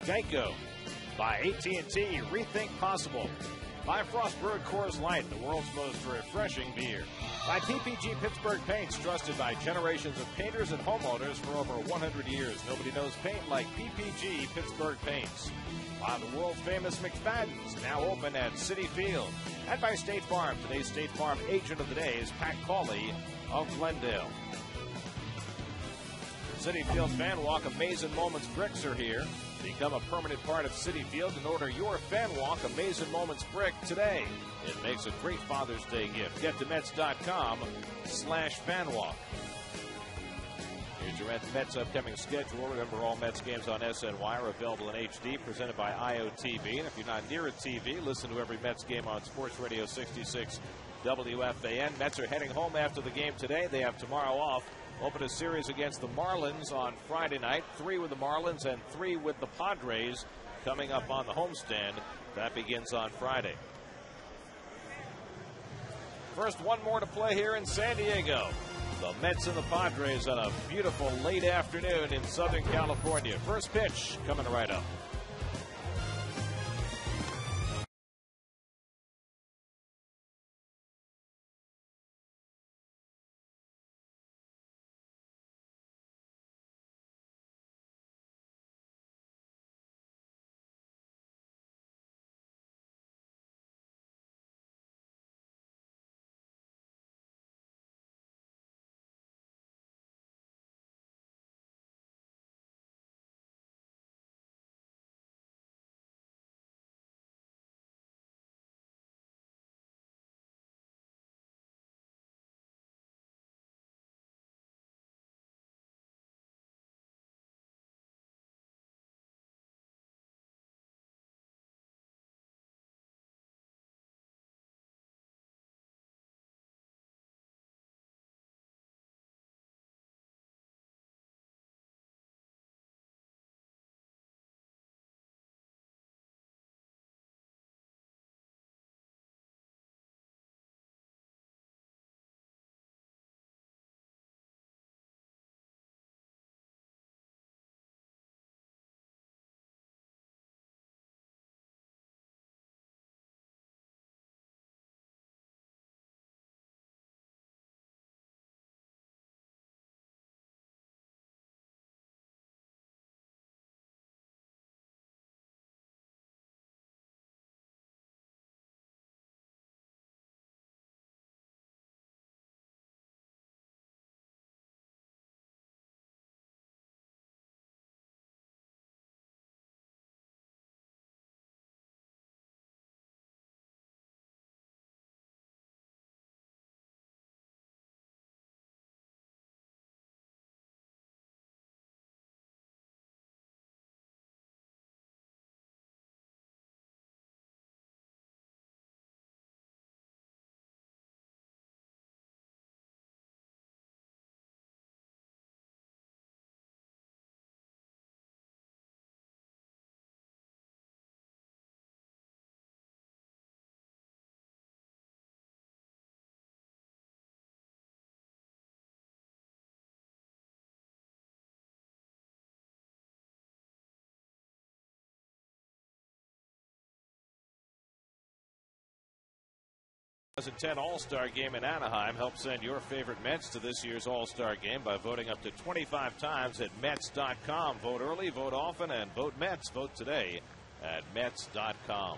Geico. By AT&T, rethink possible. By Frostburg Coors Light, the world's most refreshing beer. By PPG Pittsburgh Paints, trusted by generations of painters and homeowners for over 100 years. Nobody knows paint like PPG Pittsburgh Paints. By the world-famous McFadden's, now open at Citi Field. And by State Farm. Today's State Farm agent of the day is Pat Cawley of Glendale. Citi Field Fan Walk Amazing Moments bricks are here. Become a permanent part of Citi Field and order your Fan Walk Amazing Moments brick today. It makes a great Father's Day gift. Get to Mets.com/fanwalk. Here's your Mets upcoming schedule. Remember, all Mets games on SNY are available in HD, presented by IOTV. And if you're not near a TV, listen to every Mets game on Sports Radio 66 WFAN. Mets are heading home after the game today. They have tomorrow off. Open a series against the Marlins on Friday night. 3 with the Marlins and 3 with the Padres coming up on the homestand. That begins on Friday. First, one more to play here in San Diego. The Mets and the Padres on a beautiful late afternoon in Southern California. First pitch coming right up. The 2010 All-Star Game in Anaheim. Help send your favorite Mets to this year's All-Star Game by voting up to 25 times at Mets.com. Vote early, vote often, and vote Mets. Vote today at Mets.com.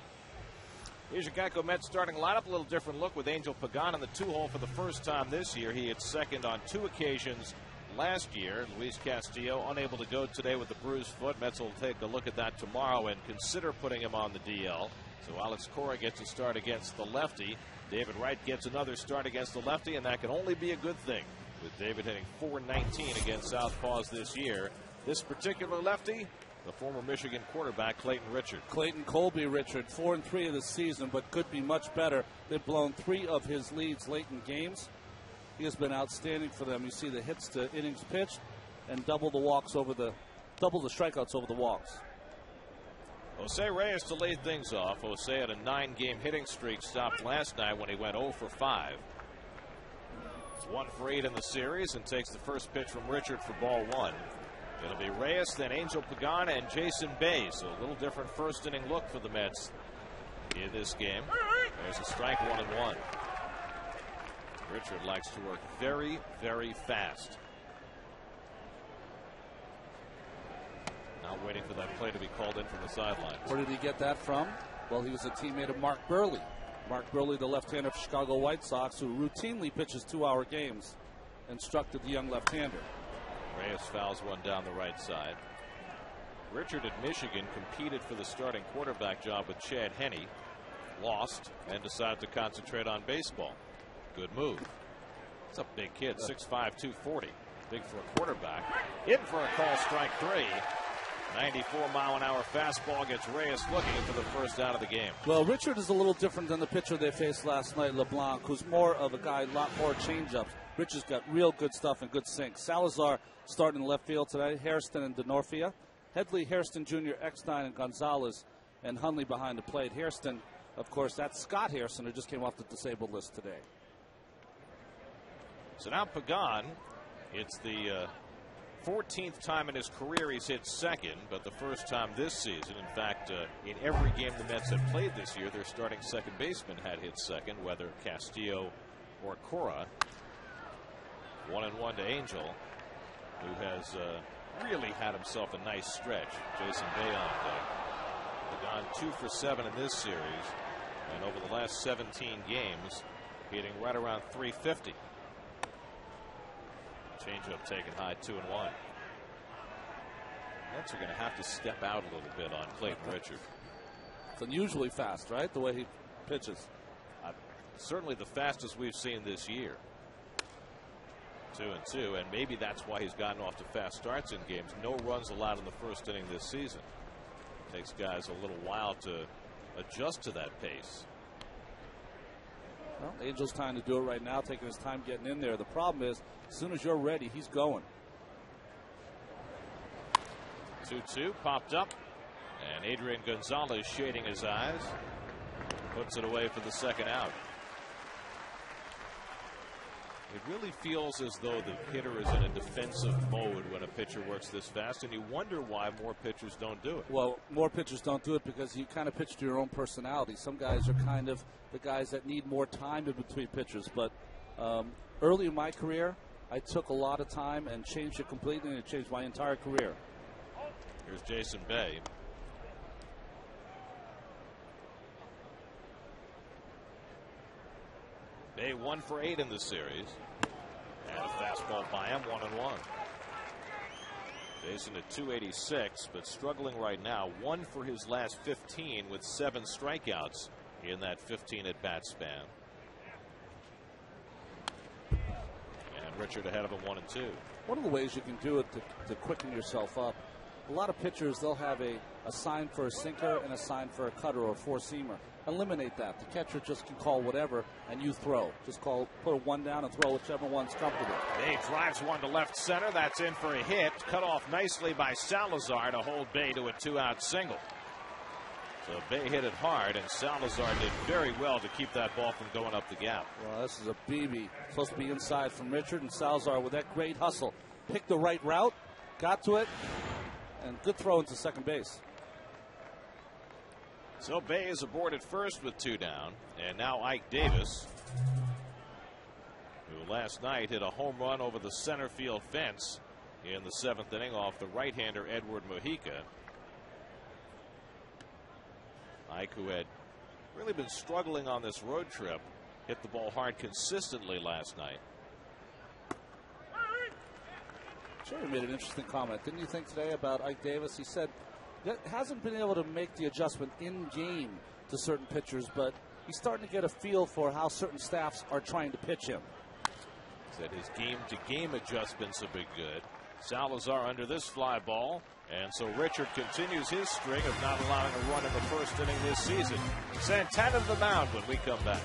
Here's your Geico Mets starting lineup. A little different look with Angel Pagan in the 2-hole for the first time this year. He hit second on 2 occasions last year. Luis Castillo unable to go today with the bruised foot. Mets will take a look at that tomorrow and consider putting him on the DL. So Alex Cora gets a start against the lefty. David Wright gets another start against the lefty, and that can only be a good thing, with David hitting .419 against southpaws this year. This particular lefty, the former Michigan quarterback, Clayton Richard. Clayton Colby Richard, 4-3 of the season, but could be much better. They've blown 3 of his leads late in games. He has been outstanding for them. You see the hits to innings pitched and double the strikeouts over the walks. Jose Reyes to lead things off. Jose had a 9-game hitting streak stopped last night when he went 0 for 5. He's 1 for 8 in the series and takes the first pitch from Richard for ball 1. It'll be Reyes, then Angel Pagan, and Jason Bay. So a little different first inning look for the Mets in this game. There's a strike, 1-1. Richard likes to work very, very fast. Now waiting for that play to be called in from the sidelines. Where did he get that from? Well, he was a teammate of Mark Burley. Mark Burley, the left-hander of Chicago White Sox, who routinely pitches 2-hour games, instructed the young left-hander. Reyes fouls one down the right side. Richard at Michigan competed for the starting quarterback job with Chad Henne, lost, and decided to concentrate on baseball. Good move. It's a big kid, 6'5", 240. Big for a quarterback. In for a call, strike 3. 94-mile-an-hour fastball gets Reyes looking for the first out of the game. Well, Richard is a little different than the pitcher they faced last night, LeBlanc, who's more of a guy, a lot more changeups. Richard's got real good stuff and good sinks. Salazar starting in left field today. Hairston and Denorfia. Headley, Hairston Jr., Eckstein, and Gonzalez, and Hundley behind the plate. Hairston, of course, that's Scott Hairston, who just came off the disabled list today. So now Pagan, it's the 14th time in his career he's hit second, but the first time this season. In fact, in every game the Mets have played this year, their starting second baseman had hit second, whether Castillo or Cora. 1-1 to Angel, who has really had himself a nice stretch. Jason Bay on deck. Pagan 2 for 7 in this series, and over the last 17 games, hitting right around 350. Changeup taken high, 2-1. Mets are going to have to step out a little bit on Clayton Richard. It's unusually fast, right? The way he pitches. Certainly the fastest we've seen this year. 2-2, and maybe that's why he's gotten off to fast starts in games. No runs allowed in the first inning this season. Takes guys a little while to adjust to that pace. Well, Angel's trying to do it right now, taking his time getting in there. The problem is, as soon as you're ready, he's going. 2-2 popped up, and Adrian Gonzalez shading his eyes, puts it away for the second out. It really feels as though the hitter is in a defensive mode when a pitcher works this fast, and you wonder why more pitchers don't do it. Well, more pitchers don't do it because you kind of pitch to your own personality. Some guys are kind of the guys that need more time in between pitches. But early in my career, I took a lot of time and changed it completely, and it changed my entire career. Here's Jason Bay. Bay 1 for 8 in the series. And a fastball by him, 1-1. Jason at 286, but struggling right now. 1 for his last 15 with 7 strikeouts in that 15 at-bat span. And Richard ahead of him, 1-2. One of the ways you can do it to quicken yourself up, a lot of pitchers, they'll have a sign for a sinker and a sign for a cutter or a four-seamer. Eliminate that. The catcher just can call whatever, and you throw. Just put a one down and throw whichever one's comfortable. Bay drives one to left center. That's in for a hit. Cut off nicely by Salazar to hold Bay to a 2-out single. So Bay hit it hard, and Salazar did very well to keep that ball from going up the gap. Well, this is a BB. Supposed to be inside from Richard, and Salazar with that great hustle. Picked the right route, got to it, and good throw into second base. So Bay is aboard at first with 2 down, and now Ike Davis, who last night hit a home run over the center field fence in the 7th inning off the right-hander Edward Mujica. Ike, who had really been struggling on this road trip, hit the ball hard consistently last night. Jerry made an interesting comment, didn't you think, today about Ike Davis? He said that hasn't been able to make the adjustment in game to certain pitchers, but he's starting to get a feel for how certain staffs are trying to pitch him. Said his game-to-game adjustments have been good. Salazar under this fly ball, and so Richard continues his string of not allowing a run in the first inning this season. Santana to the mound when we come back.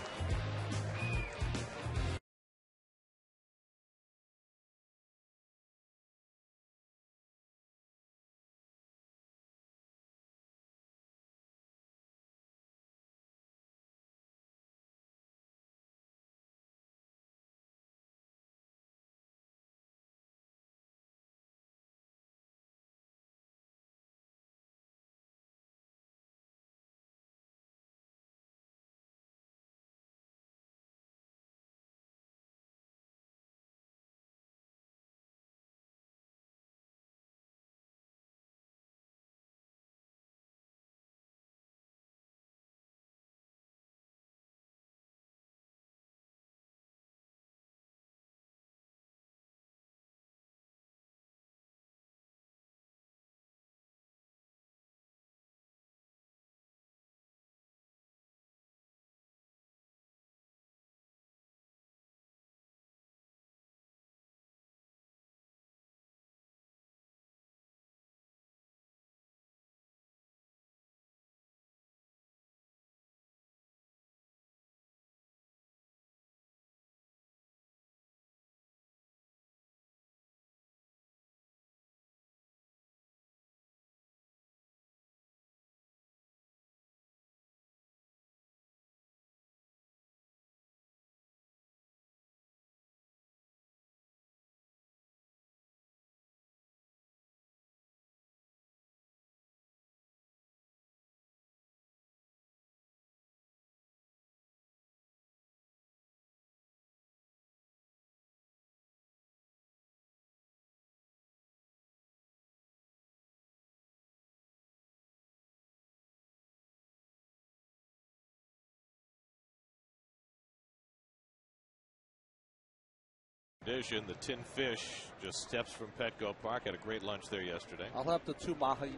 tradition. The Tin Fish just steps from Petco Park. Had a great lunch there yesterday. I'll have the 2 mahi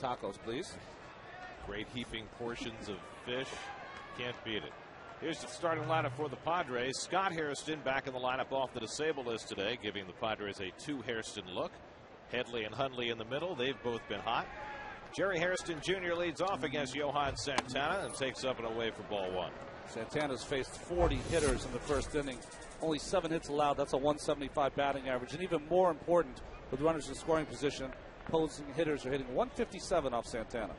tacos, please. Great heaping portions of fish. Can't beat it. Here's the starting lineup for the Padres. Scott Hairston back in the lineup off the disabled list today, giving the Padres a 2 Hairston look. Headley and Hundley in the middle. They've both been hot. Jerry Hairston Jr. leads off against Johan Santana and takes up and away for ball 1. Santana's faced 40 hitters in the first inning. Only 7 hits allowed. That's a 175 batting average. And even more important, with runners in scoring position, opposing hitters are hitting 157 off Santana.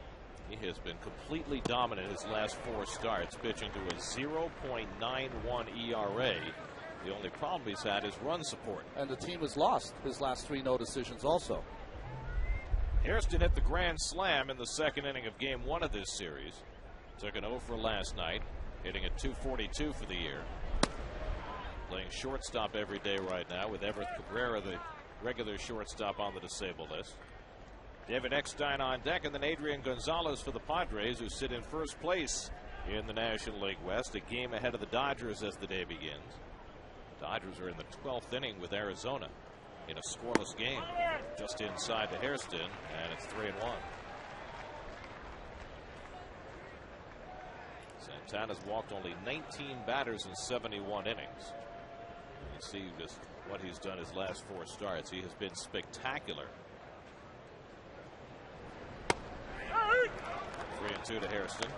He has been completely dominant his last 4 starts, pitching to a 0.91 ERA. The only problem he's had is run support. And the team has lost his last 3 no decisions also. Hairston hit the grand slam in the second inning of game 1 of this series. Took an 0 for last night, hitting at 242 for the year. Playing shortstop every day right now with Everett Cabrera, the regular shortstop, on the disabled list. David Eckstein on deck, and then Adrian Gonzalez for the Padres, who sit in first place in the National League West, a game ahead of the Dodgers as the day begins. Dodgers are in the 12th inning with Arizona in a scoreless game just inside to Hairston, and it's 3-1. Santana's walked only 19 batters in 71 innings. And you see just what he's done his last 4 starts. He has been spectacular. 3-2 to Hairston.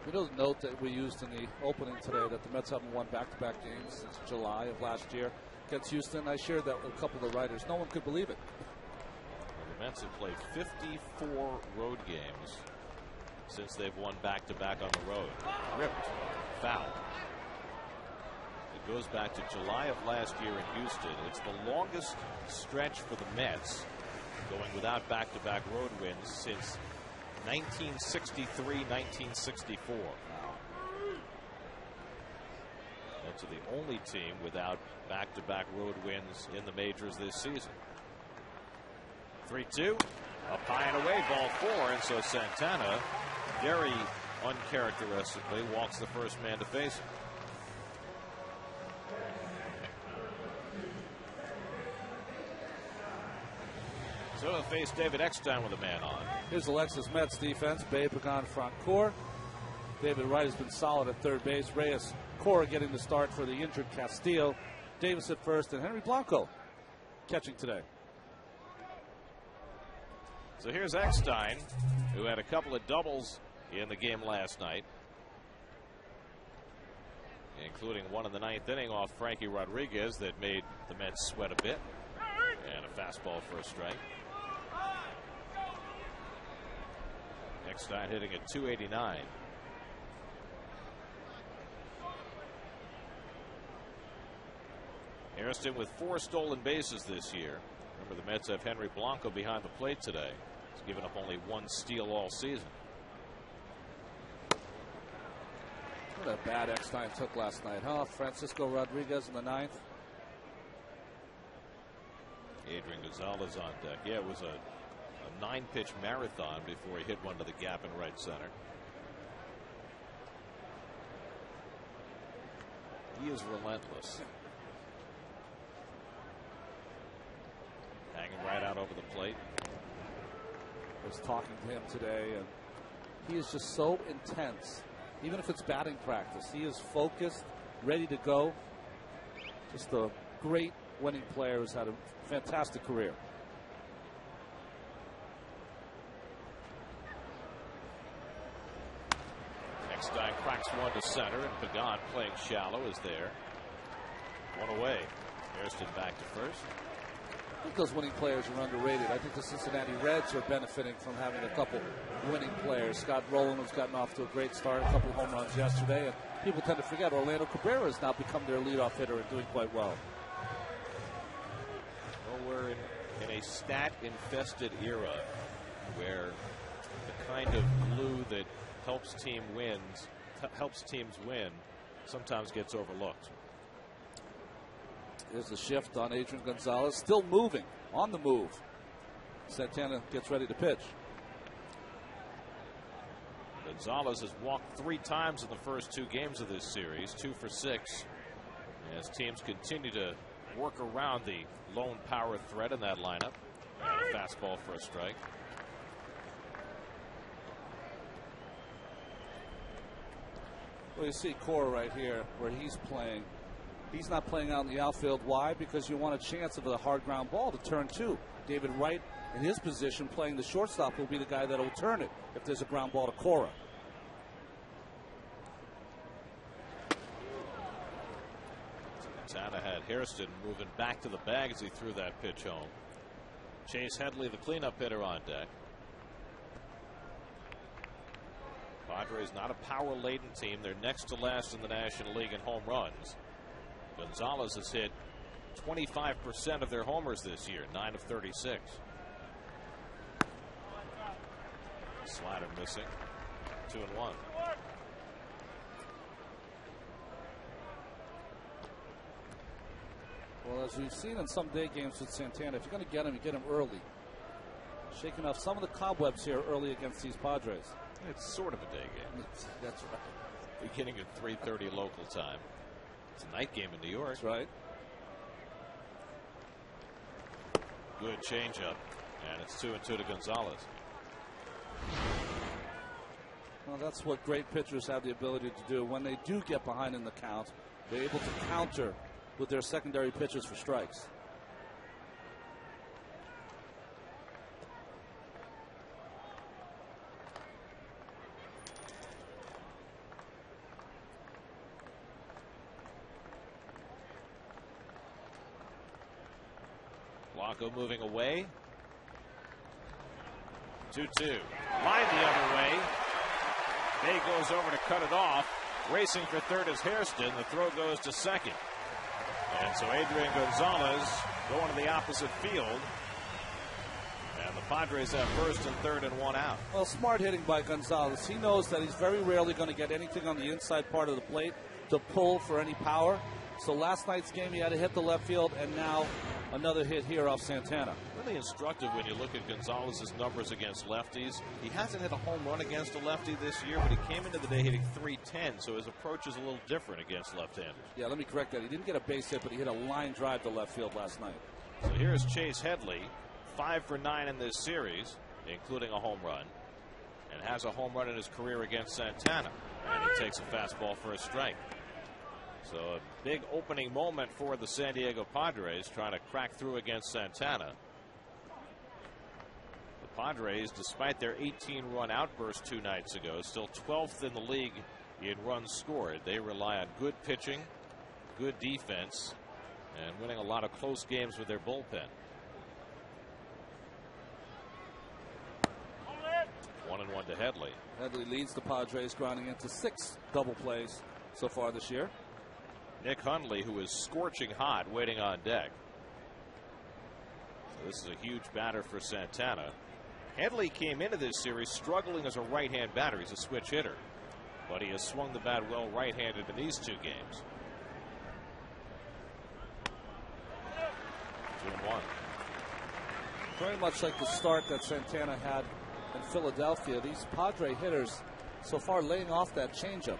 You know the note that we used in the opening today that the Mets haven't won back-to-back games since July of last year against Houston? I shared that with a couple of the writers. No one could believe it. Well, the Mets have played 54 road games since they've won back-to-back on the road. Ripped, foul. It goes back to July of last year in Houston. It's the longest stretch for the Mets going without back-to-back road wins since 1963-1964. Mets are the only team without back-to-back road wins in the majors this season. 3-2, up high and away, ball 4, and so Santana very uncharacteristically walks the first man to face him. So he'll face David Eckstein with a man on. Here's Alexis Mets defense. Babe Pagan front core. David Wright has been solid at third base. Reyes Cora getting the start for the injured Castillo. Davis at first, and Henry Blanco catching today. So here's Eckstein, who had a couple of doubles in the game last night, including one in the 9th inning off Frankie Rodriguez that made the Mets sweat a bit. And a fastball for a strike. Eckstein hitting at 289. Hairston with 4 stolen bases this year. Remember, the Mets have Henry Blanco behind the plate today. He's given up only 1 steal all season. What a bad Eckstein took last night, huh? Francisco Rodriguez in the 9th. Adrian Gonzalez on deck. Yeah, it was a 9-pitch marathon before he hit one to the gap in right center. He is relentless. Hanging right out over the plate. I was talking to him today, and he is just so intense. Even if it's batting practice, he is focused, ready to go. Just a great winning player who's had a fantastic career. Eckstein cracks one to center, and Pagan, playing shallow, is there. 1 away. Hairston back to first. I think those winning players are underrated. I think the Cincinnati Reds are benefiting from having a couple winning players. Scott Rowland has gotten off to a great start, a couple home runs yesterday, and people tend to forget Orlando Cabrera has now become their leadoff hitter and doing quite well. Well, we're in a stat-infested era where the kind of glue that helps teams win sometimes gets overlooked. There's a shift on Adrian Gonzalez, still moving, on the move. Santana gets ready to pitch. Gonzalez has walked 3 times in the first 2 games of this series, 2 for 6. as teams continue to work around the lone power threat in that lineup. And a fastball for a strike. Well, you see Cora right here where he's playing. He's not playing out in the outfield. Why? Because you want a chance of a hard ground ball to turn two. David Wright, in his position, playing the shortstop, will be the guy that will turn it if there's a ground ball to Cora. Santana had Hairston moving back to the bag as he threw that pitch home. Chase Headley, the cleanup hitter, on deck. Padres not a power-laden team. They're next to last in the National League in home runs. Gonzalez has hit 25% of their homers this year, 9 of 36. Slider missing, 2-1. Well, as we've seen in some day games with Santana, if you're going to get him, you get him early. Shaking off some of the cobwebs here early against these Padres. It's sort of a day game. That's right. Beginning at 3:30 local time. It's a night game in New York. That's right. Good changeup, and it's 2-2 to Gonzalez. Well, that's what great pitchers have the ability to do. When they do get behind in the count, they're able to counter with their secondary pitches for strikes. Blanco moving away. 2-2. Line the other way. Day goes over to cut it off. Racing for third is Hairston. The throw goes to second. And so Adrian Gonzalez going to the opposite field. And the Padres have first and third and one out. Well, smart hitting by Gonzalez. He knows that he's very rarely going to get anything on the inside part of the plate to pull for any power. So last night's game, he had to hit the left field, and now another hit here off Santana. Really instructive when you look at Gonzalez's numbers against lefties. He hasn't hit a home run against a lefty this year, but he came into the day hitting .310, so his approach is a little different against left-handers. Yeah, let me correct that. He didn't get a base hit, but he hit a line drive to left field last night. So here's Chase Headley, 5 for 9 in this series, including a home run, and has a home run in his career against Santana. And he takes a fastball for a strike. So a big opening moment for the San Diego Padres, trying to crack through against Santana. The Padres, despite their 18-run outburst 2 nights ago, still 12th in the league in runs scored. They rely on good pitching, good defense, and winning a lot of close games with their bullpen. 1-1 to Headley. Headley leads the Padres, grounding into 6 double plays so far this year. Nick Hundley, who is scorching hot, waiting on deck. So this is a huge batter for Santana. Headley came into this series struggling as a right-hand batter. He's a switch hitter, but he has swung the bat well right-handed in these 2 games. 2-1. Very much like the start that Santana had in Philadelphia. These Padre hitters so far laying off that changeup,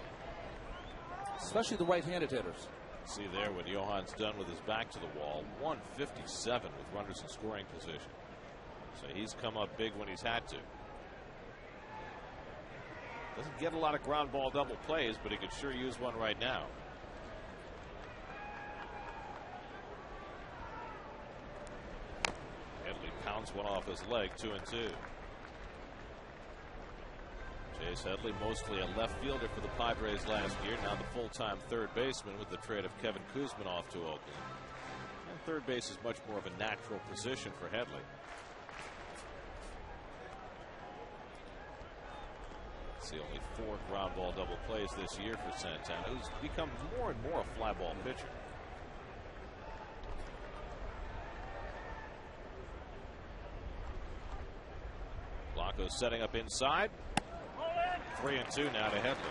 especially the right-handed hitters. See there when Johan's done with his back to the wall, 157 with runners in scoring position. So he's come up big when he's had to. Doesn't get a lot of ground ball double plays, but he could sure use one right now. Headley pounds one off his leg, 2-2. Chase Headley, mostly a left fielder for the Padres last year, now the full-time third baseman with the trade of Kevin Kuzman off to Oakland. And third base is much more of a natural position for Headley. See only 4 ground ball double plays this year for Santana, who's become more and more a fly ball pitcher. Blanco setting up inside. 3-2 now to Headley.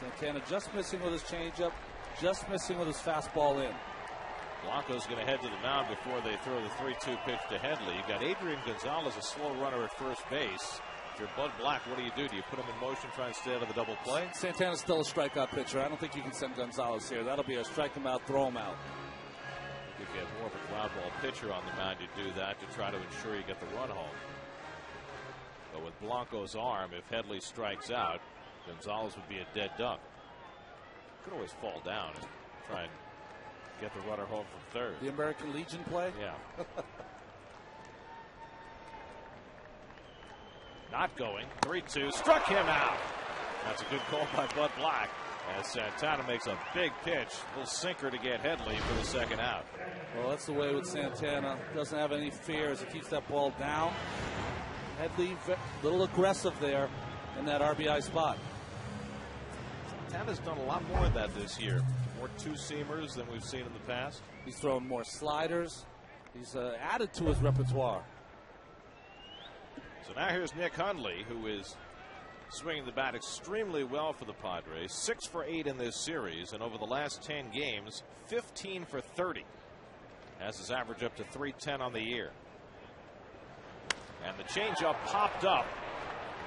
Santana just missing with his changeup, just missing with his fastball in. Blanco's going to head to the mound before they throw the 3-2 pitch to Headley. You got Adrian Gonzalez, a slow runner at first base. you're Bud Black, what do? Do you put him in motion, try and stay out of the double play? Santana's still a strikeout pitcher. I don't think you can send Gonzalez here. That'll be a strike him out, throw him out. If you have more of a ground ball pitcher on the mound, you do that to try to ensure you get the run home. But with Blanco's arm, if Headley strikes out, Gonzalez would be a dead duck. Could always fall down and try and get the runner home from third. The American Legion play? Yeah. Not going. 3-2. Struck him out. That's a good call by Bud Black. As Santana makes a big pitch. A little sinker to get Headley for the second out. Well, that's the way with Santana. Doesn't have any fear as he keeps that ball down. Headley, a little aggressive there in that RBI spot. Santana's done a lot more of that this year. More two-seamers than we've seen in the past. He's thrown more sliders. He's added to his repertoire. So now here's Nick Hundley, who is swinging the bat extremely well for the Padres. 6 for 8 in this series, and over the last 10 games, 15 for 30. Has his average up to .310 on the year. And the changeup popped up.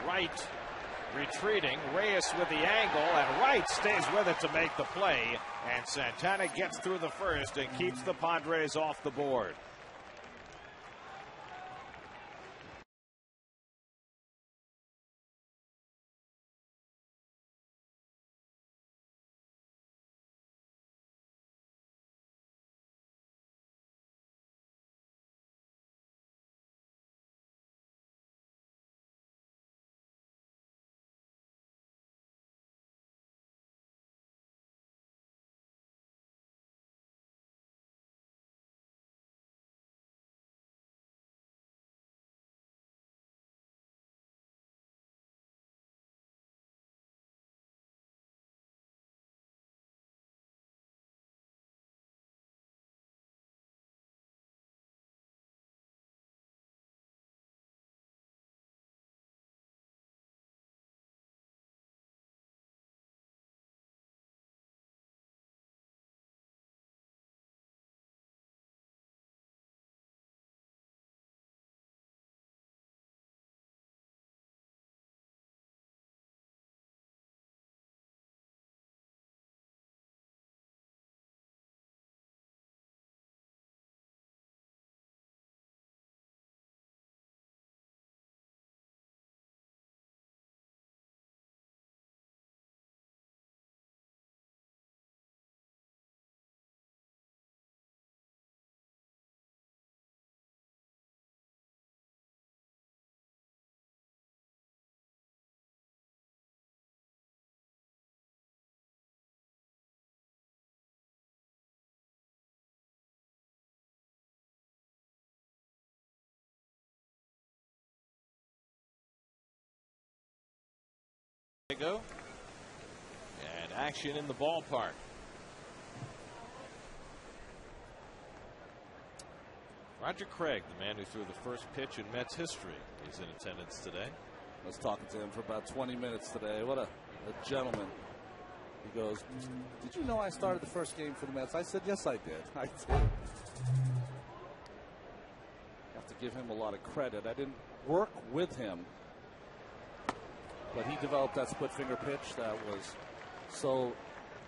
Wright retreating. Reyes with the angle, and Wright stays with it to make the play. And Santana gets through the first and keeps the Padres off the board. Go. And action in the ballpark. Roger Craig, the man who threw the first pitch in Mets history, is in attendance today. I was talking to him for about 20 minutes today. What a gentleman. He goes, did you know I started the first game for the Mets? I said, yes, I did. I did. Have to give him a lot of credit. I didn't work with him, but he developed that split finger pitch that was so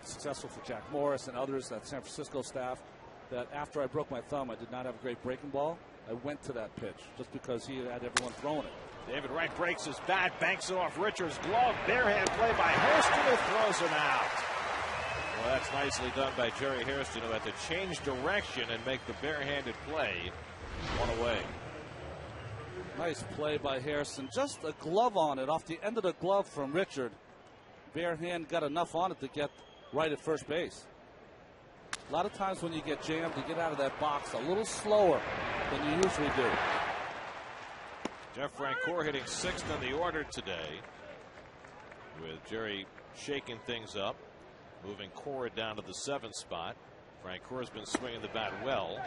successful for Jack Morris and others, that San Francisco staff, that after I broke my thumb, I did not have a great breaking ball. I went to that pitch just because he had everyone throwing it. David Wright breaks his bat, banks it off Richards' glove. Barehand play by Hairston, who throws him out. Well, that's nicely done by Jerry Hairston, who had to change direction and make the barehanded play. One away. Nice play by Harrison. Just a glove on it, off the end of the glove from Richard. Bare hand got enough on it to get right at first base. A lot of times when you get jammed, you get out of that box a little slower than you usually do. Jeff Francoeur hitting 6th in the order today, with Jerry shaking things up, moving Cora down to the 7th spot. Francoeur's been swinging the bat well.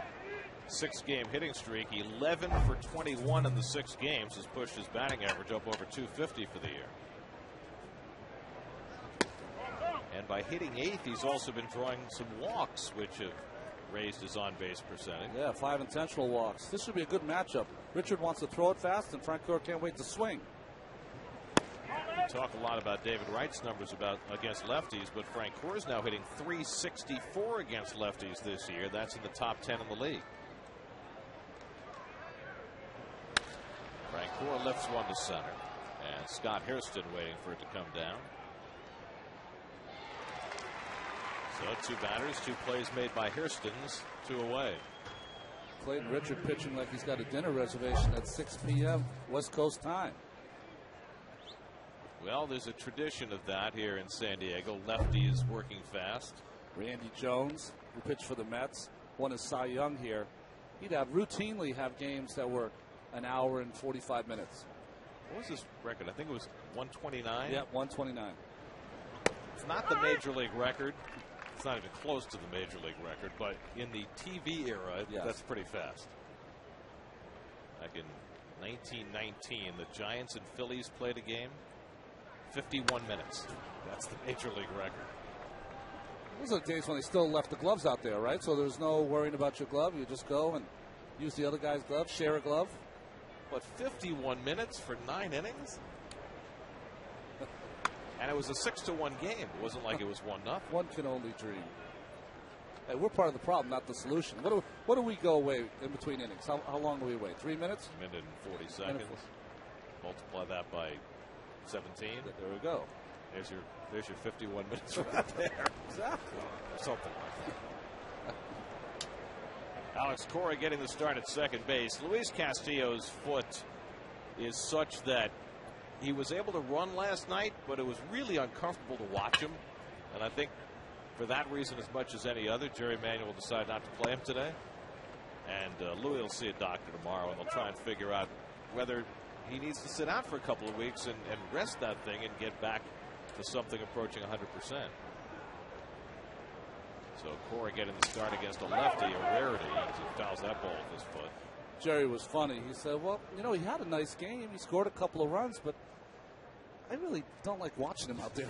6-game hitting streak, 11 for 21 in the 6 games, has pushed his batting average up over 250 for the year. And by hitting 8th, he's also been drawing some walks, which have raised his on-base percentage. Yeah, 5 intentional walks. This should be a good matchup. Richard wants to throw it fast, and Francoeur can't wait to swing. talk a lot about David Wright's numbers against lefties, but Frank Core's now hitting .364 against lefties this year. That's in the top 10 in the league. Frank Core lifts one to center, and Scott Hairston waiting for it to come down. So 2 batters, 2 plays made by Hairston's, 2 away. Clayton Richard pitching like he's got a dinner reservation at 6 p.m. West Coast time. Well, there's a tradition of that here in San Diego. Lefties working fast. Randy Jones, who pitched for the Mets, won his Cy Young here. He'd routinely have games that were an hour and 45 minutes. What was his record? I think it was 129. Yeah, 129. It's not the major league record. It's not even close to the major league record, but in the TV era, yes, that's pretty fast. Back in 1919, the Giants and Phillies played a game. 51 minutes. That's the major league record. Those are the days when they still left the gloves out there, right? So there's no worrying about your glove. You just go and use the other guy's glove, share a glove. But 51 minutes for 9 innings? And it was a 6-1 game. It wasn't like it was 1-0. One can only dream. Hey, we're part of the problem, not the solution. What do we go away in between innings? How long do we wait? 3 minutes? A minute and 40 seconds. Multiply that by 17. There we go. There's your 51 minutes right there. Exactly. Something like that. Alex Cora getting the start at second base. Luis Castillo's foot is such that he was able to run last night, but it was really uncomfortable to watch him. And I think for that reason, as much as any other, Jerry Manuel will decide not to play him today. And Louis will see a doctor tomorrow, and they'll try and figure out whether he needs to sit out for a couple of weeks and rest that thing and get back to something approaching 100%. So Cora getting the start against a lefty, a rarity, as he fouls that ball with his foot. Jerry was funny. He said, well, you know, he had a nice game. He scored a couple of runs, but I really don't like watching him out there.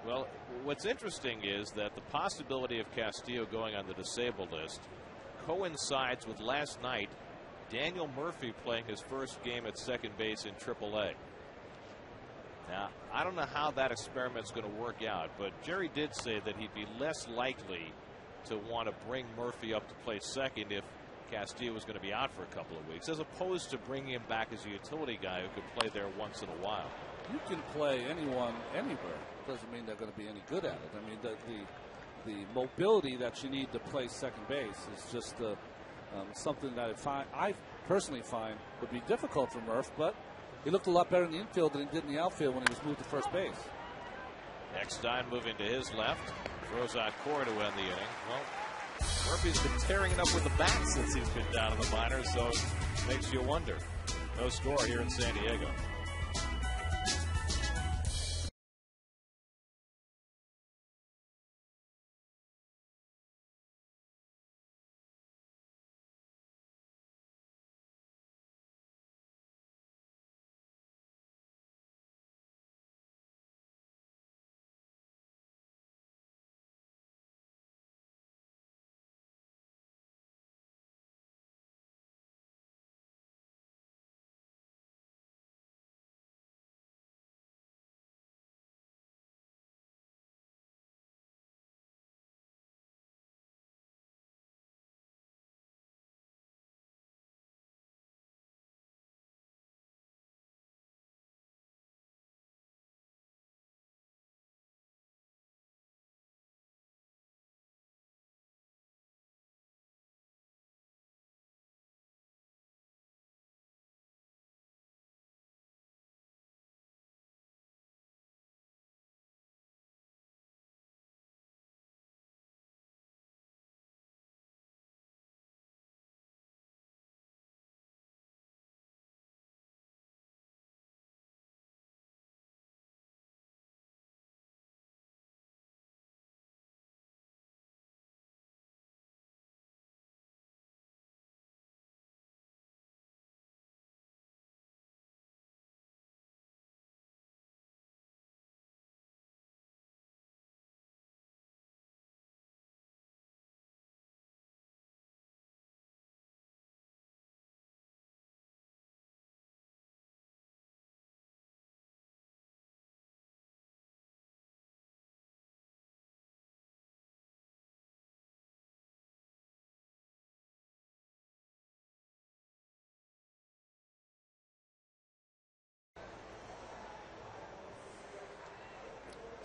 Well, what's interesting is that the possibility of Castillo going on the disabled list coincides with last night Daniel Murphy playing his first game at second base in AAA. Now, I don't know how that experiment's going to work out, but Jerry did say that he'd be less likely to want to bring Murphy up to play second if Castillo was going to be out for a couple of weeks, as opposed to bringing him back as a utility guy who could play there once in a while. You can play anyone anywhere. Doesn't mean they're going to be any good at it. I mean, the mobility that you need to play second base is just something that I personally find would be difficult for Murph, but he looked a lot better in the infield than he did in the outfield when he was moved to first base. Eckstein moving to his left, throws out Cora to end the inning. Well, Murphy's been tearing it up with the bat since he's been down in the minors, so it makes you wonder. No score here in San Diego.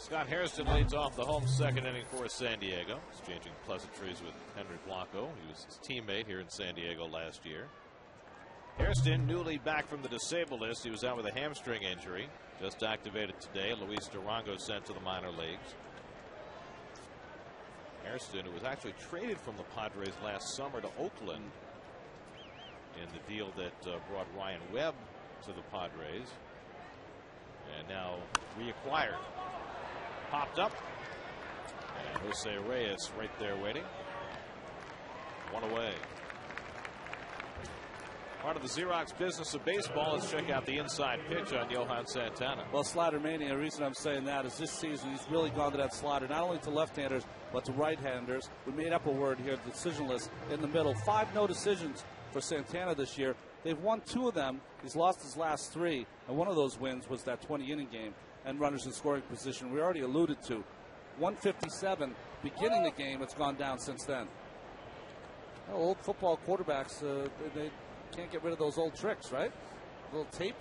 Scott Hairston leads off the home second inning for San Diego, exchanging pleasantries with Henry Blanco. He was his teammate here in San Diego last year. Hairston, newly back from the disabled list. He was out with a hamstring injury. Just activated today. Luis Durango sent to the minor leagues. Hairston, who was actually traded from the Padres last summer to Oakland in the deal that brought Ryan Webb to the Padres, and now reacquired. Popped up, and Jose Reyes right there waiting. One away. Part of the Xerox business of baseball. Let's check out the inside pitch on Johan Santana. Well, slider mania, the reason I'm saying that is this season he's really gone to that slider, not only to left-handers, but to right-handers. We made up a word here, decisionless, in the middle. 5 no decisions for Santana this year. They've won 2 of them. He's lost his last 3, and one of those wins was that 20-inning game and runners in scoring position we already alluded to. 157 beginning the game. It's gone down since then. Well, old football quarterbacks, they can't get rid of those old tricks, right? A little tape.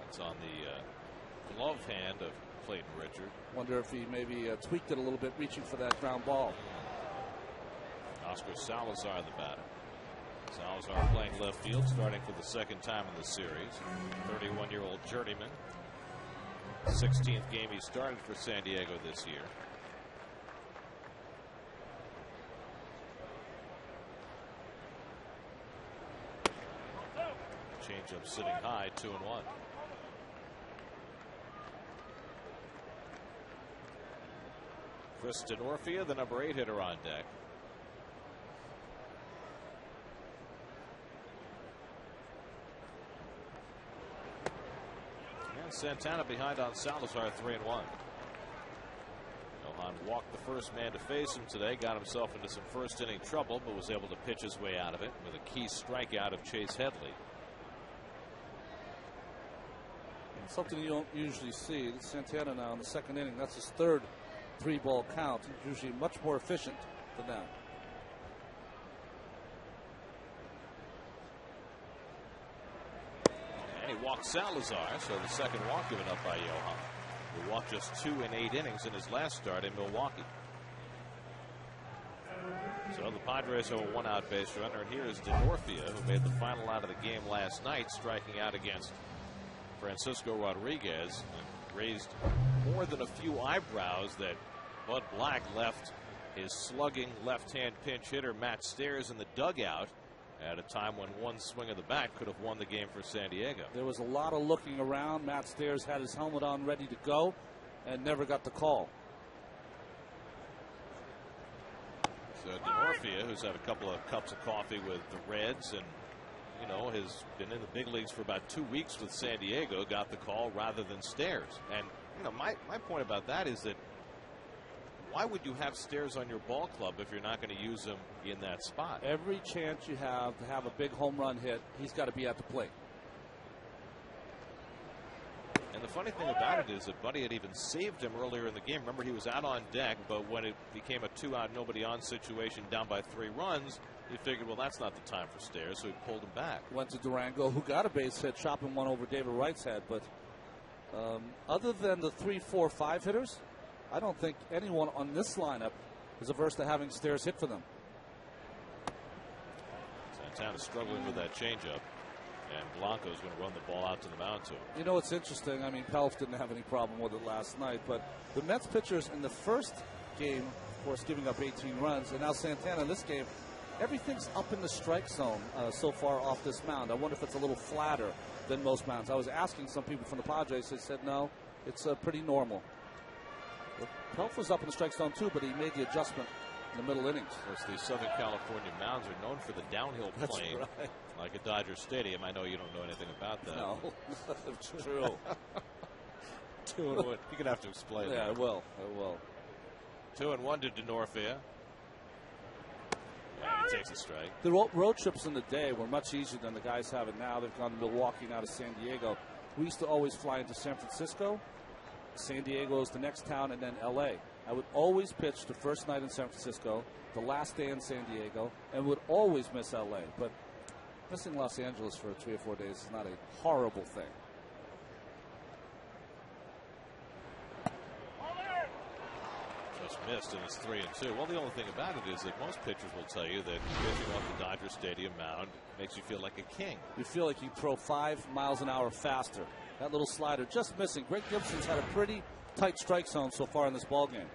That's on the glove hand of Clayton Richard. Wonder if he maybe tweaked it a little bit, reaching for that ground ball. Oscar Salazar, the batter. Salazar playing left field, starting for the second time in the series. 31-year-old journeyman. 16th game he started for San Diego this year. Changeup sitting high, 2-1. Chris Denorfia, the number 8 hitter, on deck. And Santana behind on Salazar, 3-1. Johan walked the first man to face him today, got himself into some first inning trouble, but was able to pitch his way out of it with a key strikeout of Chase Headley. Something you don't usually see. Santana now in the second inning. That's his 3rd 3-ball count. He's usually much more efficient than that. And he walked Salazar, so the second walk given up by Johan. He walked just 2 in 8 innings in his last start in Milwaukee. So the Padres have a 1-out base runner, and here is Denorfia, who made the final out of the game last night, striking out against Francisco Rodriguez, and raised more than a few eyebrows that Bud Black left his slugging left-hand pinch hitter Matt Stairs in the dugout at a time when one swing of the bat could have won the game for San Diego. There was a lot of looking around. Matt Stairs had his helmet on ready to go and never got the call. So Denorfia, who's had a couple of cups of coffee with the Reds and has been in the big leagues for about 2 weeks with San Diego, got the call rather than Stairs. And my point about that is that why would you have Stairs on your ball club if you're not going to use him in that spot? Every chance you have to have a big home run hit, he's got to be at the plate. And the funny thing about it is that Buddy had even saved him earlier in the game. Remember, he was out on deck, but when it became a 2-out, nobody on situation down by 3 runs, he figured, well, that's not the time for Stairs, so he pulled him back. Went to Durango, who got a base hit, chopping one over David Wright's head. But other than the 3, 4, 5 hitters, I don't think anyone on this lineup is averse to having Stairs hit for them. Santana struggling with that changeup, and Blanco's going to run the ball out to the mound to him. You know, it's interesting. I mean, Pelf didn't have any problem with it last night, but the Mets pitchers in the first game, of course, giving up 18 runs, and now Santana in this game, everything's up in the strike zone so far off this mound. I wonder if it's a little flatter than most mounds. I was asking some people from the Padres. They said, no, it's pretty normal. Pelf was up in the strike zone, too, but he made the adjustment in the middle innings. Of course, the Southern California mounds are known for the downhill plane, right, like at Dodger Stadium. I know you don't know anything about that. No, it's true. 2-1. You're going to have to explain that. Yeah, I will. 2-1 to Denorfia. He takes a strike. The road trips in the day were much easier than the guys have it now. They've gone to Milwaukee, now to San Diego. We used to always fly into San Francisco. San Diego is the next town, and then L.A. I would always pitch the first night in San Francisco, the last day in San Diego, and would always miss L.A. But missing Los Angeles for 3 or 4 days is not a horrible thing. missed, and it's 3-2. Well, the only thing about it is that most pitchers will tell you that pitching off the Dodger Stadium mound makes you feel like a king. You feel like you throw 5 miles an hour faster. That little slider just missing. Greg Gibson's had a pretty tight strike zone so far in this ball game.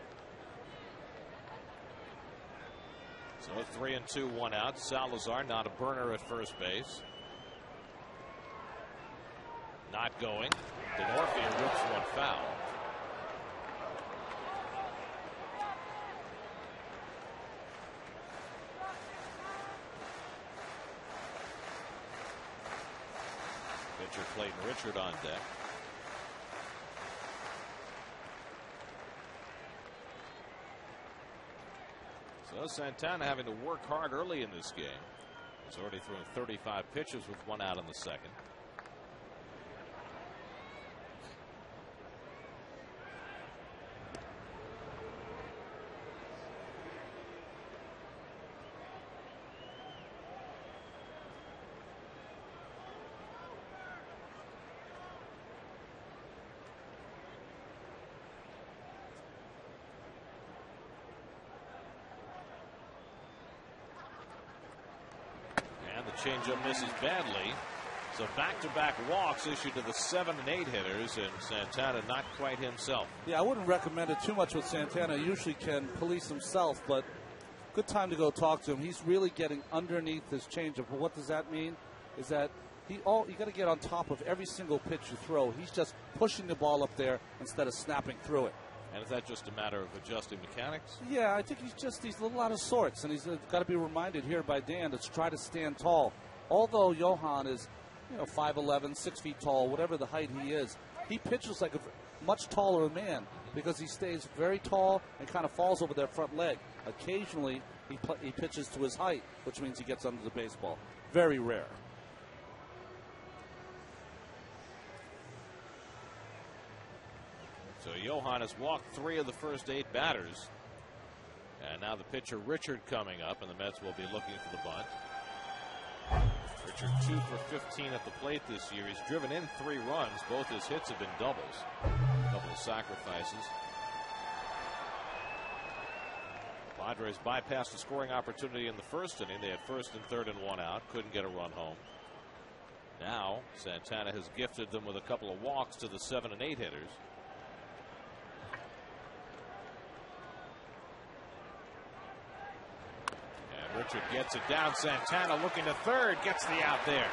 So 3-2, 1 out. Salazar, not a burner at first base. Not going. DeNorfia rips one foul. Pitcher Clayton Richard on deck. So Santana having to work hard early in this game. He's already thrown 35 pitches with 1 out in the second. Changeup misses badly. So back-to-back walks issued to the 7 and 8 hitters, and Santana not quite himself. Yeah, I wouldn't recommend it too much with Santana. He usually can police himself, but good time to go talk to him. He's really getting underneath his changeup. But what does that mean? Is that you got to get on top of every single pitch you throw. He's just pushing the ball up there instead of snapping through it. And is that just a matter of adjusting mechanics? Yeah, I think he's a little out of sorts, and he's got to be reminded here by Dan to try to stand tall. Although Johan is, 5'11", 6 feet tall, whatever the height he is, he pitches like a much taller man because he stays very tall and kind of falls over that front leg. Occasionally, he pitches to his height, which means he gets under the baseball. Very rare. So Johan has walked 3 of the first 8 batters. And now the pitcher Richard coming up, and the Mets will be looking for the bunt. Richard 2 for 15 at the plate this year. He's driven in 3 runs. Both his hits have been doubles. Double sacrifices. Padres bypassed a scoring opportunity in the first inning. They had first and third and 1 out. Couldn't get a run home. Now Santana has gifted them with a couple of walks to the 7 and 8 hitters. Richard gets it down. Santana looking to third, gets the out there.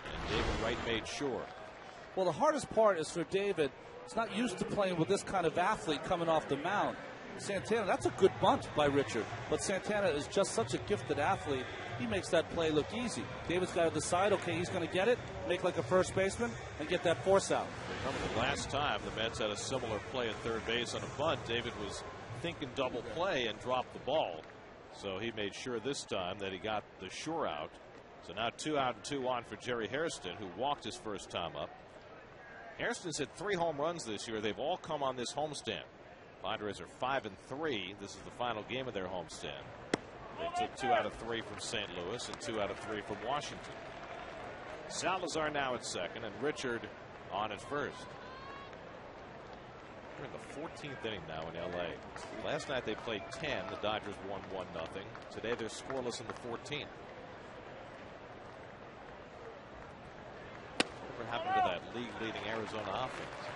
And David Wright made sure. Well, the hardest part is for David. He's not used to playing with this kind of athlete coming off the mound. Santana, that's a good bunt by Richard, but Santana is just such a gifted athlete. He makes that play look easy. David's got to decide, okay, he's going to get it, make like a first baseman, and get that force out. Remember the last time the Mets had a similar play at third base on a bunt, David was thinking double play and dropped the ball. So he made sure this time that he got the sure out. So now 2 out and 2 on for Jerry Hairston, who walked his first time up. Hairston's hit 3 home runs this year. They've all come on this homestand. Padres are 5 and 3. This is the final game of their homestand. They took 2 out of 3 from St. Louis and 2 out of 3 from Washington. Salazar now at second and Richard on at first. We're in the 14th inning now in L.A. Last night they played 10. The Dodgers won 1-0. Today they're scoreless in the 14th. Whatever happened to that league-leading Arizona offense?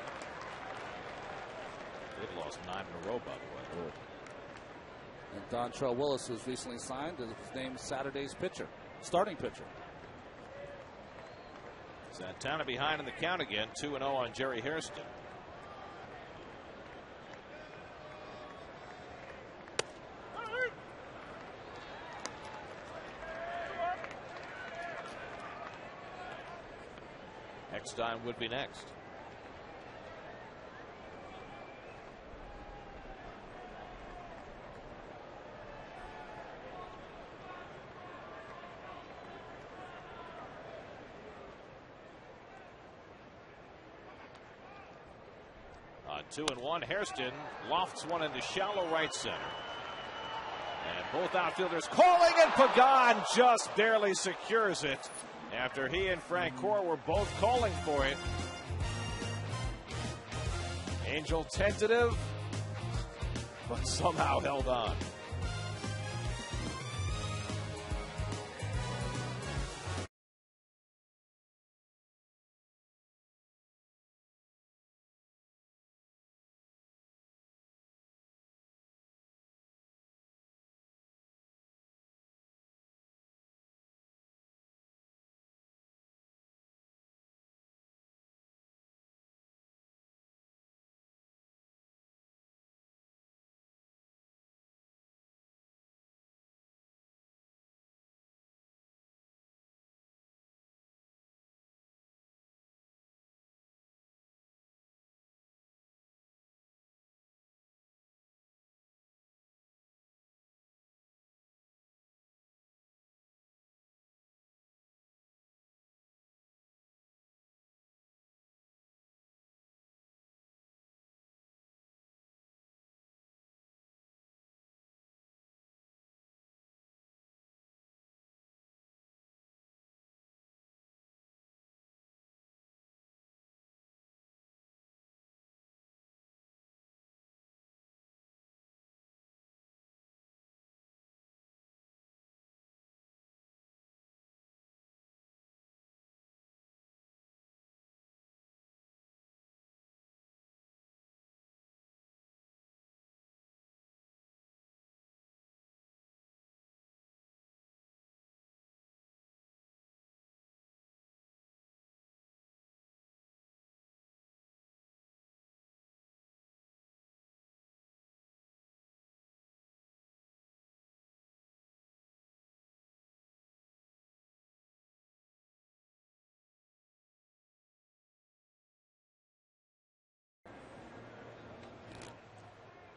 They've lost 9 in a row, by the way. And Dontrell Willis was recently signed as his named Saturday's pitcher, starting pitcher. Santana behind in the count again, 2-0 on Jerry Hairston. Eckstein would be next. On 2-1, Hairston lofts one into shallow right center. And both outfielders calling, and Pagan just barely secures it after he and Frank Core were both calling for it. Angel tentative, but somehow held on.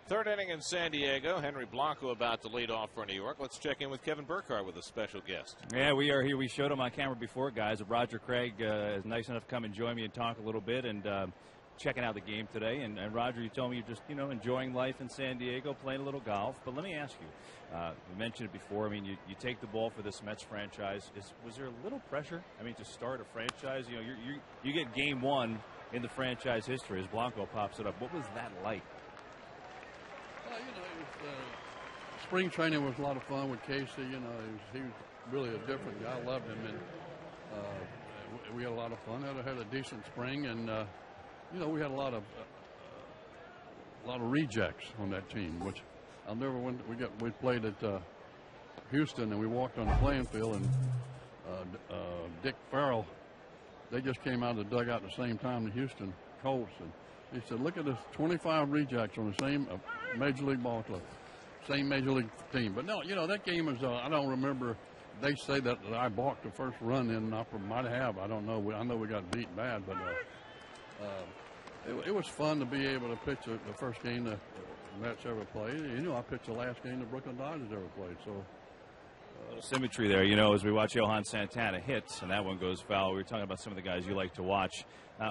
Third inning in San Diego. Henry Blanco about to lead off for New York. Let's check in with Kevin Burkhardt with a special guest. Yeah, we are here. We showed him on camera before, guys. Roger Craig is nice enough to come and join me and talk a little bit and checking out the game today. And Roger, you told me you're just, enjoying life in San Diego, playing a little golf. But let me ask you, you mentioned it before. I mean, you take the ball for this Mets franchise. Was there a little pressure? I mean, to start a franchise, you get game one in the franchise history as Blanco pops it up. What was that like? Spring training was a lot of fun with Casey. He was really a different guy. I loved him, and we had a lot of fun. Had a decent spring, and we had a lot of rejects on that team, which I'll never. We played at Houston, and we walked on the playing field, and Dick Farrell, they just came out of the dugout at the same time, the Houston Colts, and he said, "Look at this, 25 rejects on the same Major League Ball Club, same Major League team." But no, that game was, I don't remember. They say that I balked the first run in, I might have. I don't know. I know we got beat bad, but it was fun to be able to pitch the first game the Mets ever played. I pitched the last game the Brooklyn Dodgers ever played. So a little symmetry there, as we watch Johan Santana hits, and that one goes foul. We were talking about some of the guys you like to watch.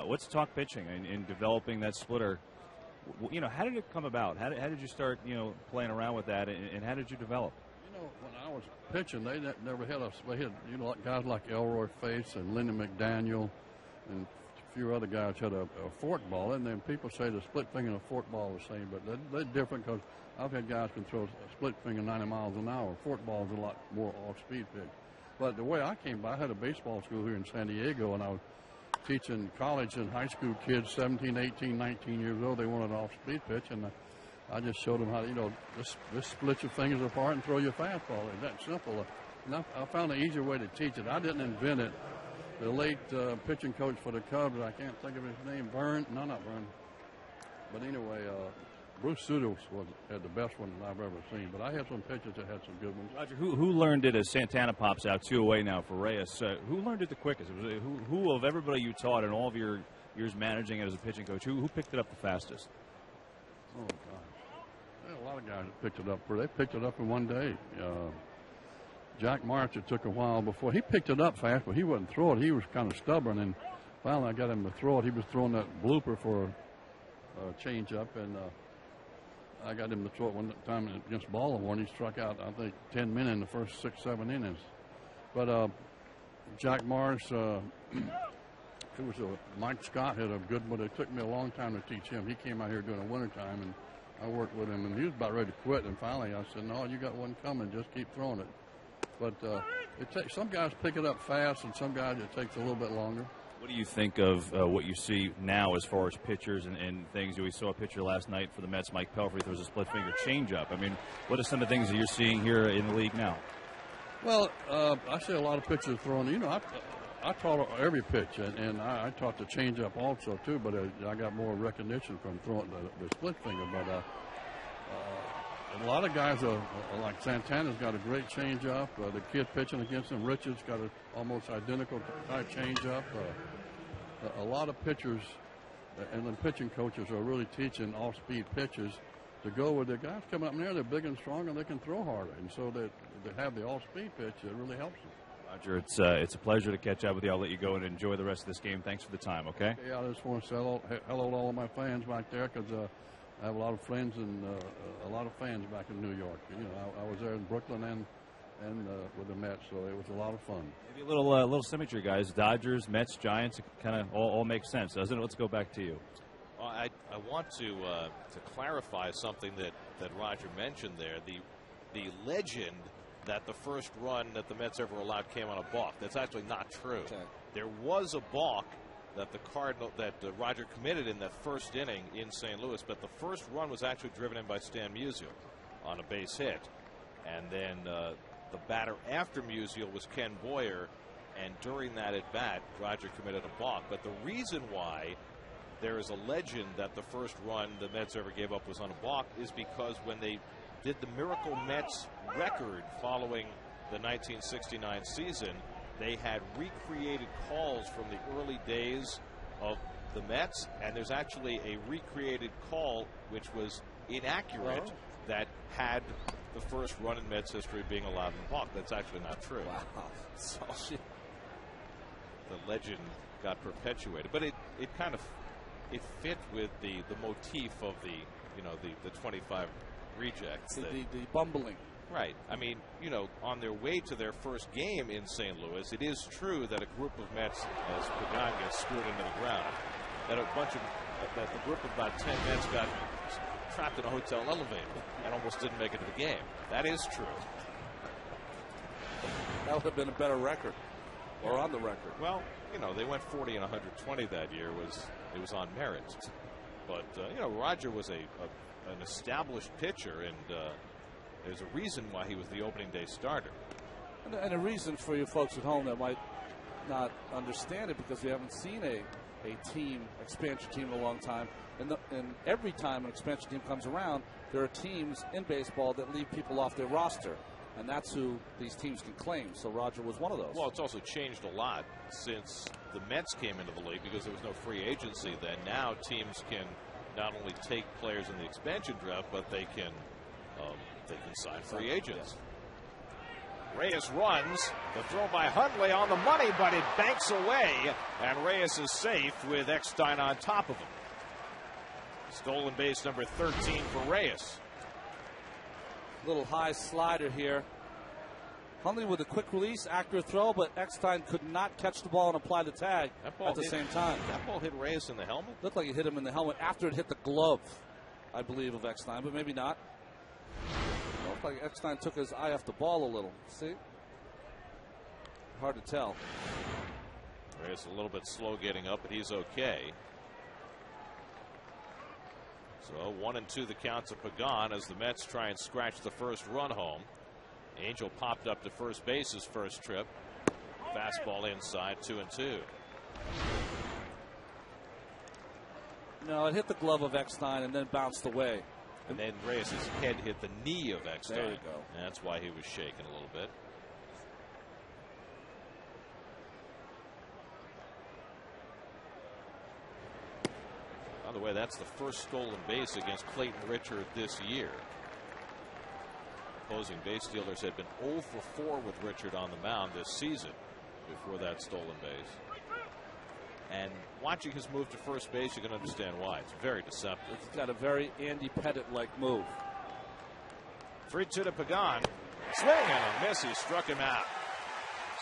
Let's talk pitching in developing that splitter. How did it come about? How did you start, playing around with that, and how did you develop? When I was pitching, they never had us. They had, guys like Elroy Face and Lenny McDaniel and a few other guys had a fork ball, and then people say the split finger and a fork ball are the same, but they're different because I've had guys can throw a split finger 90 miles an hour. Fork ball is a lot more off-speed pitch. But the way I came by, I had a baseball school here in San Diego, and I was teaching college and high school kids, 17, 18, 19 years old. They wanted an off-speed pitch, and I just showed them how to, just split your fingers apart and throw your fastball. It's that simple. And I found an easier way to teach it. I didn't invent it. The late pitching coach for the Cubs, I can't think of his name, not Byrne. But anyway, Bruce Sutter had the best one that I've ever seen. But I had some pitchers that had some good ones. Roger, who learned it as Santana pops out 2 away now for Reyes? Who learned it the quickest? Who of everybody you taught in all of your years managing it as a pitching coach, who picked it up the fastest? Oh, gosh. There a lot of guys that picked it up. They picked it up in one day. Jack March, it took a while before. He picked it up fast, but he wouldn't throw it. He was kind of stubborn, and finally I got him to throw it. He was throwing that blooper for a change-up, and I got him to throw it one time against Baltimore, and he struck out, I think, 10 men in the first 6-7 innings. But Jack Marsh, Mike Scott had a good one. It took me a long time to teach him. He came out here during the wintertime, and I worked with him, and he was about ready to quit. And finally, I said, "No, you got one coming. Just keep throwing it." But some guys pick it up fast, and some guys it takes a little bit longer. What do you think of what you see now as far as pitchers and things? We saw a pitcher last night for the Mets, Mike Pelfrey, throws a split finger changeup. I mean, what are some of the things that you're seeing here in the league now? Well, I see a lot of pitchers throwing. You know, I taught every pitch, and I taught the changeup also too. But I got more recognition from throwing the split finger. But a lot of guys are like Santana's got a great changeup. The kid pitching against him, Richards, got an almost identical type changeup. A lot of pitchers and the pitching coaches are really teaching off-speed pitchers to go with the guys coming up there. They're big and strong, and they can throw harder. And so they have the off-speed pitch. It really helps them. Roger, it's a pleasure to catch up with you. I'll let you go and enjoy the rest of this game. Thanks for the time, okay? Yeah, I just want to say hello to all of my fans back there, because I have a lot of friends and a lot of fans back in New York. You know, I was there in Brooklyn and with the Mets, so it was a lot of fun. Maybe a little symmetry, guys. Dodgers, Mets, Giants, it kind of all makes sense, doesn't it? Let's go back to you. Well, I want to clarify something that Roger mentioned there. The legend that the first run that the Mets ever allowed came on a balk. That's actually not true. Okay. There was a balk that Roger committed in that first inning in St. Louis, but the first run was actually driven in by Stan Musial on a base hit. And then the batter after Musial was Ken Boyer, and during that at bat, Roger committed a balk. But the reason why there is a legend that the first run the Mets ever gave up was on a balk is because when they did the Miracle Mets record following the 1969 season, they had recreated calls from the early days of the Mets, and there's actually a recreated call which was inaccurate that had the first run in Mets history being allowed in the balk. That's actually not true. Wow. So the legend got perpetuated, but it kind of fit with the motif of the 25 rejects. The bumbling. Right. I mean, on their way to their first game in St. Louis, it is true that a group of Mets, as Pagan gets screwed into the ground, that the group of about 10 Mets got trapped in a hotel elevator and almost didn't make it to the game. That is true. That would have been a better record, or on the record. Well, they went 40 and 120 that year. It was on merit. But Roger was an established pitcher, and there's a reason why he was the opening day starter. And a reason for you folks at home that might not understand it, because we haven't seen a expansion team in a long time. And every time an expansion team comes around, there are teams in baseball that leave people off their roster. And that's who these teams can claim. So Roger was one of those. Well, it's also changed a lot since the Mets came into the league, because there was no free agency then. Now teams can not only take players in the expansion draft, but they can sign free agents. Reyes runs. The throw by Hundley on the money, but it banks away, and Reyes is safe with Eckstein on top of him. Stolen base number 13 for Reyes. Little high slider here. Hundley with a quick release, accurate throw, but Eckstein could not catch the ball and apply the tag at the same time. That ball hit Reyes in the helmet? Looked like it hit him in the helmet after it hit the glove, I believe, of Eckstein, but maybe not. Looked like Eckstein took his eye off the ball a little. See? Hard to tell. Reyes a little bit slow getting up, but he's okay. So 1-2 the counts of Pagan as the Mets try and scratch the first run home. Angel popped up to first base his first trip. Fastball inside, 2-2. No, it hit the glove of Eckstein and then bounced away. And then Reyes' head hit the knee of Eckstein. There you go. And that's why he was shaking a little bit. By the way, that's the first stolen base against Clayton Richard this year. Opposing base stealers had been 0 for 4 with Richard on the mound this season before that stolen base. And watching his move to first base, you can understand why. It's very deceptive. It's got a very Andy Pettitte-like move. 3-2 to Pagan. Swing and a miss. He struck him out.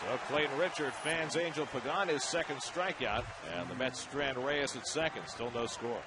So Clayton Richard fans Angel Pagan his second strikeout, and the Mets strand Reyes at second. Still no score.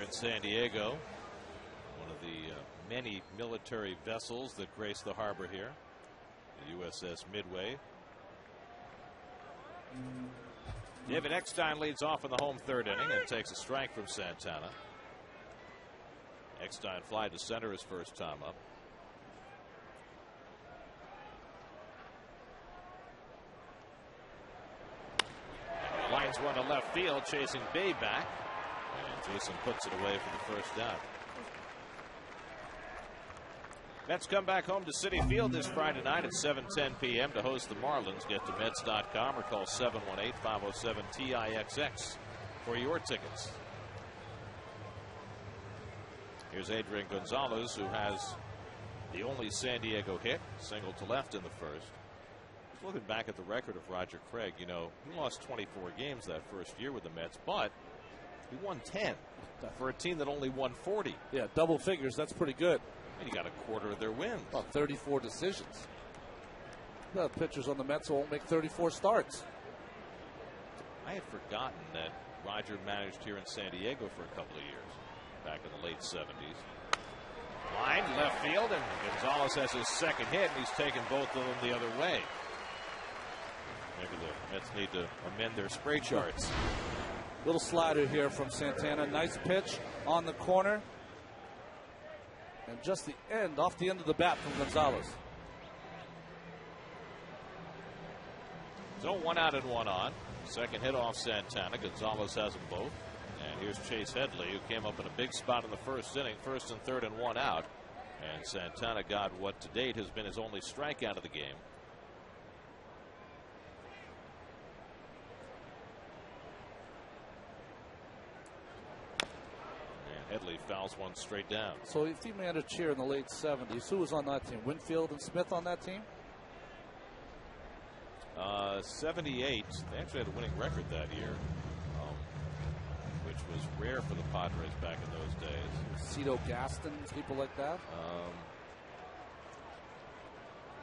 In San Diego, one of the many military vessels that grace the harbor here, the USS Midway. David Eckstein leads off in the home third inning and takes a strike from Santana. Eckstein fly to center his first time up. Lines one to left field, chasing Bay back. And Jason puts it away for the first down. Mets come back home to Citi Field this Friday night at 7:10 p.m. to host the Marlins. Get to Mets.com or call 718-507-TIXX for your tickets. Here's Adrian Gonzalez, who has the only San Diego hit, single to left in the first. Just looking back at the record of Roger Craig, you know, he lost 24 games that first year with the Mets, but he won 10 for a team that only won 40. Yeah, double figures. That's pretty good. And he got a quarter of their wins. About 34 decisions. The pitchers on the Mets won't make 34 starts. I had forgotten that Roger managed here in San Diego for a couple of years, back in the late 70s. Line left field, and Gonzalez has his second hit, and he's taken both of them the other way. Maybe the Mets need to amend their spray charts. Little slider here from Santana. Nice pitch on the corner. And just the end, off the end of the bat from Gonzalez. So 1 out and 1 on. Second hit off Santana. Gonzalez has them both. And here's Chase Headley, who came up in a big spot in the first inning. First and third and 1 out. And Santana got what to date has been his only strikeout of the game. Headley fouls one straight down. So if he made a cheer in the late 70s, who was on that team? Winfield and Smith on that team? 78. They actually had a winning record that year, which was rare for the Padres back in those days. Cito Gaston, people like that?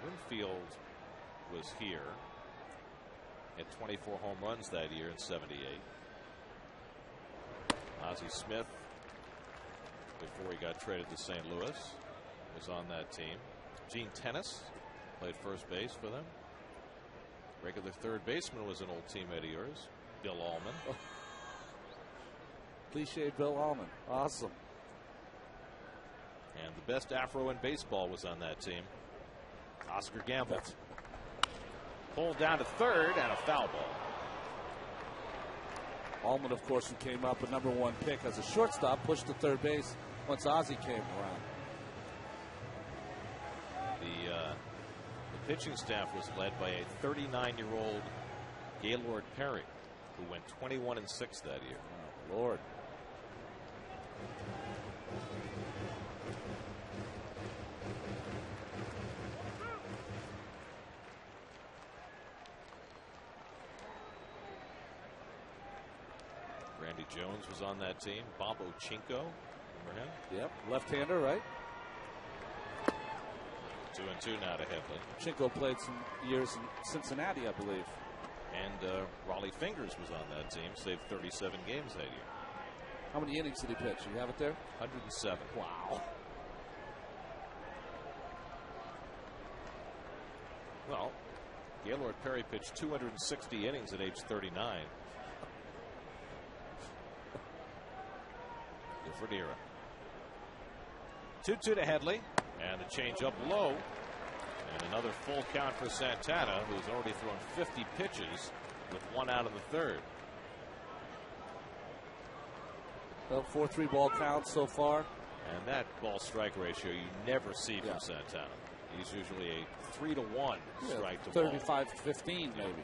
Winfield was here. Had 24 home runs that year in 78. Ozzie Smith, before he got traded to St. Louis, was on that team. Gene Tennis played first base for them. Regular third baseman was an old teammate of yours, Bill Allman. Oh. Cliche Bill Allman. Awesome. And the best afro in baseball was on that team, Oscar Gamble. Pulled down to third and a foul ball. Allman, of course, who came up a #1 pick as a shortstop, pushed to third base once Ozzie came around. The pitching staff was led by a 39-year-old Gaylord Perry, who went 21-6 that year. Oh, Lord. Randy Jones was on that team. Bob Ochinko, remember him? Yep, left-hander, right? 2-2 now to Headley. Ochinko played some years in Cincinnati, I believe. And Raleigh Fingers was on that team. Saved 37 games that year. How many innings did he pitch? You have it there? 107. Wow. Well, Gaylord Perry pitched 260 innings at age 39. Good for Dira. 2-2 to Headley. And a change up low. And another full count for Santana, who's already thrown 50 pitches with 1 out of the third. Well, 4-3 ball count so far. And that ball strike ratio you never see from Santana. He's usually a 3-1 strike to ball. 35-15 maybe.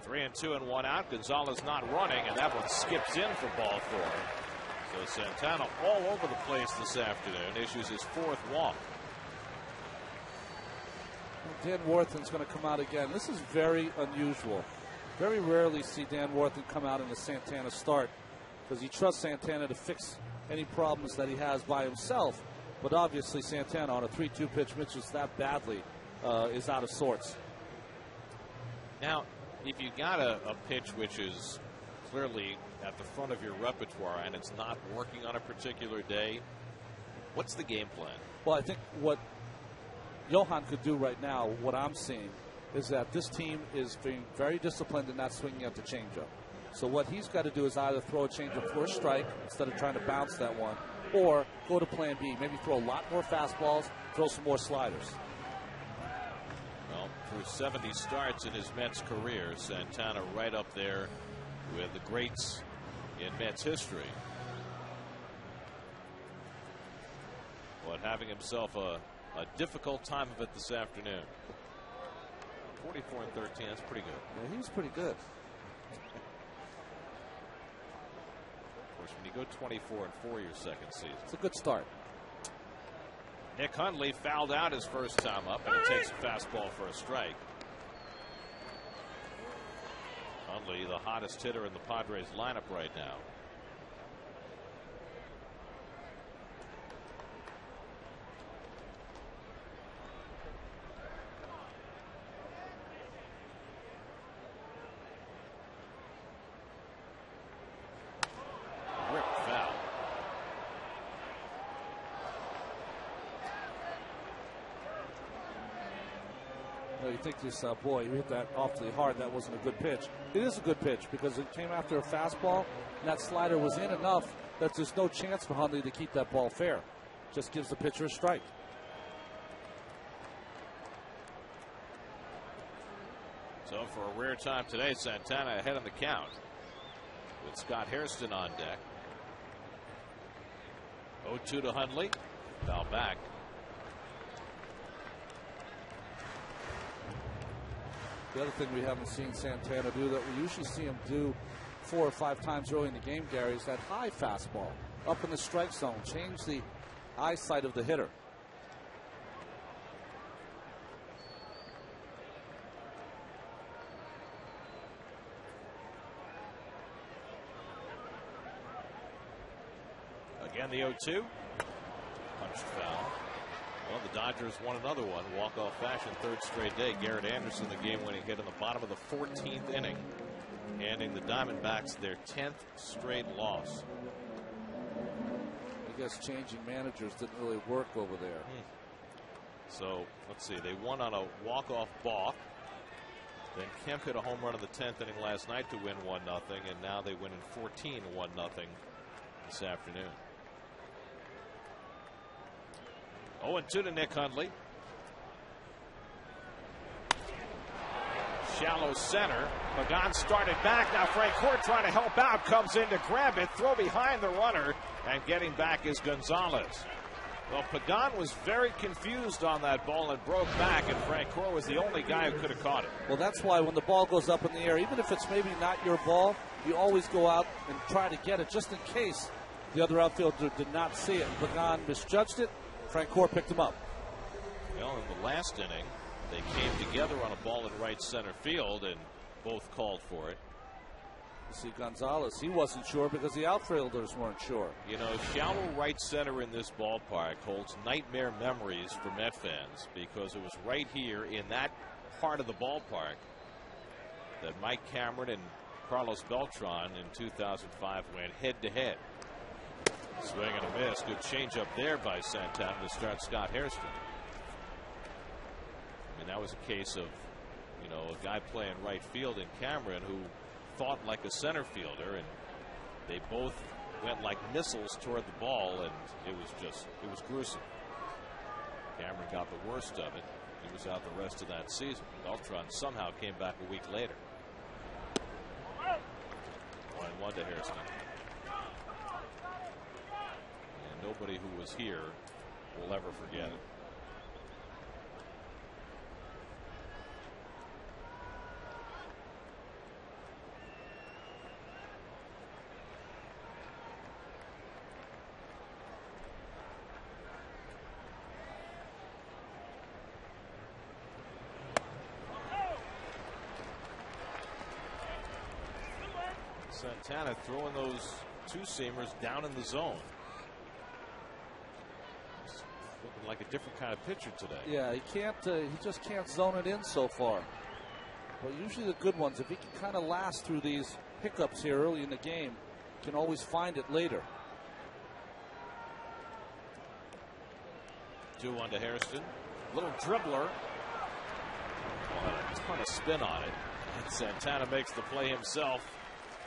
Three and 2 and 1 out. Gonzalez not running, and that one skips in for ball 4. So Santana all over the place this afternoon. Issues his 4th walk. Dan Worthen's going to come out again. This is very unusual. Very rarely see Dan Worthen come out in the Santana start because he trusts Santana to fix any problems that he has by himself. But obviously Santana on a 3-2 pitch pitches that badly is out of sorts. Now, if you got a pitch which is clearly at the front of your repertoire and it's not working on a particular day, what's the game plan? Well, I think what Johan could do right now, what I'm seeing, is that this team is being very disciplined in not swinging at the changeup. So what he's got to do is either throw a changeup for a strike instead of trying to bounce that one, or go to plan B. Maybe throw a lot more fastballs, throw some more sliders. Well, through 70 starts in his Mets career, Santana right up there with the greats in Mets history. But having himself a difficult time of it this afternoon. 44 and 13, that's pretty good. Yeah, he was pretty good. Of course, when you go 24 and 4 your second season. It's a good start. Nick Hundley fouled out his first time up, and it takes a fastball for a strike. Hundley, the hottest hitter in the Padres lineup right now. You think to yourself, boy, you hit that awfully hard. That wasn't a good pitch. It is a good pitch because it came after a fastball, and that slider was in enough that there's no chance for Hundley to keep that ball fair. Just gives the pitcher a strike. So for a rare time today, Santana ahead on the count with Scott Hairston on deck. 0-2 to Hundley. Foul back. The other thing we haven't seen Santana do that we usually see him do 4 or 5 times early in the game, Gary, is that high fastball up in the strike zone. Change the eyesight of the hitter. Again, the 0-2. Punched foul. Well, the Dodgers won another one, walk-off fashion, 3rd straight day. Garrett Anderson, the game-winning hit in the bottom of the 14th inning, handing the Diamondbacks their 10th straight loss. I guess changing managers didn't really work over there. So, let's see. They won on a walk-off balk. Then Kemp hit a home run in the 10th inning last night to win 1-0, and now they win in 14, 1-0 this afternoon. 0-2 to Nick Hundley. Shallow center. Pagan started back. Now Frank Court trying to help out. Comes in to grab it. Throw behind the runner. And getting back is Gonzalez. Well, Pagan was very confused on that ball and broke back, and Frank Court was the only guy who could have caught it. Well, that's why when the ball goes up in the air, even if it's maybe not your ball, you always go out and try to get it just in case the other outfielder did not see it. Pagan misjudged it. Frank Court picked him up. Well, in the last inning, they came together on a ball in right center field, and both called for it. You see Gonzalez, he wasn't sure because the outfielders weren't sure. You know, shallow right center in this ballpark holds nightmare memories for Met fans because it was right here in that part of the ballpark that Mike Cameron and Carlos Beltran in 2005 went head-to-head. Swing and a miss. Good changeup there by Santana to start Scott Hairston. I mean, that was a case of, you know, a guy playing right field in Cameron who thought like a center fielder, and they both went like missiles toward the ball, and it was gruesome. Cameron got the worst of it. He was out the rest of that season. Beltran somehow came back a week later. 1-1 to Hairston. And nobody who was here will ever forget it. Santana throwing those two-seamers down in the zone. He's looking like a different kind of pitcher today. Yeah, he can't. He just can't zone it in so far. But usually the good ones, if he can kind of last through these hiccups here early in the game, can always find it later. 2-1 to Hairston. Little dribbler. A ton of spin on it. And Santana makes the play himself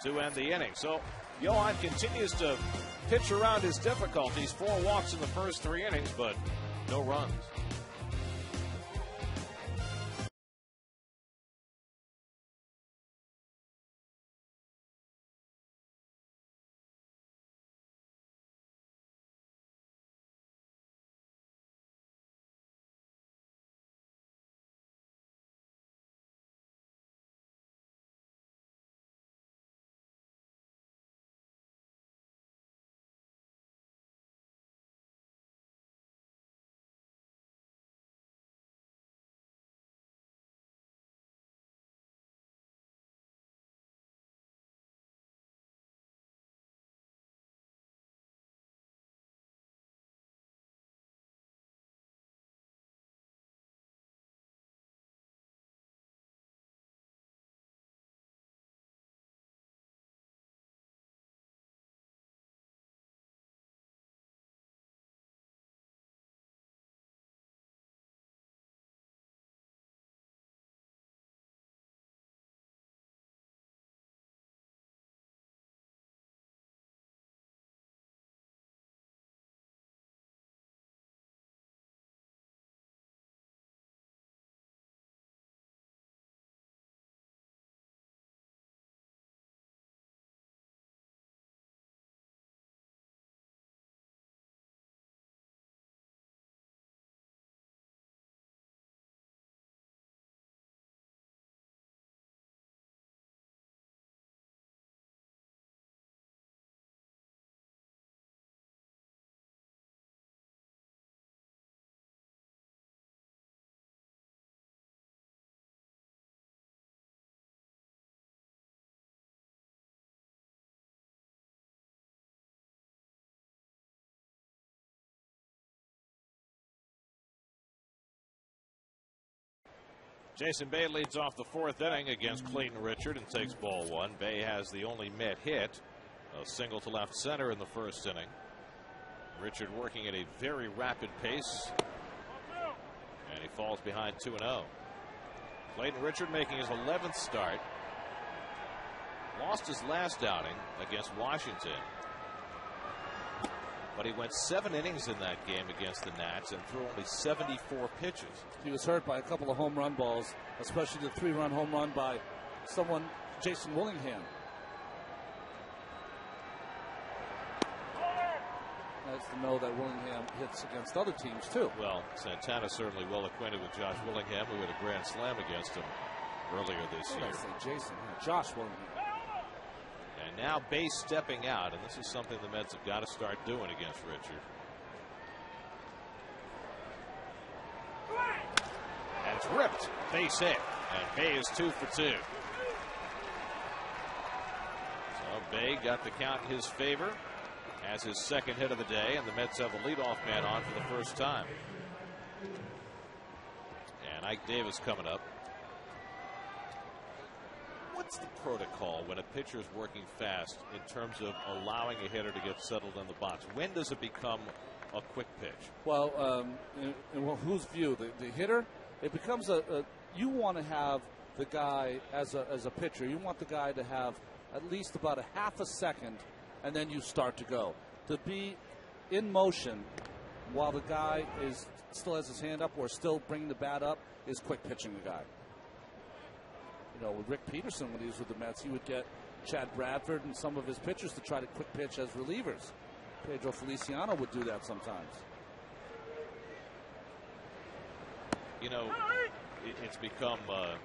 to end the inning. So Johan continues to pitch around his difficulties. 4 walks in the first 3 innings, but no runs. Jason Bay leads off the 4th inning against Clayton Richard and takes ball 1. Bay has the only Met hit, a single to left center in the 1st inning. Richard working at a very rapid pace, and he falls behind 2-0. Clayton Richard making his 11th start. Lost his last outing against Washington. But he went 7 innings in that game against the Nats and threw only 74 pitches. He was hurt by a couple of home run balls, especially the 3-run home run by someone, Jason Willingham. Nice to know that Willingham hits against other teams, too. Well, Santana's certainly well acquainted with Josh Willingham, who had a grand slam against him earlier this year. I say Jason, Josh Willingham. And now base stepping out, and this is something the Mets have got to start doing against Richard. And it's ripped. Base hit. And Bay is 2 for 2. So Bay got the count in his favor. Has his second hit of the day, and the Mets have a leadoff man on for the first time. And Ike Davis coming up. What's the protocol when a pitcher is working fast in terms of allowing a hitter to get settled in the box? When does it become a quick pitch? Well, in whose view? The hitter? It becomes you want to have the guy as a pitcher. You want the guy to have at least about a half a second, and then you start to go. To be in motion while the guy still has his hand up or still bringing the bat up is quick pitching the guy. You know, with Rick Peterson, when he was with the Mets, he would get Chad Bradford and some of his pitchers to try to quick pitch as relievers. Pedro Feliciano would do that sometimes. You know, it's become a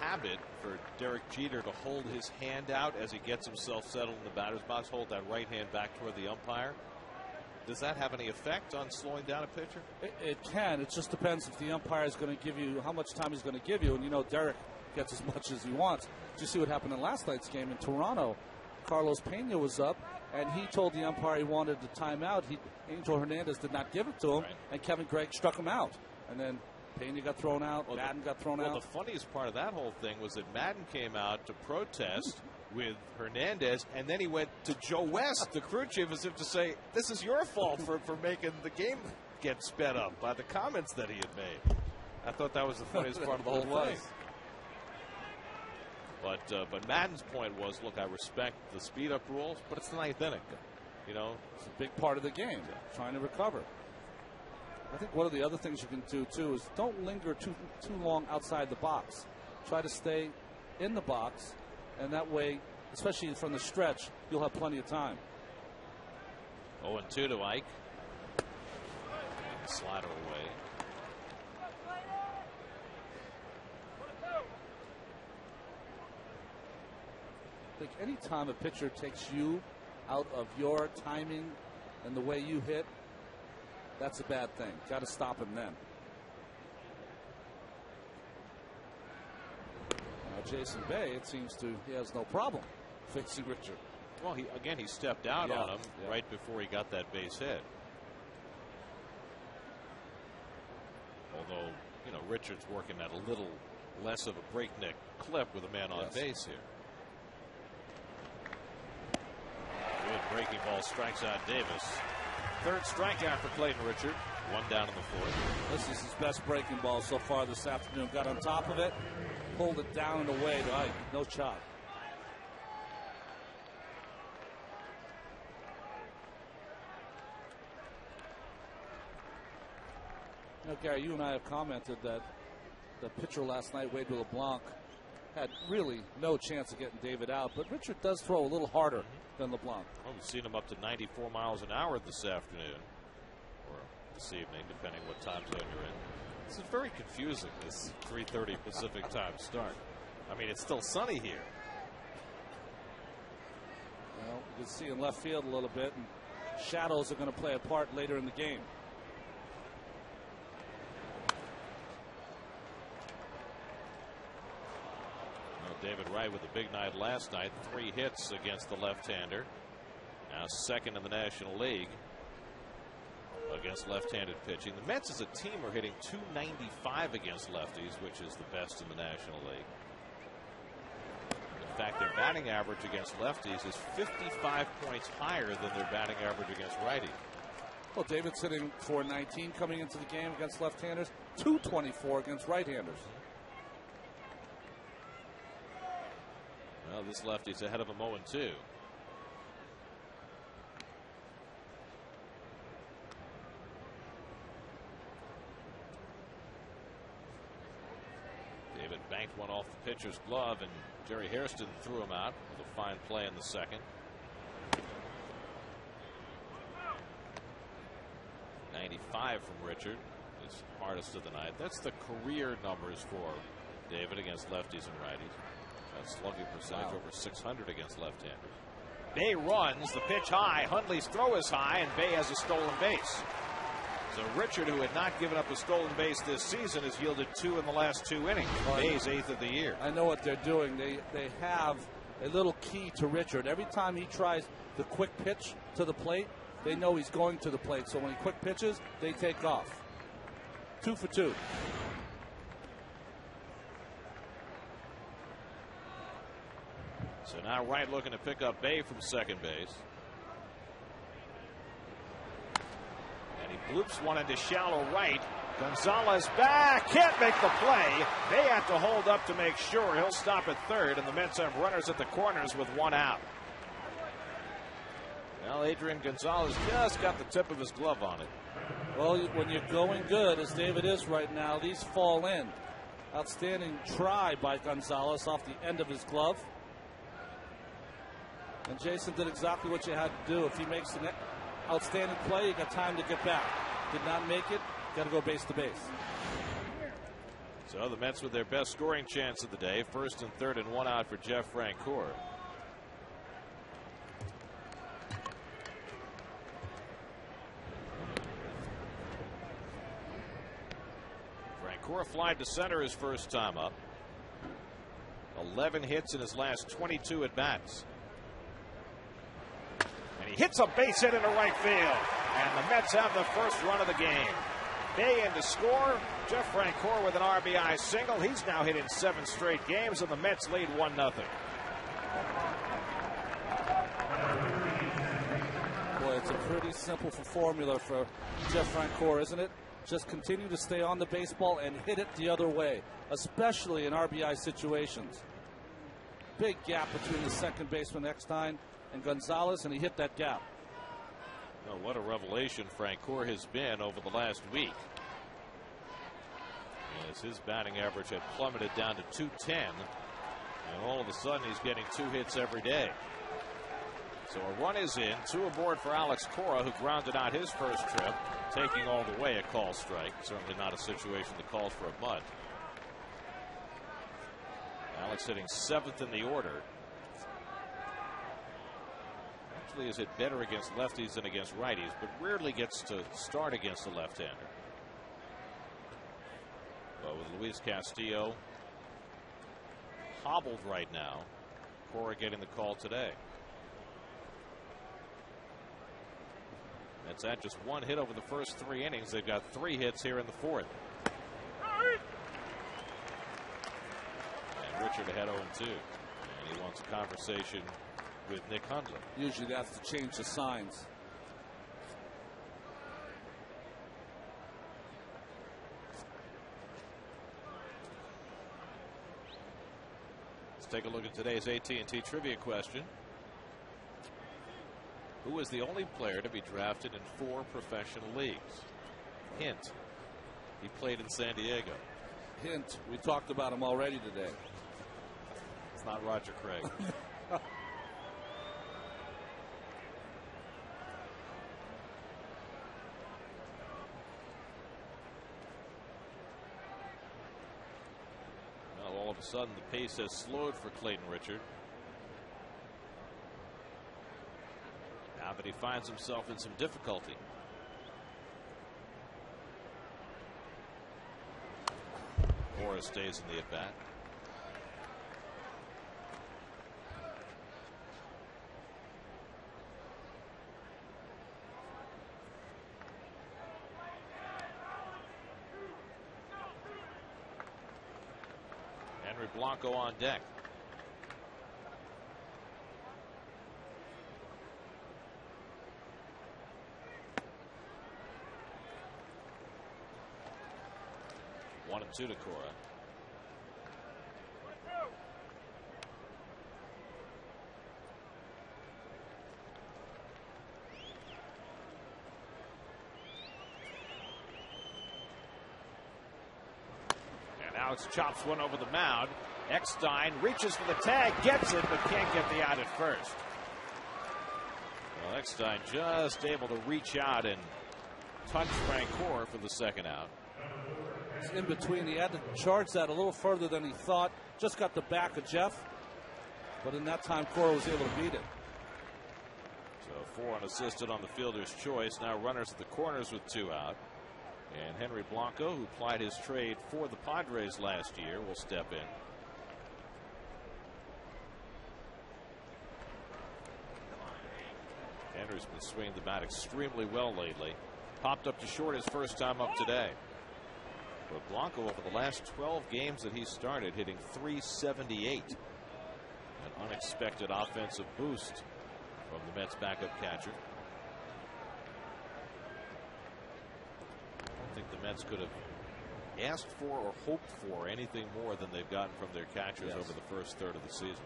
habit for Derek Jeter to hold his hand out as he gets himself settled in the batter's box, hold that right hand back toward the umpire. Does that have any effect on slowing down a pitcher? It can. It just depends if the umpire is going to give you how much time he's going to give you. And, you know, Derek gets as much as he wants. Did you see what happened in last night's game in Toronto? Carlos Pena was up, and he told the umpire he wanted the timeout. Angel Hernandez did not give it to him, and Kevin Gregg struck him out. And then Pena got thrown out, Madden got thrown out. Well, the funniest part of that whole thing was that Madden came out to protest with Hernandez, and then he went to Joe West, the crew chief, as if to say, this is your fault for making the game get sped up by the comments that he had made. I thought that was the funniest part of the whole thing. But Madden's point was, look, I respect the speed-up rules, but it's the 9th inning. You know, it's a big part of the game, trying to recover. I think one of the other things you can do, too, is don't linger too long outside the box. Try to stay in the box, and that way, especially from the stretch, you'll have plenty of time. 0-2 to Ike. And the slider away. I think any time a pitcher takes you out of your timing and the way you hit, that's a bad thing. Got to stop him then. Now Jason Bay, it seems he has no problem facing Richard. Well, he stepped out on him right before he got that base hit. Although, you know, Richard's working at a little less of a breakneck clip with a man on base here. Good breaking ball, strikes out Davis. Third strikeout for Clayton Richard. One down in the fourth. This is his best breaking ball so far this afternoon. Got on top of it, pulled it down and away to Ike. No chop. You know, Gary, you and I have commented that the pitcher last night, Wade LeBlanc, had really no chance of getting David out, but Richard does throw a little harder than LeBlanc. Well, we've seen him up to 94 miles an hour this afternoon, or this evening, depending what time zone you're in. This is very confusing, this 3:30 Pacific time start. I mean, it's still sunny here. Well, you can see in left field a little bit, and shadows are going to play a part later in the game. David Wright with a big night last night. 3 hits against the left-hander. Now second in the National League against left-handed pitching. The Mets as a team are hitting .295 against lefties, which is the best in the National League. In fact, their batting average against lefties is 55 points higher than their batting average against righties. Well, David's hitting .419 coming into the game against left-handers, .224 against right-handers. Well, this lefty's ahead of him 0-2. pitcher's glove, and Jerry Hairston threw him out with a fine play in the second. 95 from Richard, his hardest of the night. That's the career numbers for David against lefties and righties. That's slugging percentage over 600 against left-handers. Bay runs, the pitch high. Hundley's throw is high, and Bay has a stolen base. So Richard, who had not given up a stolen base this season, has yielded 2 in the last 2 innings. Bay's 8th of the year. I know what they're doing. They have a little key to Richard. Every time he tries the quick pitch to the plate, they know he's going to the plate. So when he quick pitches, they take off. 2 for 2. So now Wright looking to pick up Bay from second base. And he bloops one into shallow right. Gonzalez back, can't make the play. They have to hold up to make sure. He'll stop at third, and the Mets have runners at the corners with 1 out. Well, Adrian Gonzalez just got the tip of his glove on it. Well, when you're going good, as David is right now, these fall in. Outstanding try by Gonzalez off the end of his glove. And Jason did exactly what you had to do. If he makes an outstanding play, you got time to get back. Did not make it, got to go base to base. So the Mets with their best scoring chance of the day. First and third and 1 out for Jeff Francoeur. Francoeur flied to center his first time up. 11 hits in his last 22 at bats. And he hits a base hit into right field. And the Mets have the first run of the game. Bay in to score. Jeff Francoeur with an RBI single. He's now hit in 7 straight games, and the Mets lead 1-0. Boy, it's a pretty simple formula for Jeff Francoeur, isn't it? Just continue to stay on the baseball and hit it the other way, especially in RBI situations. Big gap between the second baseman Eckstein and Gonzalez, and he hit that gap. Oh, what a revelation Francoeur has been over the last week. As his batting average had plummeted down to 210, and all of a sudden he's getting 2 hits every day. So a run is in, 2 aboard for Alex Cora, who grounded out his first trip, taking all the way a call strike. Certainly not a situation that calls for a bunt. Alex hitting 7th in the order. Actually is hit better against lefties than against righties, but rarely gets to start against a left-hander. But with Luis Castillo hobbled right now, Cora getting the call today. That's at just 1 hit over the first 3 innings. They've got 3 hits here in the 4th. And Richard ahead 0-2. And he wants a conversation with Nick Hundley. Usually they have to change the signs. Let's take a look at today's AT&T trivia question. Who is the only player to be drafted in 4 professional leagues? Hint, he played in San Diego. Hint, we talked about him already today. It's not Roger Craig. Well, all of a sudden the pace has slowed for Clayton Richard. Now that he finds himself in some difficulty. Morris stays in the at-bat. Henry Blanco on deck. One and 2 to Cora. And Alex chops one over the mound, Eckstein reaches for the tag, gets it, but can't get the out at first. Well, Eckstein just able to reach out and touch Frank Core for the second out. It's in between. He had to charge that a little further than he thought. Just got the back of Jeff. But in that time, Core was able to beat it. So 4 unassisted on the fielder's choice. Now runners at the corners with 2 out. And Henry Blanco, who plied his trade for the Padres last year, will step in. Henry's been swinging the bat extremely well lately. Popped up to short his first time up today. But Blanco, over the last 12 games that he started, hitting .378. An unexpected offensive boost from the Mets backup catcher. I don't think the Mets could have asked for or hoped for anything more than they've gotten from their catchers over the first third of the season.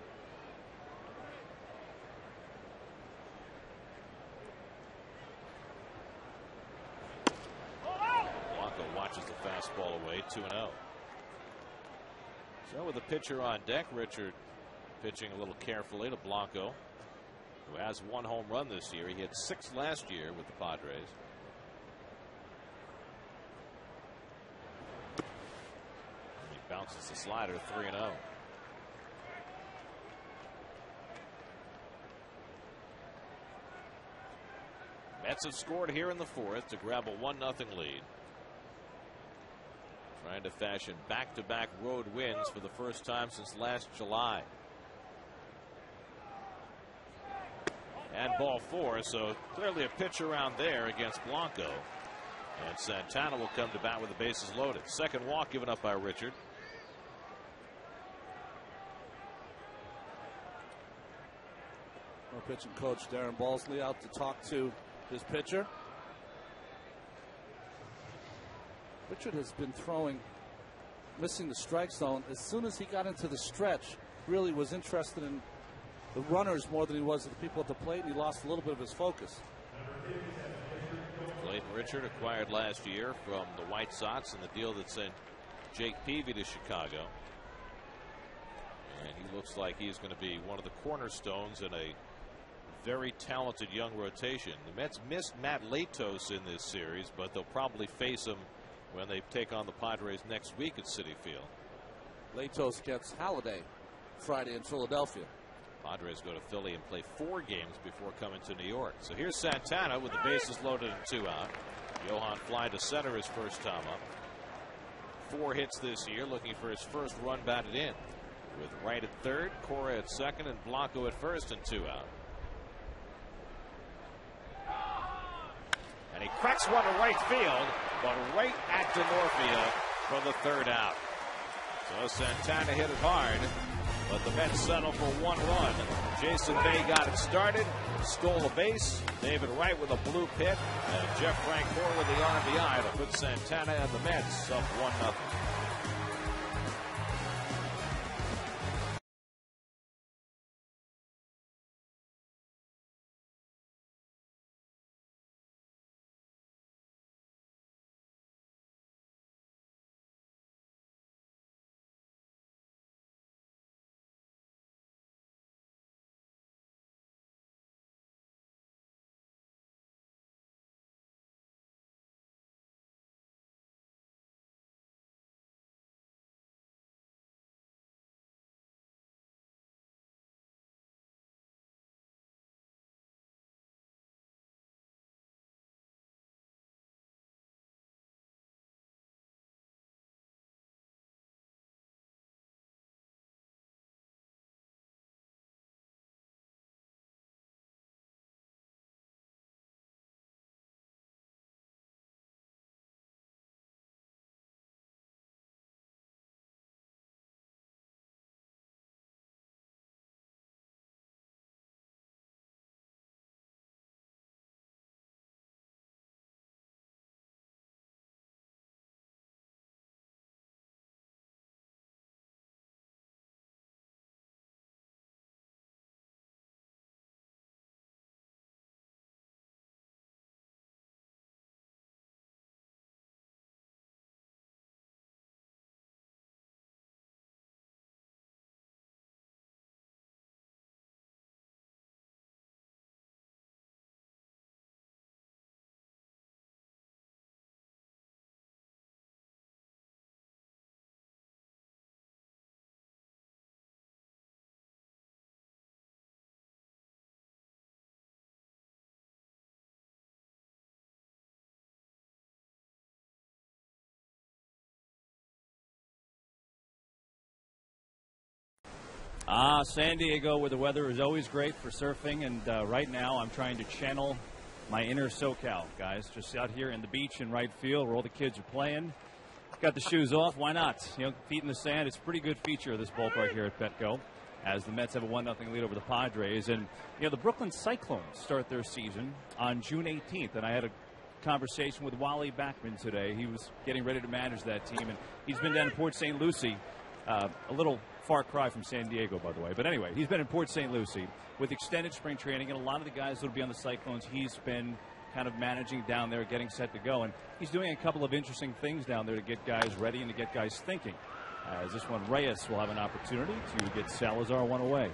Watches the fastball away, 2-0. So with the pitcher on deck, Richard pitching a little carefully to Blanco, who has 1 home run this year. He had 6 last year with the Padres. And he bounces the slider, 3-0. Mets have scored here in the 4th to grab a 1-0 lead. Trying to fashion back-to-back road wins for the first time since last July. And ball 4, so clearly a pitch around there against Blanco. And Santana will come to bat with the bases loaded. Second walk given up by Richard. Our pitching coach Darren Balsley out to talk to his pitcher. Richard has been throwing, missing the strike zone. As soon as he got into the stretch, really was interested in the runners more than he was the people at the plate, and he lost a little bit of his focus. Clayton Richard acquired last year from the White Sox in the deal that sent Jake Peavy to Chicago. And he looks like he's going to be one of the cornerstones in a very talented young rotation. The Mets missed Matt Latos in this series, but they'll probably face him when they take on the Padres next week at Citi Field. Latos gets Halladay Friday in Philadelphia. Padres go to Philly and play 4 games before coming to New York. So here's Santana with the bases loaded and 2 out. Johan fly to center his first time up. 4 hits this year, looking for his first run batted in. With Wright at third, Cora at second, and Blanco at first and 2 out. And he cracks one to right field, but right at DeMorfia for the 3rd out. So Santana hit it hard, but the Mets settle for 1 run. Jason Bay got it started, stole a base. David Wright with a blue pit, and Jeff Francoeur with the RBI to put Santana and the Mets up 1-0. San Diego, where the weather is always great for surfing, and right now I'm trying to channel my inner SoCal, guys. Just out here in the beach in right field where all the kids are playing. Got the shoes off. Why not? You know, feet in the sand. It's a pretty good feature of this ballpark here at Petco, as the Mets have a 1-0 lead over the Padres. And, you know, the Brooklyn Cyclones start their season on June 18th, and I had a conversation with Wally Backman today. He was getting ready to manage that team, and he's been down in Port St. Lucie, a little far cry from San Diego, by the way. But anyway, he's been in Port St. Lucie with extended spring training, and a lot of the guys that will be on the Cyclones, he's been kind of managing down there, getting set to go. And he's doing a couple of interesting things down there to get guys ready and to get guys thinking. As this one, Reyes will have an opportunity to get Salazar one away.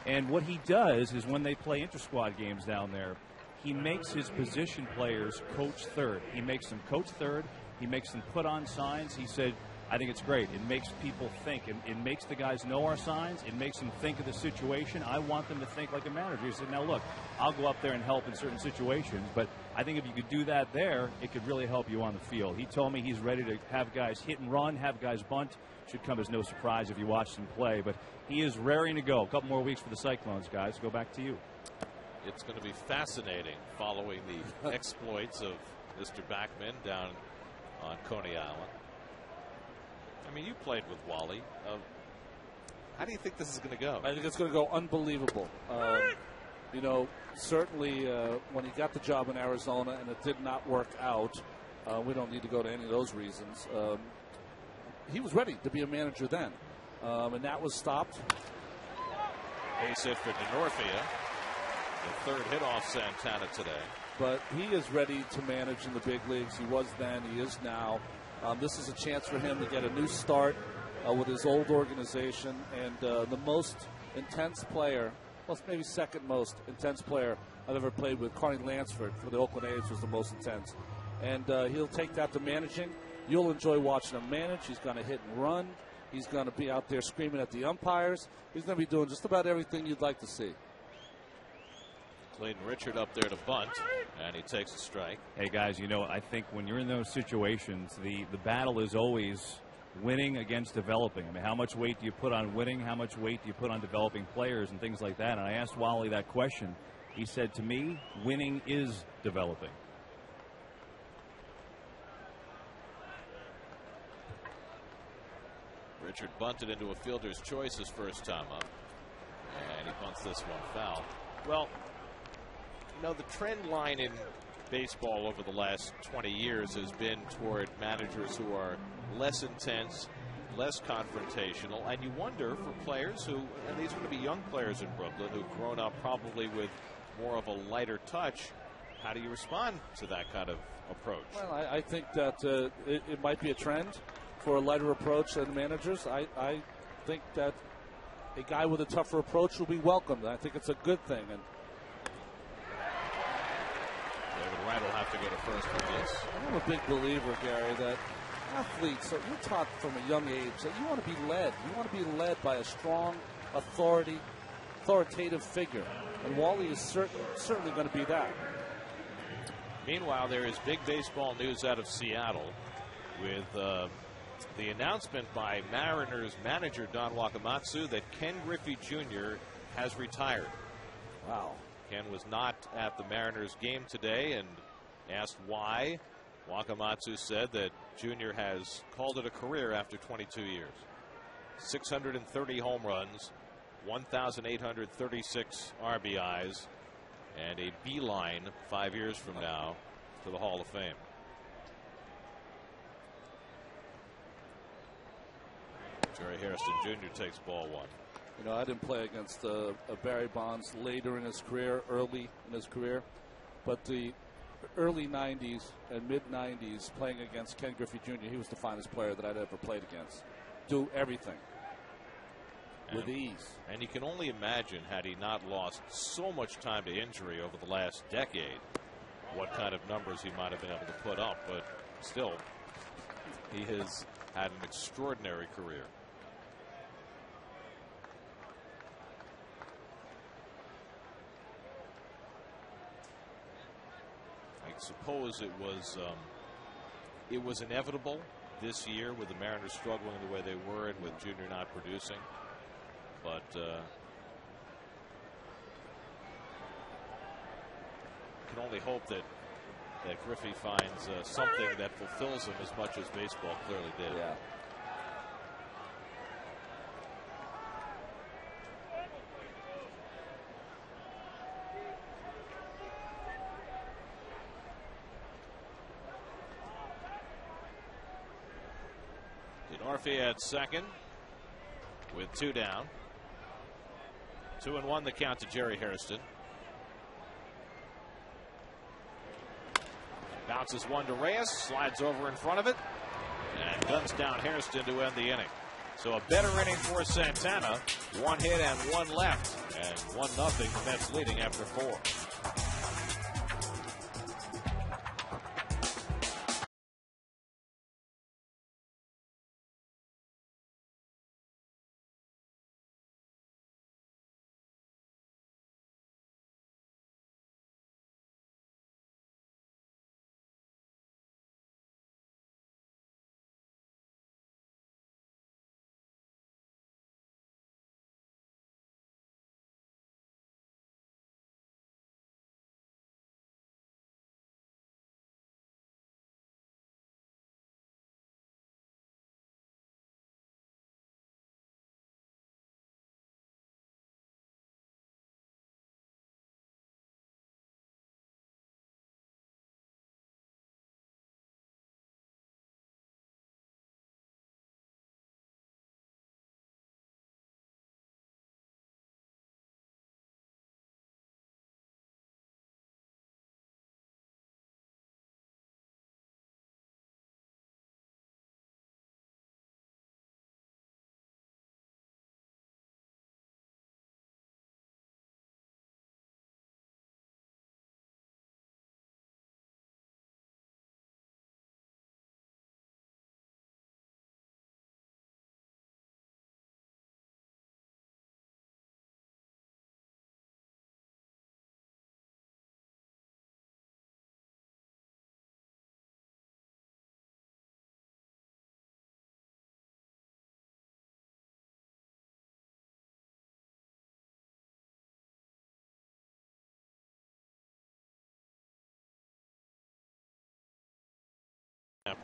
And what he does is when they play inter-squad games down there, he makes his position players coach third. He makes them coach third. He makes them put on signs. He said, I think it's great. It makes people think. It makes the guys know our signs. It makes them think of the situation. I want them to think like a manager. He said, now look, I'll go up there and help in certain situations, but I think if you could do that there, it could really help you on the field. He told me he's ready to have guys hit and run, have guys bunt. Should come as no surprise if you watch him play, but he is raring to go. A couple more weeks for the Cyclones, guys. Go back to you. It's going to be fascinating following the exploits of Mr. Backman down on Coney Island. I mean, you played with Wally. How do you think this is going to go? I think it's going to go unbelievable. You know, certainly when he got the job in Arizona and it did not work out, we don't need to go to any of those reasons. He was ready to be a manager then, and that was stopped. Base hit for DeNorfia. The third hit off Santana today. But he is ready to manage in the big leagues. He was then, he is now. This is a chance for him to get a new start with his old organization. And the most intense player, well, maybe second most intense player I've ever played with, Carney Lansford for the Oakland A's, was the most intense. And he'll take that to managing. You'll enjoy watching him manage. He's going to hit and run. He's going to be out there screaming at the umpires. He's going to be doing just about everything you'd like to see. Clayton Richard up there to bunt, and he takes a strike. Hey, guys, you know, I think when you're in those situations, the battle is always winning against developing. I mean, how much weight do you put on winning? How much weight do you put on developing players and things like that? And I asked Wally that question. He said to me, winning is developing. Richard bunted into a fielder's choice his first time up, and he bunts this one foul. Well, you know, the trend line in baseball over the last 20 years has been toward managers who are less intense, less confrontational, and you wonder for players who, and these are going to be young players in Brooklyn who've grown up probably with more of a lighter touch, how do you respond to that kind of approach? Well, I think that it might be a trend for a lighter approach than managers. I think that a guy with a tougher approach will be welcomed. I think it's a good thing. And David Wright will have to go to first for this. I'm a big believer, Gary, that athletes, so you're taught from a young age that you want to be led. You want to be led by a strong, authoritative figure. And Wally is certainly going to be that. Meanwhile, there is big baseball news out of Seattle with the announcement by Mariners manager Don Wakamatsu that Ken Griffey Jr. has retired. Wow. Ken was not at the Mariners game today, and asked why. Wakamatsu said that Jr. has called it a career after 22 years. 630 home runs, 1,836 RBIs, and a beeline 5 years from now to the Hall of Fame. Jerry Hairston Jr. takes ball one. You know, I didn't play against Barry Bonds later in his career, early in his career, but the early 90s and mid 90s playing against Ken Griffey Jr., he was the finest player that I'd ever played against. Do everything with ease. And you can only imagine, had he not lost so much time to injury over the last decade, what kind of numbers he might have been able to put up. But still, he has had an extraordinary career. I suppose it was inevitable this year with the Mariners struggling the way they were and with Junior not producing. but can only hope that Griffey finds something that fulfills him as much as baseball clearly did. Yeah. Murphy at second with 2 down. 2-1 the count to Jerry Hairston. Bounces one to Reyes, slides over in front of it, and guns down Hairston to end the inning. So a better inning for Santana. 1 hit and 1 left, and 1-0. The Mets leading after 4.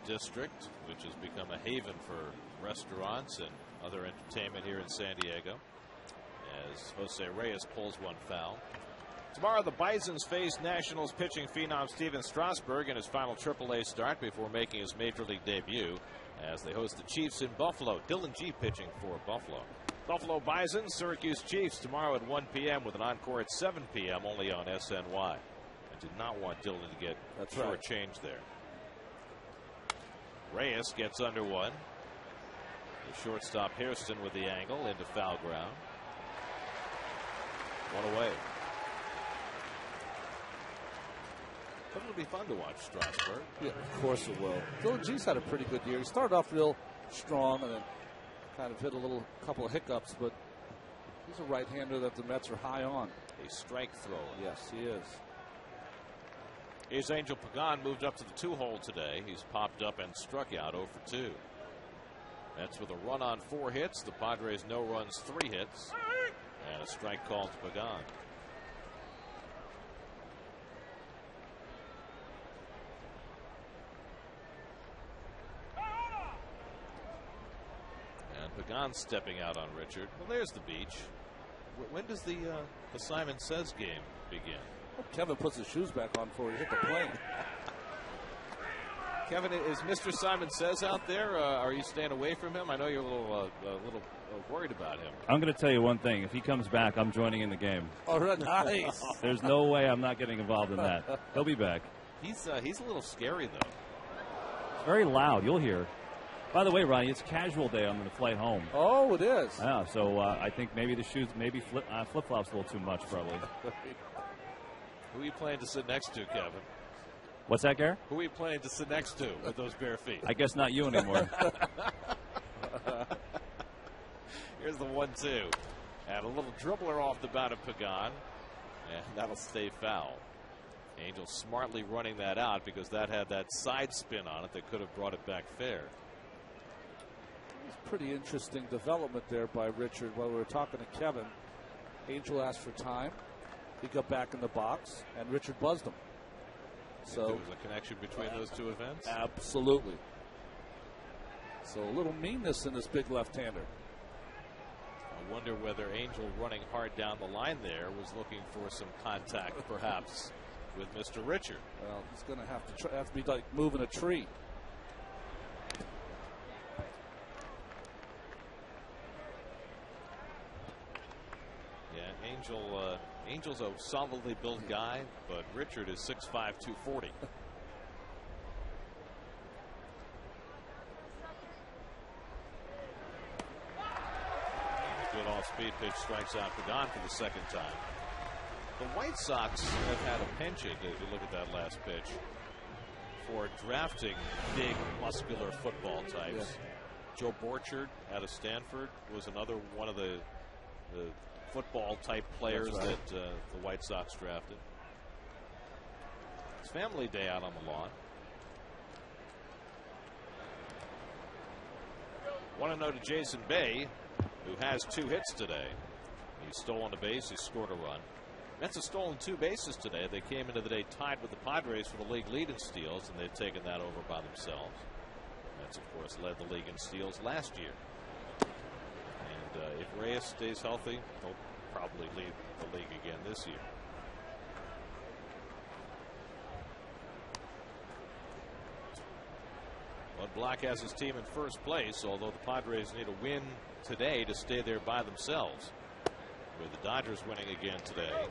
District, which has become a haven for restaurants and other entertainment here in San Diego, as Jose Reyes pulls one foul. Tomorrow the Bisons face Nationals pitching phenom Steven Strasburg in his final AAA start before making his major league debut as they host the Chiefs in Buffalo. Dylan G pitching for Buffalo. Buffalo Bisons, Syracuse Chiefs tomorrow at 1 p.m. with an encore at 7 p.m. only on SNY. I did not want Dylan to get short-changed there. Reyes gets under one. The shortstop Hairston with the angle into foul ground. 1 away. But it'll be fun to watch Strasburg. Yeah, of course it will. Dylan G's had a pretty good year. He started off real strong and then kind of hit a couple of hiccups, but he's a right-hander that the Mets are high on. A strike thrower. Yes, he is. Here's Angel Pagan, moved up to the 2-hole today. He's popped up and struck out 0 for 2. Mets with a run on 4 hits. The Padres no runs, 3 hits. And a strike called to Pagan. And Pagan stepping out on Richard. Well, there's the beach. When does the Simon Says game begin? Kevin puts his shoes back on before he hit the plane. Kevin, is Mr. Simon Says out there? Are you staying away from him? I know you're a little worried about him. I'm going to tell you one thing. If he comes back, I'm joining in the game. Oh, nice. There's no way I'm not getting involved in that. He'll be back. He's a little scary, though. It's very loud. You'll hear. By the way, Ronnie, it's casual day on the flight home. Oh, it is. Yeah, so I think maybe the shoes, flip-flops a little too much, probably. Who are you planning to sit next to, Kevin? What's that, Gare? Who are you planning to sit next to with those bare feet? I guess not you anymore. Here's the 1-2. And a little dribbler off the bat of Pagan. And that'll stay foul. Angel smartly running that out because that had that side spin on it that could have brought it back fair. Pretty interesting development there by Richard. While we were talking to Kevin, Angel asked for time. He got back in the box, and Richard buzzed him. So there was a connection between those two events? Absolutely. So a little meanness in this big left-hander. I wonder whether Angel running hard down the line there was looking for some contact, perhaps, with Mr. Richard. Well, he's going to have to be like moving a tree. Yeah, Angel's a solidly built guy, but Richard is 6'5", 240. Good off-speed pitch, strikes out Pagan for the second time. The White Sox have had a penchant, if you look at that last pitch, for drafting big, muscular football types. Yeah. Joe Borchard out of Stanford was another one of the football-type players right. that the White Sox drafted. It's family day out on the lawn. Want to know to Jason Bay, who has 2 hits today. He's stolen a base. He scored a run. Mets have stolen 2 bases today. They came into the day tied with the Padres for the league lead in steals, and they've taken that over by themselves. Mets, of course, led the league in steals last year. And if Reyes stays healthy, he'll probably lead the league again this year. Bud Black has his team in first place, although the Padres need a win today to stay there by themselves. With the Dodgers winning again today,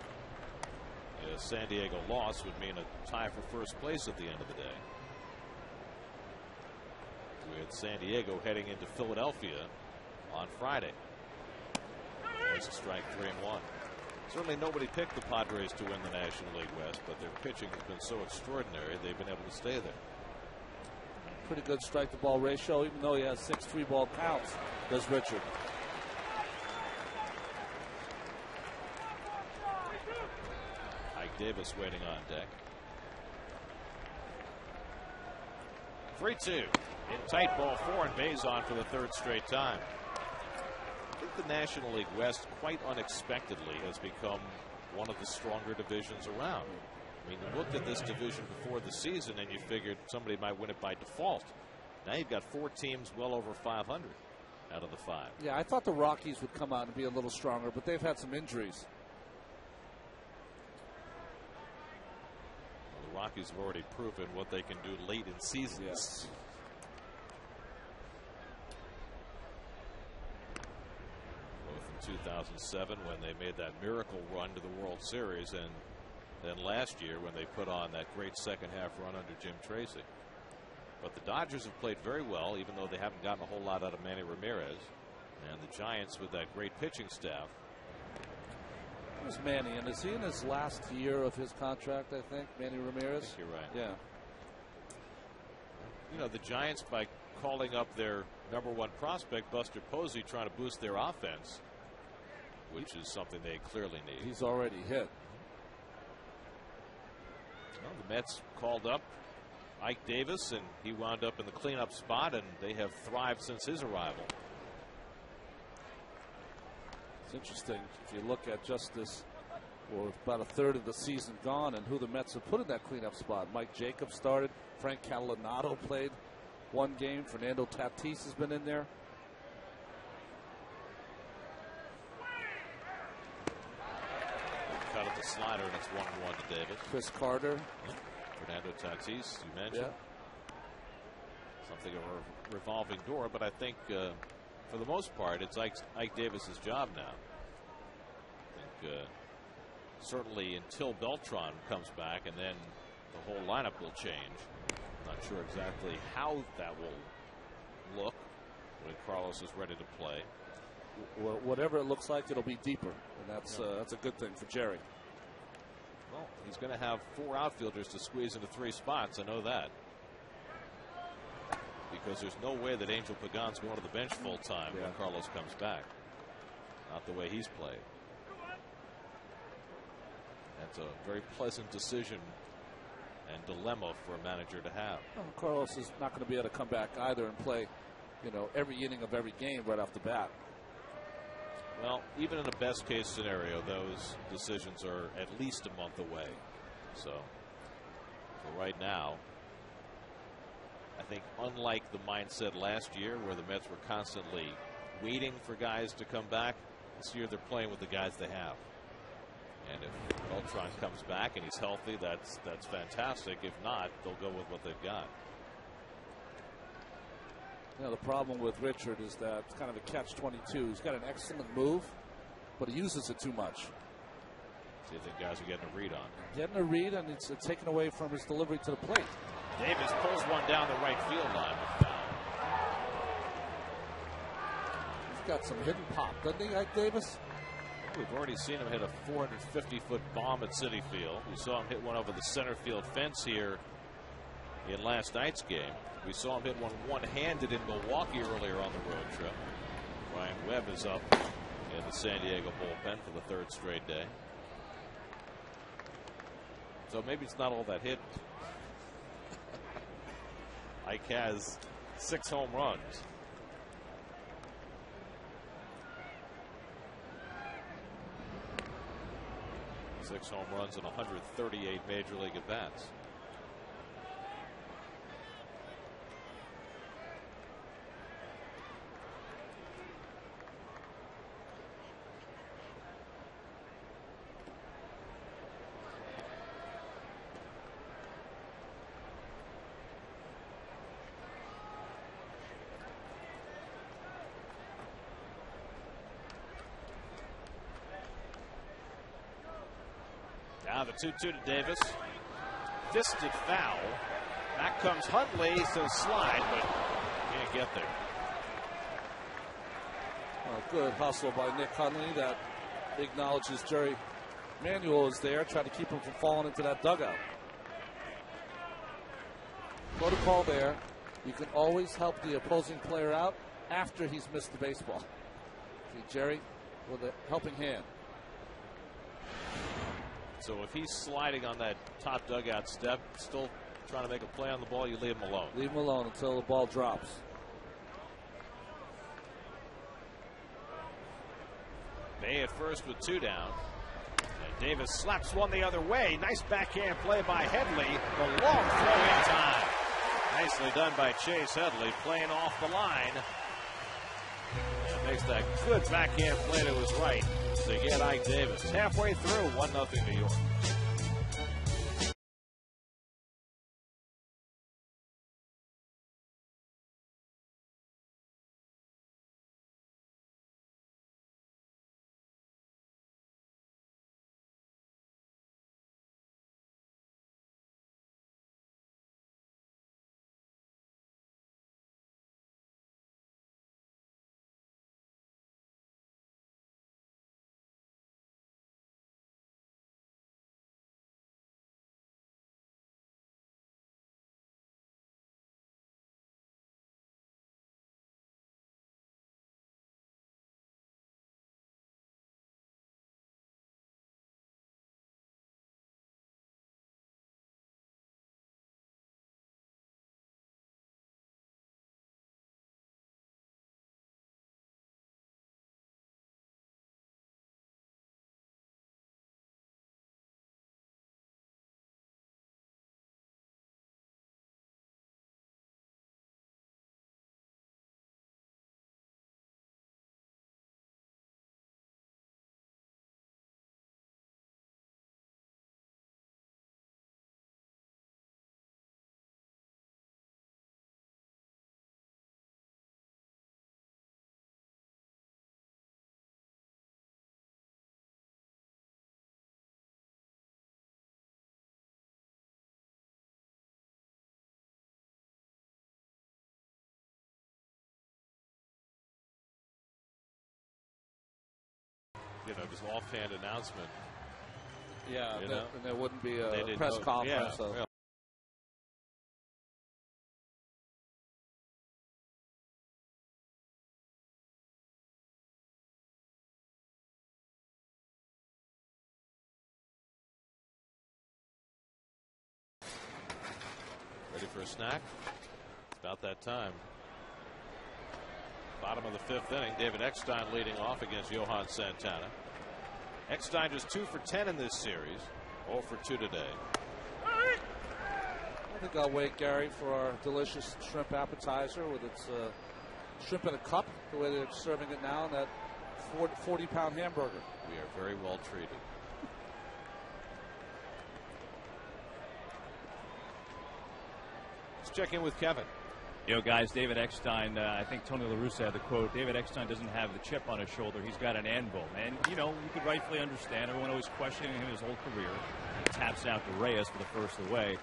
a San Diego loss would mean a tie for first place at the end of the day. With San Diego heading into Philadelphia on Friday. There's a strike, 3-1. Certainly nobody picked the Padres to win the National League West, but their pitching has been so extraordinary they've been able to stay there. Pretty good strike-to-ball ratio, even though he has 6 3-ball counts, does Richard. Ike Davis waiting on deck. 3-2. In tight, ball 4, and Bay's on for the 3rd straight time. I think the National League West, quite unexpectedly, has become one of the stronger divisions around. I mean, you looked at this division before the season and you figured somebody might win it by default. Now you've got 4 teams well over 500 out of the 5. Yeah, I thought the Rockies would come out and be a little stronger, but they've had some injuries. Well, the Rockies have already proven what they can do late in seasons. Yes. Both in 2007 when they made that miracle run to the World Series, and then last year when they put on that great second half run under Jim Tracy. But the Dodgers have played very well, even though they haven't gotten a whole lot out of Manny Ramirez. And the Giants with that great pitching staff. Who's Manny? And is he in his last year of his contract, I think, Manny Ramirez? I think you're right. Yeah. You know, the Giants, by calling up their #1 prospect, Buster Posey, trying to boost their offense, which is something they clearly need. He's already hit. Well, the Mets called up Ike Davis, and he wound up in the cleanup spot, and they have thrived since his arrival. It's interesting if you look at just this, or about a third of the season gone, and who the Mets have put in that cleanup spot. Mike Jacobs started. Frank Catalanato played 1 game. Fernando Tatis has been in there. Cut at the slider, and it's 1-1 to Davis. Chris Carter. Fernando Tatis, you mentioned. Yeah. Something of a revolving door, but I think for the most part it's Ike Davis's job now. I think certainly until Beltran comes back, and then the whole lineup will change. I'm not sure exactly how that will look when Carlos is ready to play. Well, whatever it looks like, it'll be deeper, and that's a good thing for Jerry. Well, he's going to have 4 outfielders to squeeze into 3 spots. I know that. Because there's no way that Angel Pagan's going to the bench full time when Carlos comes back. Not the way he's played. That's a very pleasant decision and dilemma for a manager to have. Well, Carlos is not going to be able to come back either and play every inning of every game right off the bat. Well, even in a best case scenario, those decisions are at least a month away. So for right now, I think unlike the mindset last year where the Mets were constantly waiting for guys to come back, this year they're playing with the guys they have. And if Beltran comes back and he's healthy, that's fantastic. If not, they'll go with what they've got. The problem with Richard is that it's kind of a catch-22. He's got an excellent move, but he uses it too much. So you think guys are getting a read on it? Getting a read, and it's taken away from his delivery to the plate. Davis pulls one down the right field line. He's got some hidden pop, doesn't he, Ike Davis? We've already seen him hit a 450-foot bomb at Citi Field. We saw him hit one over the center field fence here in last night's game. We saw him hit one one-handed in Milwaukee earlier on the road trip. Ryan Webb is up in the San Diego bullpen for the third straight day. So maybe it's not all that hidden. Ike has 6 home runs. 6 home runs and 138 major league at bats. Now the 2-2 to Davis. Fisted foul. Back comes Huntley, so slide, but can't get there. Good hustle by Nick Huntley that acknowledges Jerry Manuel is there, trying to keep him from falling into that dugout. Protocol there. You can always help the opposing player out after he's missed the baseball. See Jerry with a helping hand. So if he's sliding on that top dugout step, still trying to make a play on the ball, you leave him alone. Leave him alone until the ball drops. May at first with 2 down. And Davis slaps one the other way. Nice backhand play by Headley. The long throw in time. Nicely done by Chase Headley, playing off the line. And makes that good backhand play to his right to get Ike Davis. Halfway through, 1-0 New York. Just offhand announcement. Yeah, and there wouldn't be a press know. conference. Yeah, yeah. Ready for a snack? It's about that time. Bottom of the 5th inning. David Eckstein leading off against Johan Santana. Eckstein just 2 for 10 in this series. 0 for 2 today. I think I'll wait, Gary, for our delicious shrimp appetizer with its shrimp in a cup, the way they're serving it now, and that 40-pound hamburger. We are very well treated. Let's check in with Kevin. You know, guys, David Eckstein, I think Tony La Russa had the quote, David Eckstein doesn't have the chip on his shoulder, he's got an anvil. And, you know, you could rightfully understand, everyone always questioning him his whole career. He taps out to Reyes for the first away.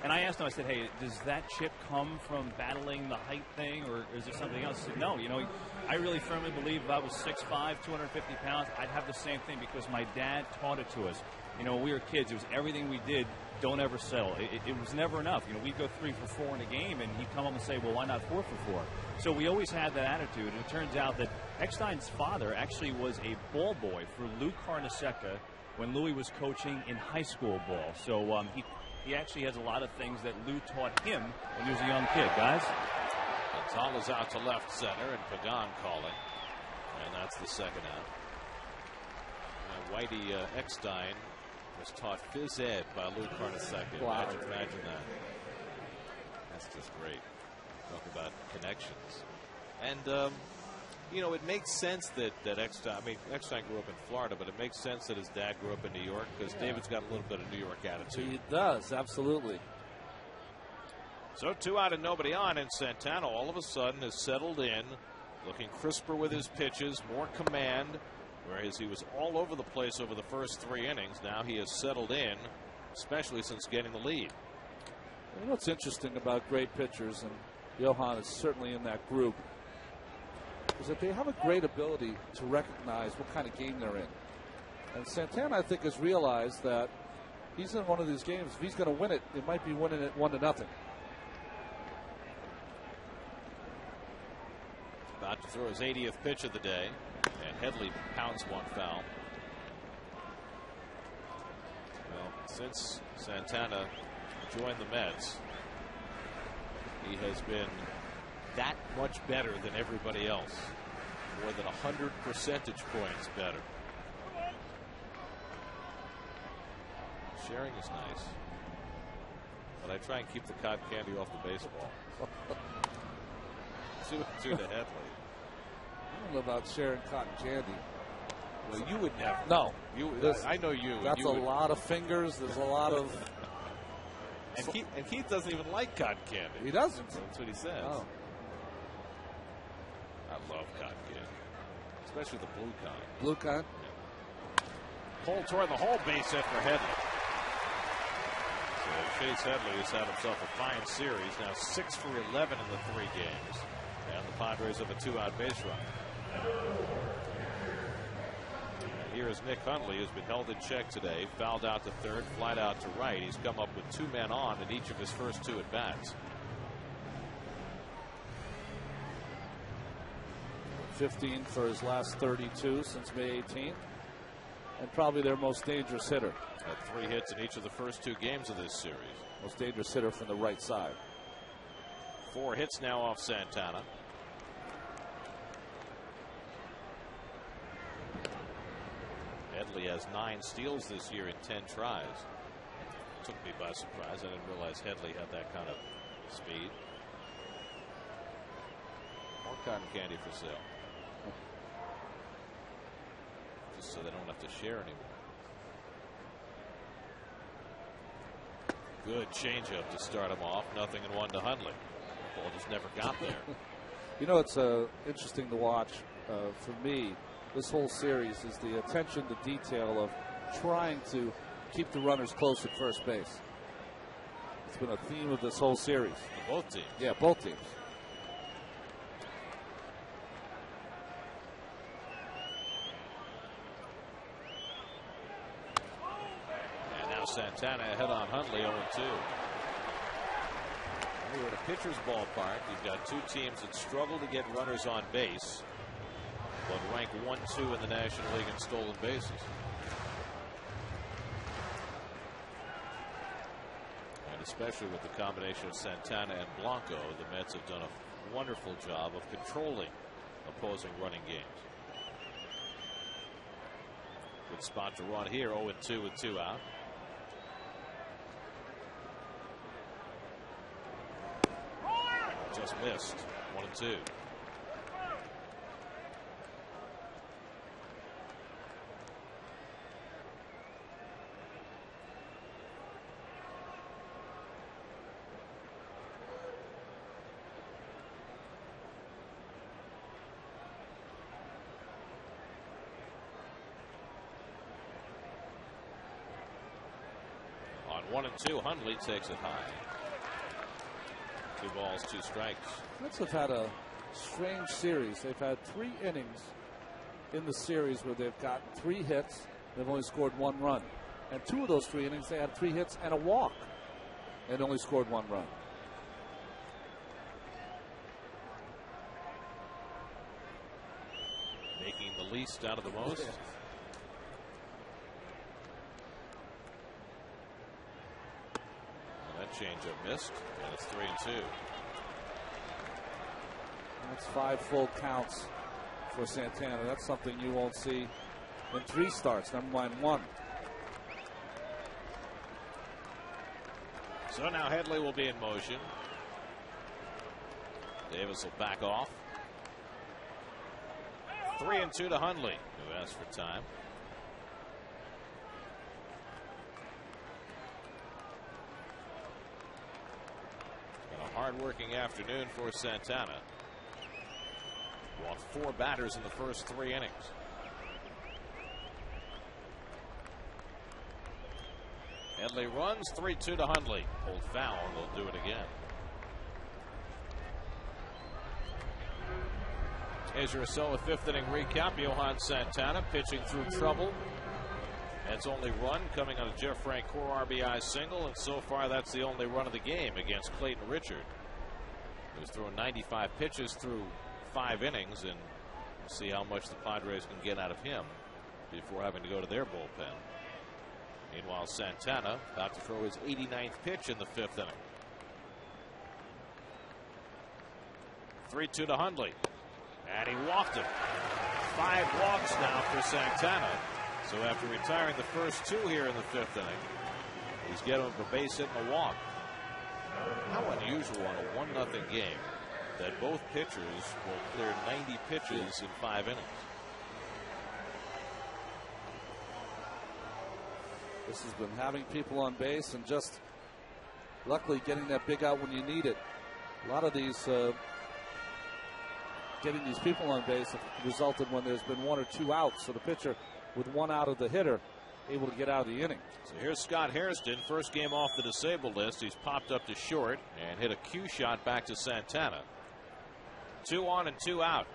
And I asked him, I said, hey, does that chip come from battling the height thing, or is it something else? He said, no, you know, I really firmly believe if I was 6'5", 250 pounds, I'd have the same thing because my dad taught it to us. You know, when we were kids, it was everything we did, don't ever settle. It was never enough. You know, we'd go 3 for 4 in a game, and he'd come up and say, well, why not 4 for 4? So we always had that attitude, and it turns out that Eckstein's father actually was a ball boy for Lou Carnesecca when Louis was coaching in high school ball. So he actually has a lot of things that Lou taught him when he was a young kid, guys. Gonzalez out to left center, and Pagan calling. And that's the second out. Whitey Eckstein was taught phys ed by Lou Carnesecca. Wow. Imagine that. That's just great. Talk about connections. And, you know, it makes sense that Eckstein, I mean, Eckstein grew up in Florida, but it makes sense that his dad grew up in New York because David's got a little bit of New York attitude. He does, absolutely. So 2 out and nobody on, and Santana all of a sudden has settled in, looking crisper with his pitches, more command, whereas he was all over the place over the first 3 innings. Now he has settled in, especially since getting the lead. You know what's interesting about great pitchers, and Johan is certainly in that group, is that they have a great ability to recognize what kind of game they're in. And Santana, I think, has realized that he's in one of these games. If he's going to win it, it might be winning it 1-0. About to throw his 80th pitch of the day, and Headley pounds one foul. Well, since Santana joined the Mets, he has been that much better than everybody else. More than 100 percentage points better. Sharing is nice, but I try and keep the cotton candy off the baseball. To the Headley. I don't know about sharing cotton candy. Well, you would never. No. I know you. That's a lot of fingers. There's a lot of. And Keith doesn't even like cotton candy. He doesn't. That's what he says. Oh. I love cotton candy, especially the blue kind. Blue kind? Yeah. Cole toward the whole base hit for Headley. So Chase Headley has had himself a fine series. Now 6 for 11 in the 3 games. And the Padres have a 2-out base run. And here is Nick Hundley, who's been held in check today. Fouled out to third, flied out to right. He's come up with 2 men on in each of his first 2 at-bats. 15 for his last 32 since May 18th. And probably their most dangerous hitter. Had 3 hits in each of the first 2 games of this series. Most dangerous hitter from the right side. 4 hits now off Santana. Headley has 9 steals this year in 10 tries. Took me by surprise. I didn't realize Headley had that kind of speed. More cotton candy for sale. Just so they don't have to share anymore. Good changeup to start him off. 0-1 to Hundley. The ball just never got there. You know, it's interesting to watch for me. This whole series is the attention to detail of trying to keep the runners close at first base. It's been a theme of this whole series. Both teams. Yeah, both teams. And now Santana ahead on Hundley, 0-2. We're at a pitcher's ballpark. You've got 2 teams that struggle to get runners on base, but rank 1-2 in the National League in stolen bases. And especially with the combination of Santana and Blanco, the Mets have done a wonderful job of controlling opposing running games. Good spot to run here. 0-2 with 2 out. Just missed. 1-2. On 1-2, Hundley takes it high. 2 balls, 2 strikes. Mets have had a strange series. They've had 3 innings in the series where they've gotten 3 hits. They've only scored 1 run. And 2 of those 3 innings, they had 3 hits and a walk and only scored 1 run. Making the least out of the most. Yes. That changeup missed, and it's 3-2. That's 5 full counts for Santana. That's something you won't see in 3 starts, never mind 1. So now Headley will be in motion. Davis will back off. 3-2 to Hundley, who asked for time. Hard-working afternoon for Santana. Walked 4 batters in the first 3 innings. Headley runs. 3-2 to Hundley. Pulled foul. They'll do it again. Here's your Soa 5th inning recap. Johan Santana pitching through trouble. That's only run coming on a Jeff Francoeur RBI single, and so far that's the only run of the game against Clayton Richard, who's thrown 95 pitches through 5 innings, and we'll see how much the Padres can get out of him before having to go to their bullpen. Meanwhile, Santana about to throw his 89th pitch in the 5th inning. 3-2 to Hundley, and he walked him. 5 walks now for Santana. So after retiring the first 2 here in the 5th inning, he's getting him a base hit and a walk. How unusual on a 1-0 game that both pitchers will clear 90 pitches in 5 innings. This has been having people on base and just luckily getting that big out when you need it. A lot of these getting these people on base have resulted when there's been 1 or 2 outs. So the pitcher with 1 out of the hitter able to get out of the inning. So here's Scott Hairston, first game off the disabled list. He's popped up to short and hit a cue shot back to Santana. 2 on and 2 out.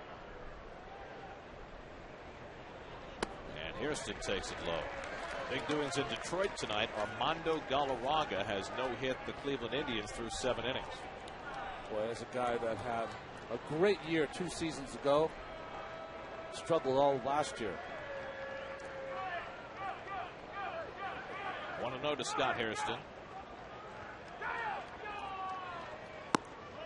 And Hairston takes it low. Big doings in Detroit tonight. Armando Galarraga has no-hit the Cleveland Indians through 7 innings. Boy, as a guy that had a great year 2 seasons ago, struggled all last year. 1-0 to Scott Hairston.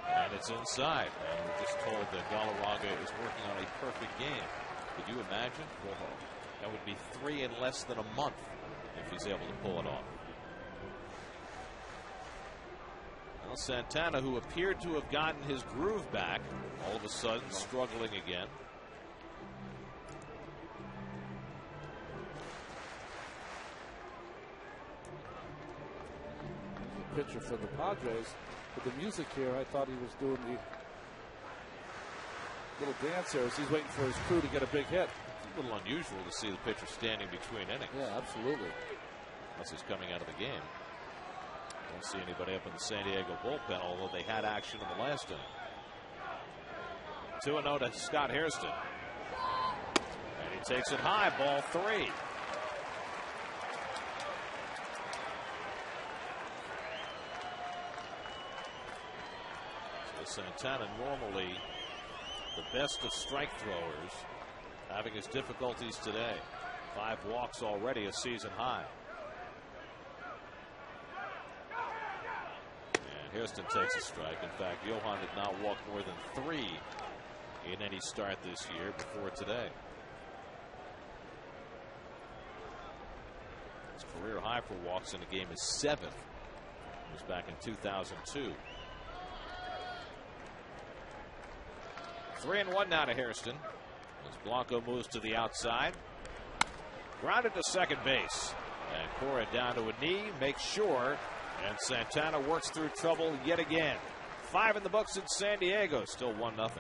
And it's inside. And we're just told that Galarraga is working on a perfect game. Could you imagine? That would be 3 in less than a month if he's able to pull it off. Well, Santana, who appeared to have gotten his groove back, all of a sudden struggling again. Pitcher for the Padres. With the music here, I thought he was doing the little dance here as he's waiting for his crew to get a big hit. A little unusual to see the pitcher standing between innings. Yeah, absolutely. Unless he's coming out of the game. Don't see anybody up in the San Diego bullpen, although they had action in the last inning. 2-0 to Scott Hairston. And he takes it high, ball 3. Santana, normally the best of strike throwers, having his difficulties today. 5 walks already, a season high. And Hairston takes a strike. In fact, Johan did not walk more than 3 in any start this year before today. His career high for walks in a game is 7. It was back in 2002. 3-1 now to Hairston as Blanco moves to the outside. Grounded to second base. And Cora down to a knee, makes sure, and Santana works through trouble yet again. 5 in the books in San Diego, still 1-0.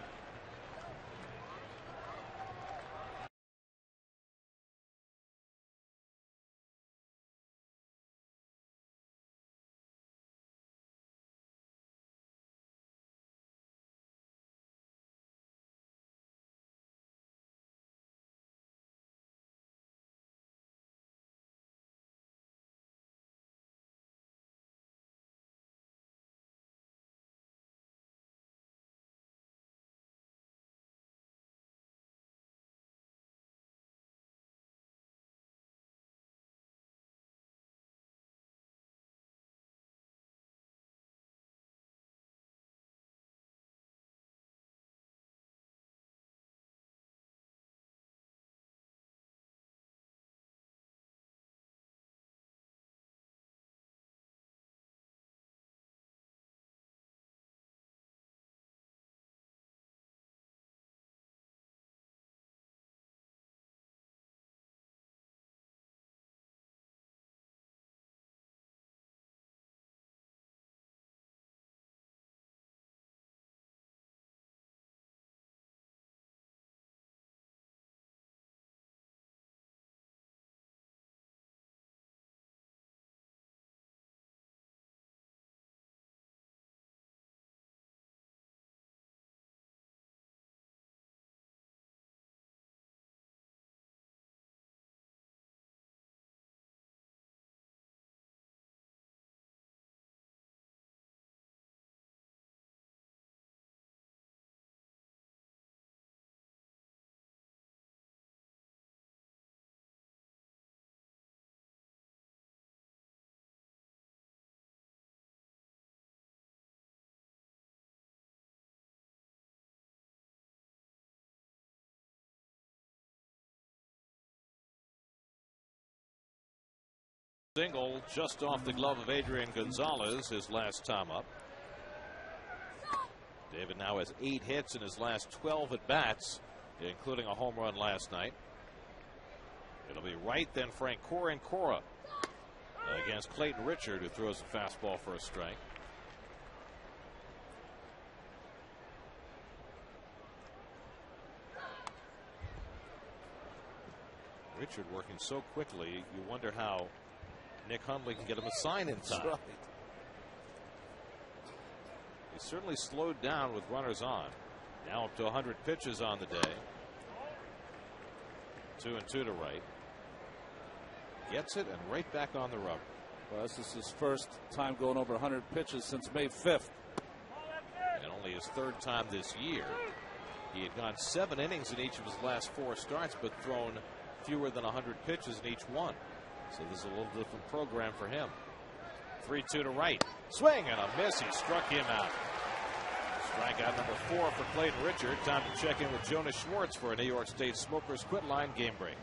Single just off the glove of Adrian Gonzalez his last time up. David now has 8 hits in his last 12 at bats, including a home run last night. It'll be right, then Frank Cora against Clayton Richard, who throws a fastball for a strike. Richard working so quickly, you wonder how Nick Hundley can get him a sign in time. That's right. He certainly slowed down with runners on. Now up to 100 pitches on the day. 2-2 to right. Gets it and right back on the rubber. Well, this is his first time going over 100 pitches since May 5th. And only his 3rd time this year. He had gone 7 innings in each of his last 4 starts, but thrown fewer than 100 pitches in each one. So this is a little different program for him. 3-2 to right. Swing and a miss. He struck him out. Strikeout number 4 for Clayton Richard. Time to check in with Jonas Schwartz for a New York State Smokers Quit Line game break.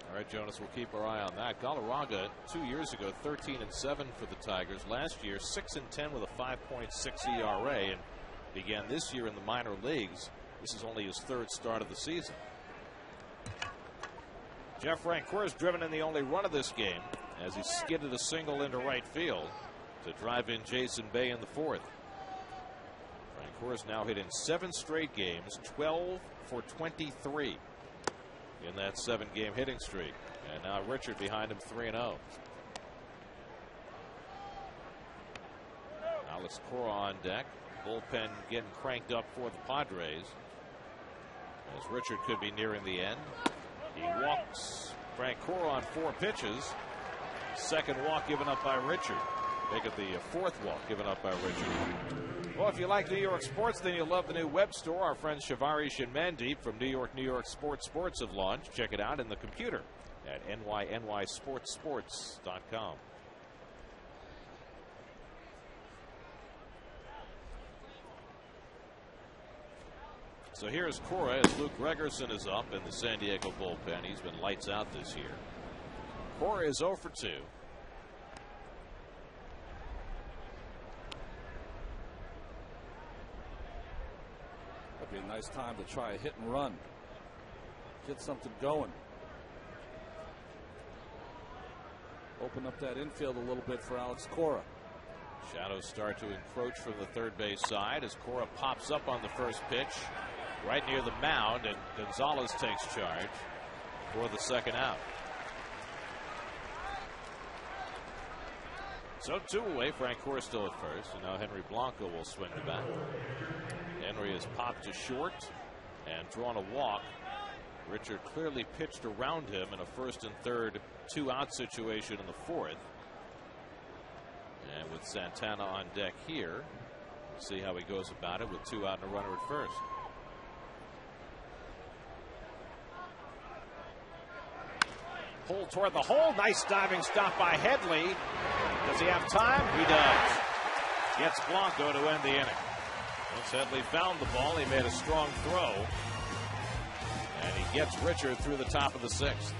All right, Jonas, we'll keep our eye on that. Galarraga 2 years ago, 13-7 for the Tigers. Last year, 6-10 with a 5.6 ERA, and began this year in the minor leagues. This is only his 3rd start of the season. Jeff Francoeur is driven in the only run of this game as he skidded a single into right field to drive in Jason Bay in the 4th. Francoeur has now hit in 7 straight games, 12 for 23. In that 7-game hitting streak. And now Richard behind him, 3-0. Alex Cora on deck. Bullpen getting cranked up for the Padres as Richard could be nearing the end. He walks Frank Cora on 4 pitches. 2nd walk given up by Richard. Make it the fourth walk given up by Richard. Well, if you like New York sports, then you'll love the new web store our friends Shivarish and Mandeep from New York Sports have launched. Check it out in the computer at NYNYSports.com. So here's Cora as Luke Gregerson is up in the San Diego bullpen. He's been lights out this year. Cora is 0 for 2. That'd be a nice time to try a hit and run. Get something going. Open up that infield a little bit for Alex Cora. Shadows start to encroach from the third base side as Cora pops up on the first pitch right near the mound, and Gonzalez takes charge for the second out. So 2 away. Frank Cora still at first, and now Henry Blanco will swing the bat. Henry has popped to short and drawn a walk. Richard clearly pitched around him in a first and third 2-out situation in the fourth. And with Santana on deck here, we'll see how he goes about it with 2 out and a runner at first. Pull toward the hole. Nice diving stop by Headley. Does he have time? He does. Gets Blanco to end the inning. Once Headley found the ball, he made a strong throw. And he gets Richard through the top of the 6th.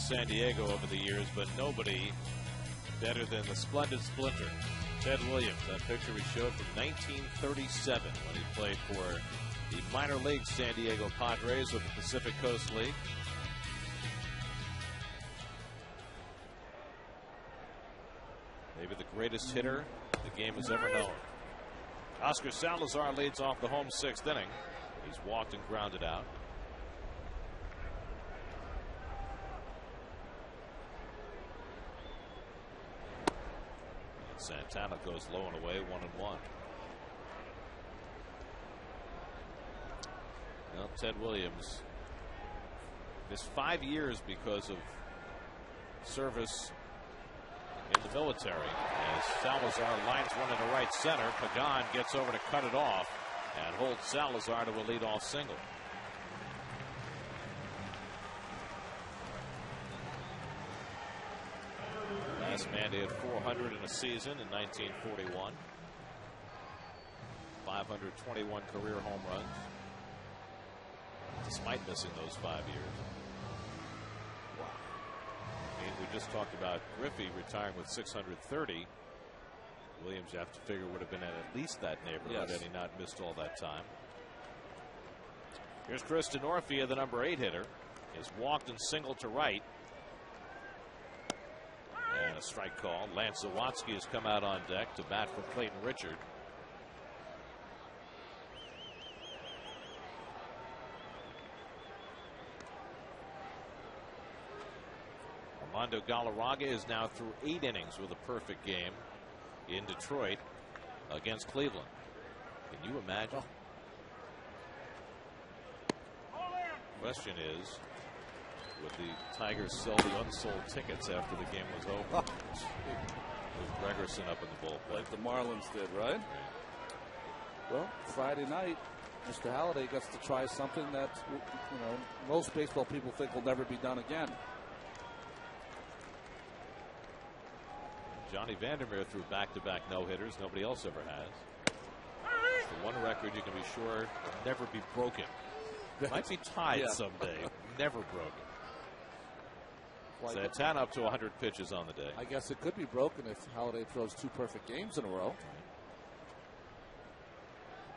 San Diego over the years, but nobody better than the splendid splinter, Ted Williams. That picture we showed from 1937 when he played for the minor league San Diego Padres of the Pacific Coast League. Maybe the greatest hitter the game has ever known. Oscar Salazar leads off the home 6th inning. He's walked and grounded out. Santana goes low and away, 1-1. Well, Ted Williams missed 5 years because of service in the military. As Salazar lines one into right center, Pagan gets over to cut it off and holds Salazar to a leadoff single. Last man did 400 in a season in 1941. 521 career home runs, despite missing those 5 years. Wow. I mean, we just talked about Griffey retiring with 630. Williams, you have to figure, would have been at least that neighborhood had he not missed all that time. Here's Chris Denorfia, the number 8 hitter, is walked and singled to right. And a strike call. Lance Zawatsky has come out on deck to bat for Clayton Richard. Armando Galarraga is now through 8 innings with a perfect game in Detroit against Cleveland. Can you imagine? Question is, would the Tigers sell the unsold tickets after the game was over? With Gregerson up in the bullpen. Like the Marlins did, right? Well, Friday night, Mr. Halladay gets to try something that, you know, most baseball people think will never be done again. Johnny Vandermeer threw back-to-back no-hitters. Nobody else ever has. It's the one record you can be sure will never be broken. Might be tied someday. Never broken. Well, Santana up to 100 pitches on the day. I guess it could be broken if Halladay throws 2 perfect games in a row.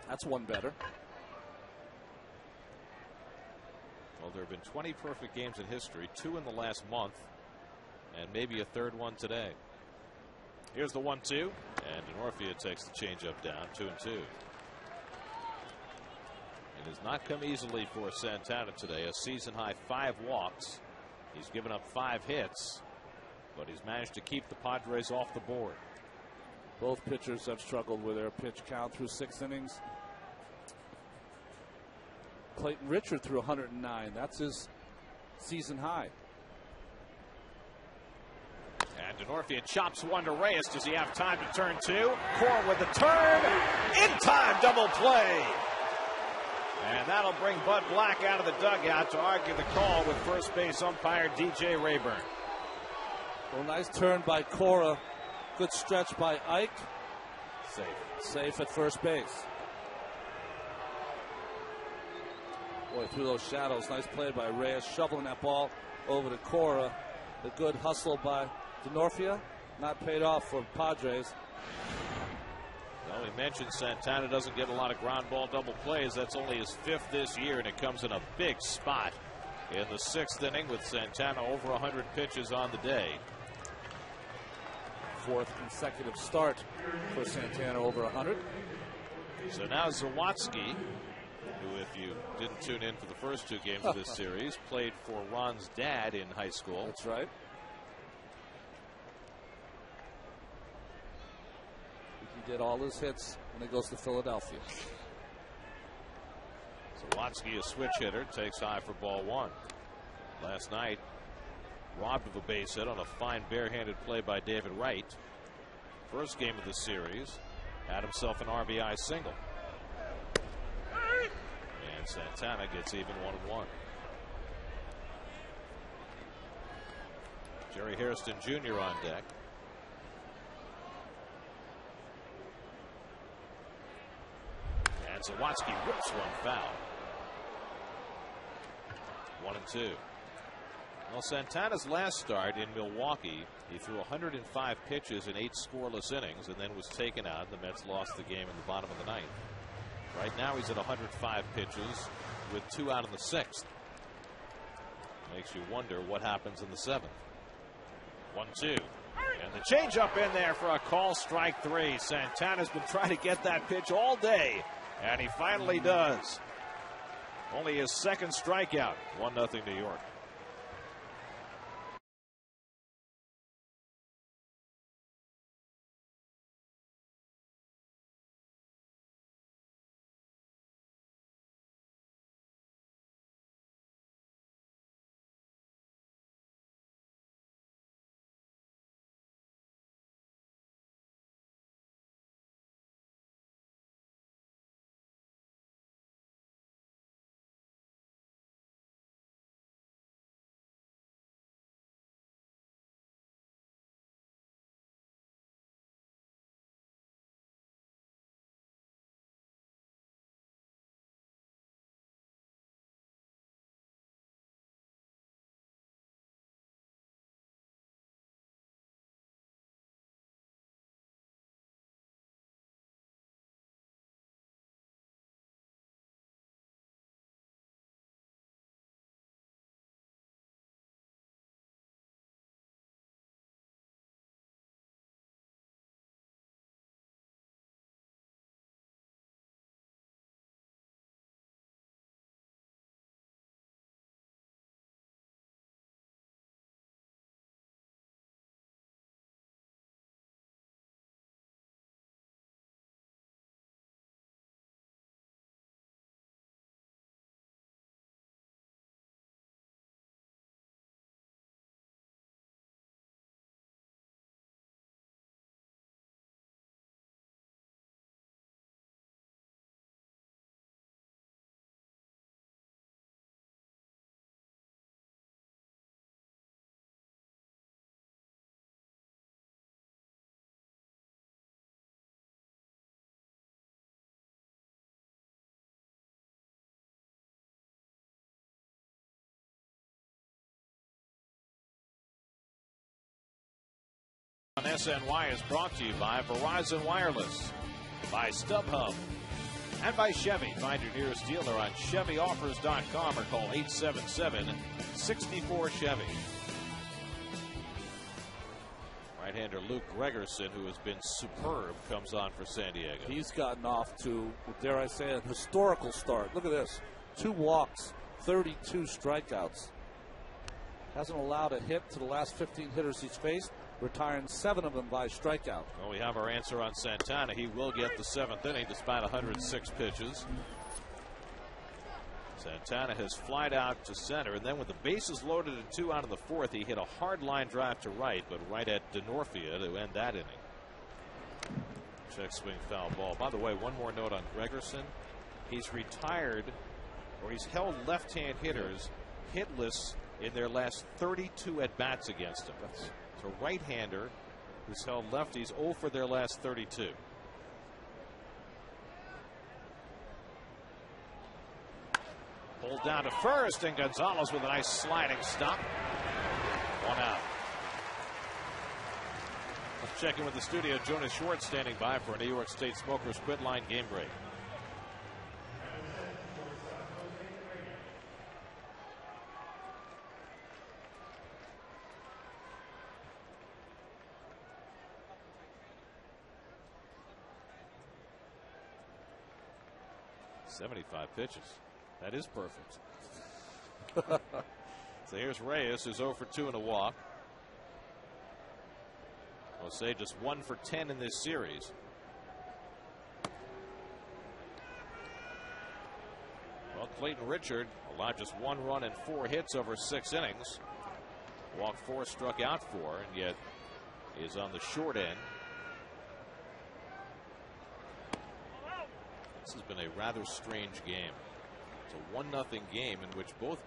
That's one better. Well, there have been 20 perfect games in history, 2 in the last month, and maybe a third one today. Here's the 1-2, and Denorfia takes the changeup down, 2-2. It has not come easily for Santana today. A season-high 5 walks. He's given up 5 hits, but he's managed to keep the Padres off the board. Both pitchers have struggled with their pitch count through 6 innings. Clayton Richard threw 109. That's his season high. And Denorfia chops one to Reyes. Does he have time to turn 2? Cora with the turn. In time, double play. And that'll bring Bud Black out of the dugout to argue the call with first base umpire DJ Rayburn. Well, nice turn by Cora. Good stretch by Ike. Safe at first base. Boy, through those shadows. Nice play by Reyes, shoveling that ball over to Cora. The good hustle by Denorfia, not paid off for Padres. Well, we mentioned Santana doesn't get a lot of ground ball double plays. That's only his 5th this year, and it comes in a big spot in the 6th inning with Santana over 100 pitches on the day. 4th consecutive start for Santana over 100. So now Zawatsky, who, if you didn't tune in for the first 2 games of this series, played for Ron's dad in high school. That's right. He did all his hits when he goes to Philadelphia. Zawatsky, a switch hitter, takes high for ball 1. Last night, robbed of a base hit on a fine barehanded play by David Wright. First game of the series, had himself an RBI single. And Santana gets even 1-1. Jerry Hairston Jr. on deck. And Zawatsky rips one foul. 1-2. Well, Santana's last start in Milwaukee, he threw 105 pitches in 8 scoreless innings and then was taken out. The Mets lost the game in the bottom of the 9th. Right now he's at 105 pitches with 2 out in the 6th. Makes you wonder what happens in the 7th. 1-2. And the changeup in there for a call, strike 3. Santana's been trying to get that pitch all day, and he finally does. Only his 2nd strikeout. 1-0 New York. SNY is brought to you by Verizon Wireless, by StubHub, and by Chevy. Find your nearest dealer on ChevyOffers.com or call 877-64-CHEVY. Right-hander Luke Gregerson, who has been superb, comes on for San Diego. He's gotten off to, dare I say, a historical start. Look at this. 2 walks, 32 strikeouts. Hasn't allowed a hit to the last 15 hitters he's faced, retiring 7 of them by strikeout. Well, we have our answer on Santana. He will get the 7th inning despite 106 pitches. Santana has flied out to center, and then with the bases loaded and 2 out of the 4th, he hit a hard line drive to right, but right at Denorfia to end that inning. Check swing, foul ball. By the way, one more note on Gregerson. He's retired, or he's held left-hand hitters hitless in their last 32 at-bats against him. So right-hander who's held lefties 0 for their last 32. Pulled down to first, and Gonzalez with a nice sliding stop. 1 out. Let's check in with the studio. Jonas Schwartz standing by for a New York State Smokers Quit Line game break. .75 pitches. That is perfect. So here's Reyes, who's 0 for 2 in a walk. Jose just 1 for 10 in this series. Well, Clayton Richard allowed just 1 run and 4 hits over 6 innings. Walked 4, struck out 4, and yet is on the short end. This has been a rather strange game. It's a 1-0 game in which both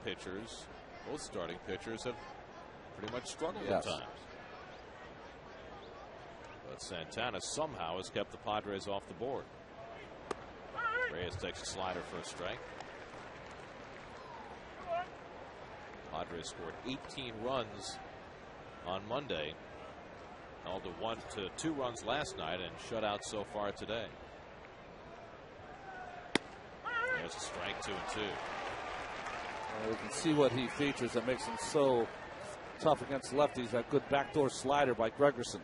starting pitchers have pretty much struggled at times. But Santana somehow has kept the Padres off the board. Reyes takes a slider for a strike. Padres scored 18 runs on Monday, held to 1 to 2 runs last night, and shut out so far today. There's a strike, 2-2. You can see what he features that makes him so tough against lefties. That good backdoor slider by Gregerson.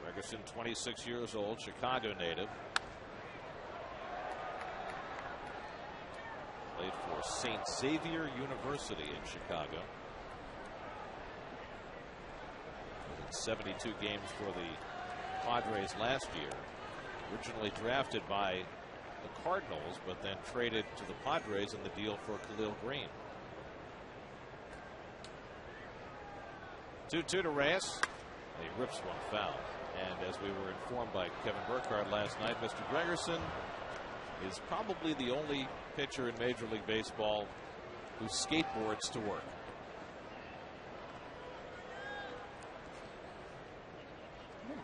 Gregerson, 26 years old, Chicago native. Played for St. Xavier University in Chicago. In 72 games for the Padres last year. Originally drafted by the Cardinals, but then traded to the Padres in the deal for Khalil Green. 2-2 to Reyes. He rips one foul. And as we were informed by Kevin Burkhardt last night, Mr. Gregerson is probably the only pitcher in Major League Baseball who skateboards to work.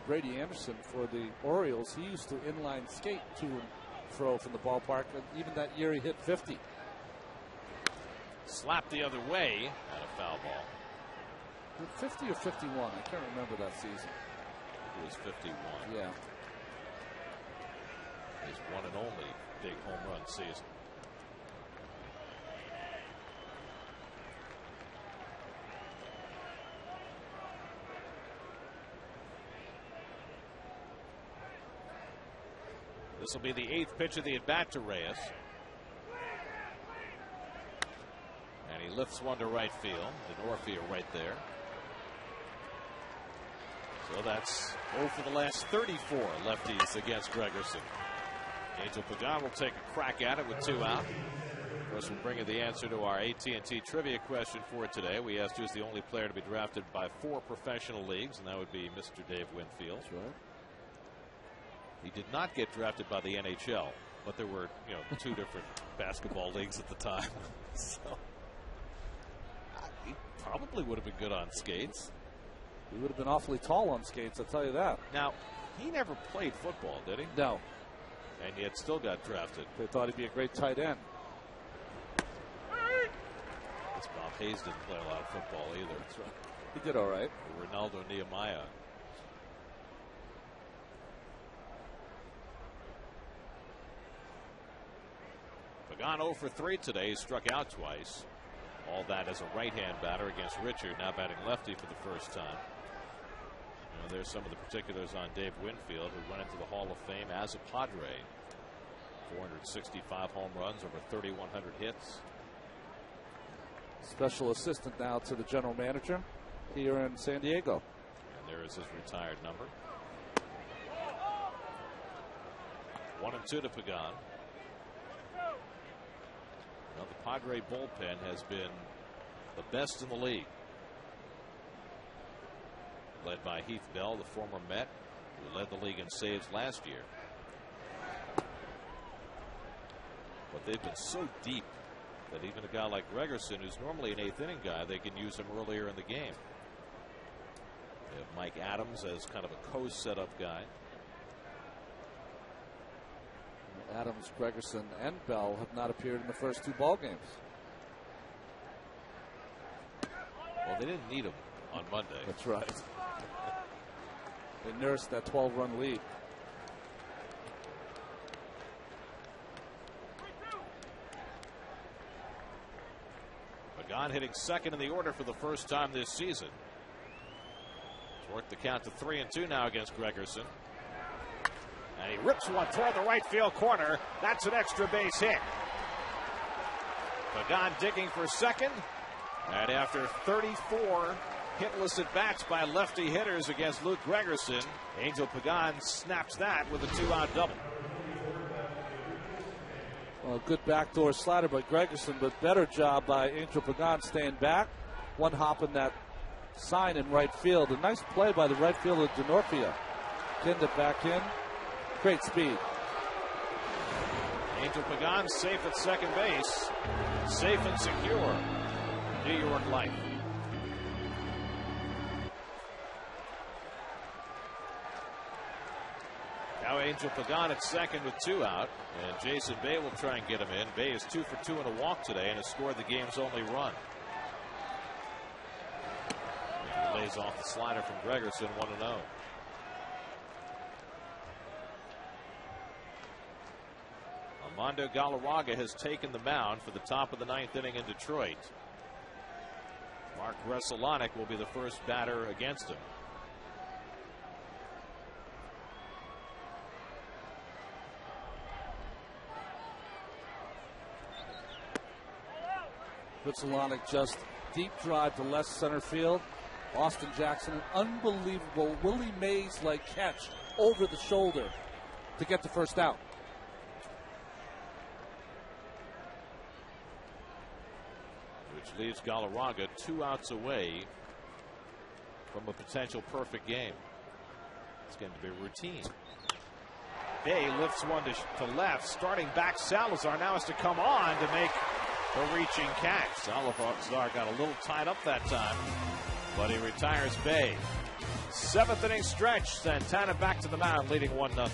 Brady Anderson for the Orioles, he used to inline skate to and fro from the ballpark, and even that year he hit 50. Slapped the other way and a foul ball. 50 or 51? I can't remember that season. It was 51. Yeah. His one and only big home run season. This will be the 8th pitch of the at-bat to Reyes. And he lifts one to right field. Denorfia right there. So that's 0 for the last 34 lefties against Gregerson. Angel Pagan will take a crack at it with 2 out. Of course, we'll bring you the answer to our AT&T trivia question for today. We asked who's the only player to be drafted by 4 professional leagues, and that would be Mr. Dave Winfield. That's right. He did not get drafted by the NHL, but there were, 2 different basketball leagues at the time. So he probably would have been good on skates. He would have been awfully tall on skates, I'll tell you that. Now, he never played football, did he? No. And yet still got drafted. They thought he'd be a great tight end. chance. Bob Hayes didn't play a lot of football either. That's right. He did all right. Ronaldo Nehemiah. Pagan 0 for 3 today. He struck out twice. All that as a right-hand batter against Richard, now batting lefty for the first time. There's some of the particulars on Dave Winfield, who went into the Hall of Fame as a Padre. 465 home runs, over 3,100 hits. Special assistant now to the general manager here in San Diego. And there is his retired number. 1-2 to Pagan. Now the Padre bullpen has been the best in the league. Led by Heath Bell, the former Met, who led the league in saves last year. But they've been so deep that even a guy like Gregerson, who's normally an eighth-inning guy, they can use him earlier in the game. They have Mike Adams as kind of a co-setup guy. Adams, Gregerson, and Bell have not appeared in the first 2 ball games. Well, they didn't need him on Monday. That's right. They nursed that 12-run lead. Pagan hitting second in the order for the first time this season. He's worked the count to 3-2 now against Gregerson. And he rips one toward the right field corner. That's an extra base hit. Pagan digging for second. And after 34 hitless at bats by lefty hitters against Luke Gregerson, Angel Pagan snaps that with a 2-out double. Well, good backdoor slider by Gregerson, but better job by Angel Pagan staying back. One hop in that sign in right field. A nice play by the right fielder DeNorfia. Pinned it back in. Great speed. Angel Pagan safe at second base. Safe and secure. New York Life. Now Angel Pagan at second with 2 out. And Jason Bay will try and get him in. Bay is 2 for 2 in a walk today and has scored the game's only run. He lays off the slider from Gregerson, 1-0. Armando Galarraga has taken the mound for the top of the 9th inning in Detroit. Mark Veselanic will be the first batter against him. Veselanic just deep drive to left center field. Austin Jackson, an unbelievable Willie Mays-like catch over the shoulder to get the first out. Which leaves Galarraga 2 outs away from a potential perfect game. It's going to be routine. Bay lifts one to left. Starting back, Salazar now has to come on to make the reaching catch. Salazar got a little tied up that time, but he retires Bay. 7th inning stretch. Santana back to the mound, leading 1-0.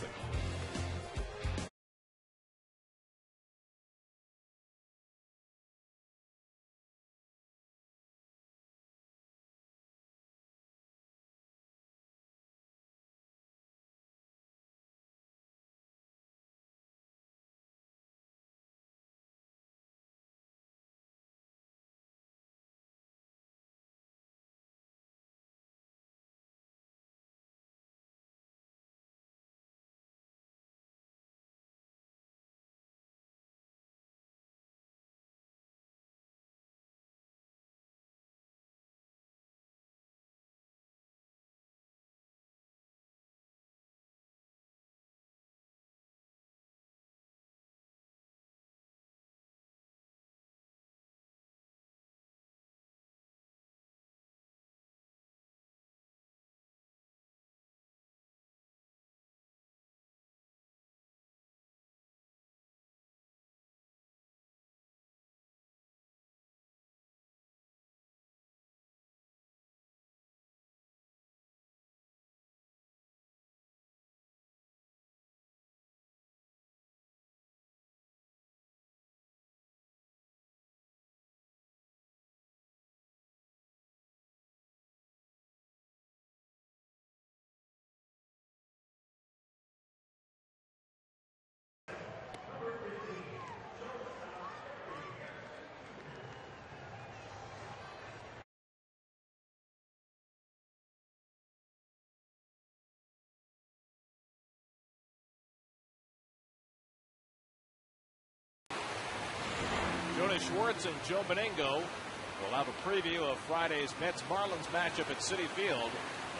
Jonas Schwartz and Joe Beningo will have a preview of Friday's Mets-Marlins matchup at Citi Field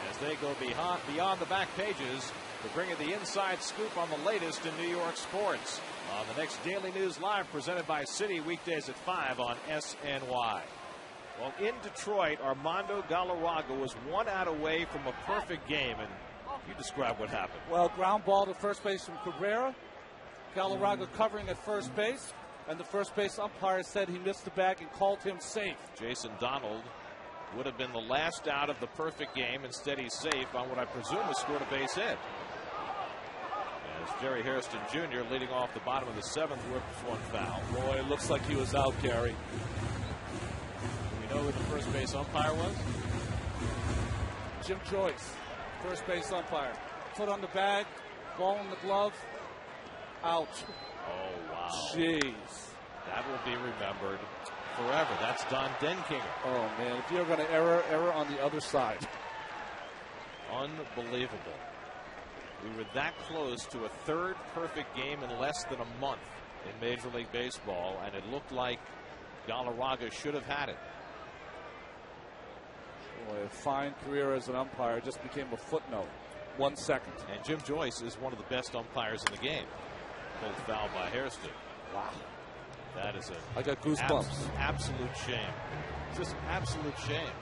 as they go beyond the back pages to bring you the inside scoop on the latest in New York sports on the next Daily News Live presented by Citi, weekdays at 5 on SNY. Well, in Detroit, Armando Galarraga was 1 out away from a perfect game, and you describe what happened. Well, ground ball to first base from Cabrera. Galarraga covering at first base, and the first base umpire said he missed the bag and called him safe. Jason Donald would have been the last out of the perfect game. Instead, he's safe on what I presume is scored a base hit. As Jerry Hairston Jr. leading off the bottom of the 7th with 1 foul. Boy, it looks like he was out, Gary. Do we know who the first base umpire was? Jim Joyce, first base umpire. Foot on the bag, ball in the glove, out. Oh, wow. Jeez. That will be remembered forever. That's Don Denkinger. Oh, man, if you're going to error on the other side. Unbelievable. We were that close to a 3rd perfect game in less than a month in Major League Baseball, and it looked like Galarraga should have had it. Boy, a fine career as an umpire just became a footnote. 1 second. And Jim Joyce is one of the best umpires in the game. Pulled foul by Hairston. Wow. That is I got goosebumps. Absolute shame. Just absolute shame.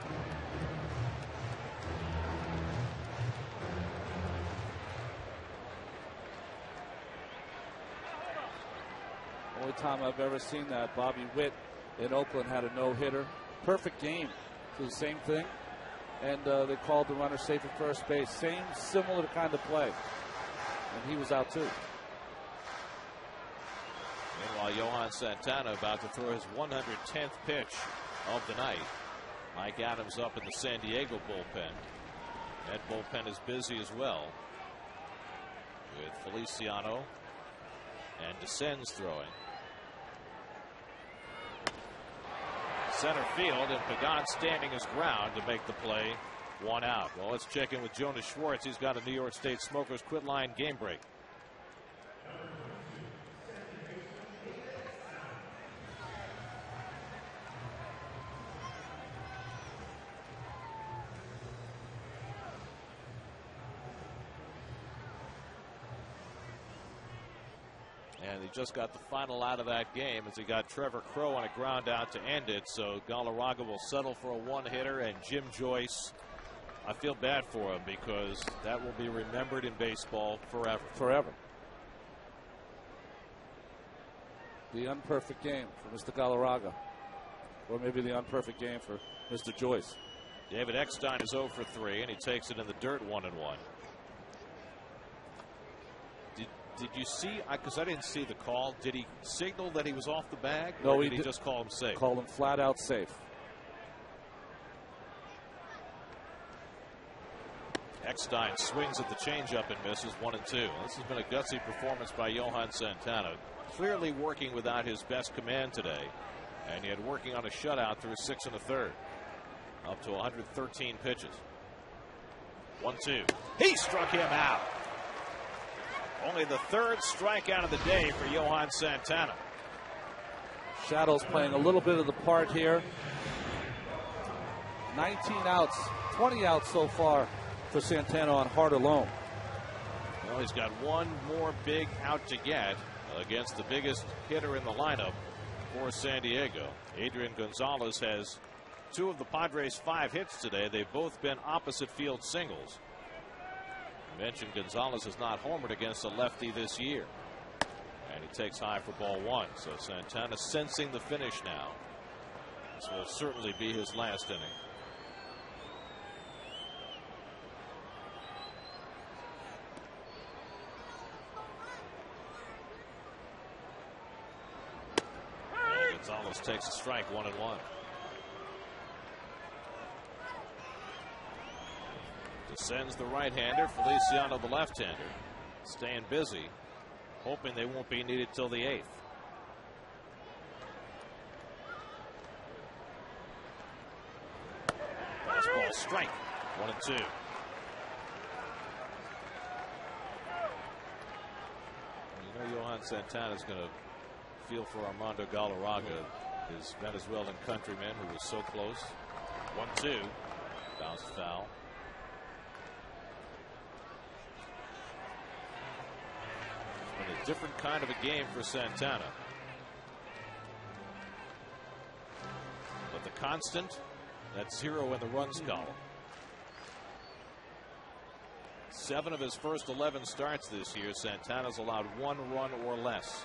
Only time I've ever seen that. Bobby Witt in Oakland had a no-hitter. Perfect game. So the same thing. And they called the runner safe at first base. Same, similar kind of play. And he was out too. Meanwhile, Johan Santana about to throw his 110th pitch of the night. Mike Adams up in the San Diego bullpen. That bullpen is busy as well, with Feliciano and DeSenz throwing. Center field, and Pagan standing his ground to make the play. 1 out. Well, let's check in with Jonas Schwartz. He's got a New York State Smokers Quit Line game break. And he just got the final out of that game as he got Trevor Crowe on a ground out to end it. So Galarraga will settle for a 1-hitter, and Jim Joyce, I feel bad for him because that will be remembered in baseball forever. Forever. The unperfect game for Mr. Galarraga. Or maybe the unperfect game for Mr. Joyce. David Eckstein is 0 for 3, and he takes it in the dirt 1-1. Did you see, because I didn't see the call, did he signal that he was off the bag? No, or did he just call him safe? Called him flat out safe. Eckstein swings at the changeup and misses 1-2. This has been a gutsy performance by Johan Santana. Clearly working without his best command today. And yet working on a shutout through 6 1/3. Up to 113 pitches. 1-2. He struck him out. Only the 3rd strikeout of the day for Johan Santana. Shadows playing a little bit of the part here. 19 outs, 20 outs so far for Santana on Hart alone. Well, he's got one more big out to get against the biggest hitter in the lineup for San Diego. Adrian Gonzalez has 2 of the Padres' 5 hits today. They've both been opposite field singles. Mentioned Gonzalez has not homered against a lefty this year. And he takes high for ball 1. So Santana sensing the finish now. This will certainly be his last inning. And Gonzalez takes a strike, 1-1. Sends the right-hander, Feliciano the left-hander, staying busy, hoping they won't be needed till the 8th. Fastball strike, 1-2. You know Johan Santana is going to feel for Armando Galarraga. his Venezuelan countryman who was so close. 1-2. Bounce foul. It's been a different kind of a game for Santana. But the constant, that's 0 in the runs column. 7 of his first 11 starts this year, Santana's allowed 1 run or less.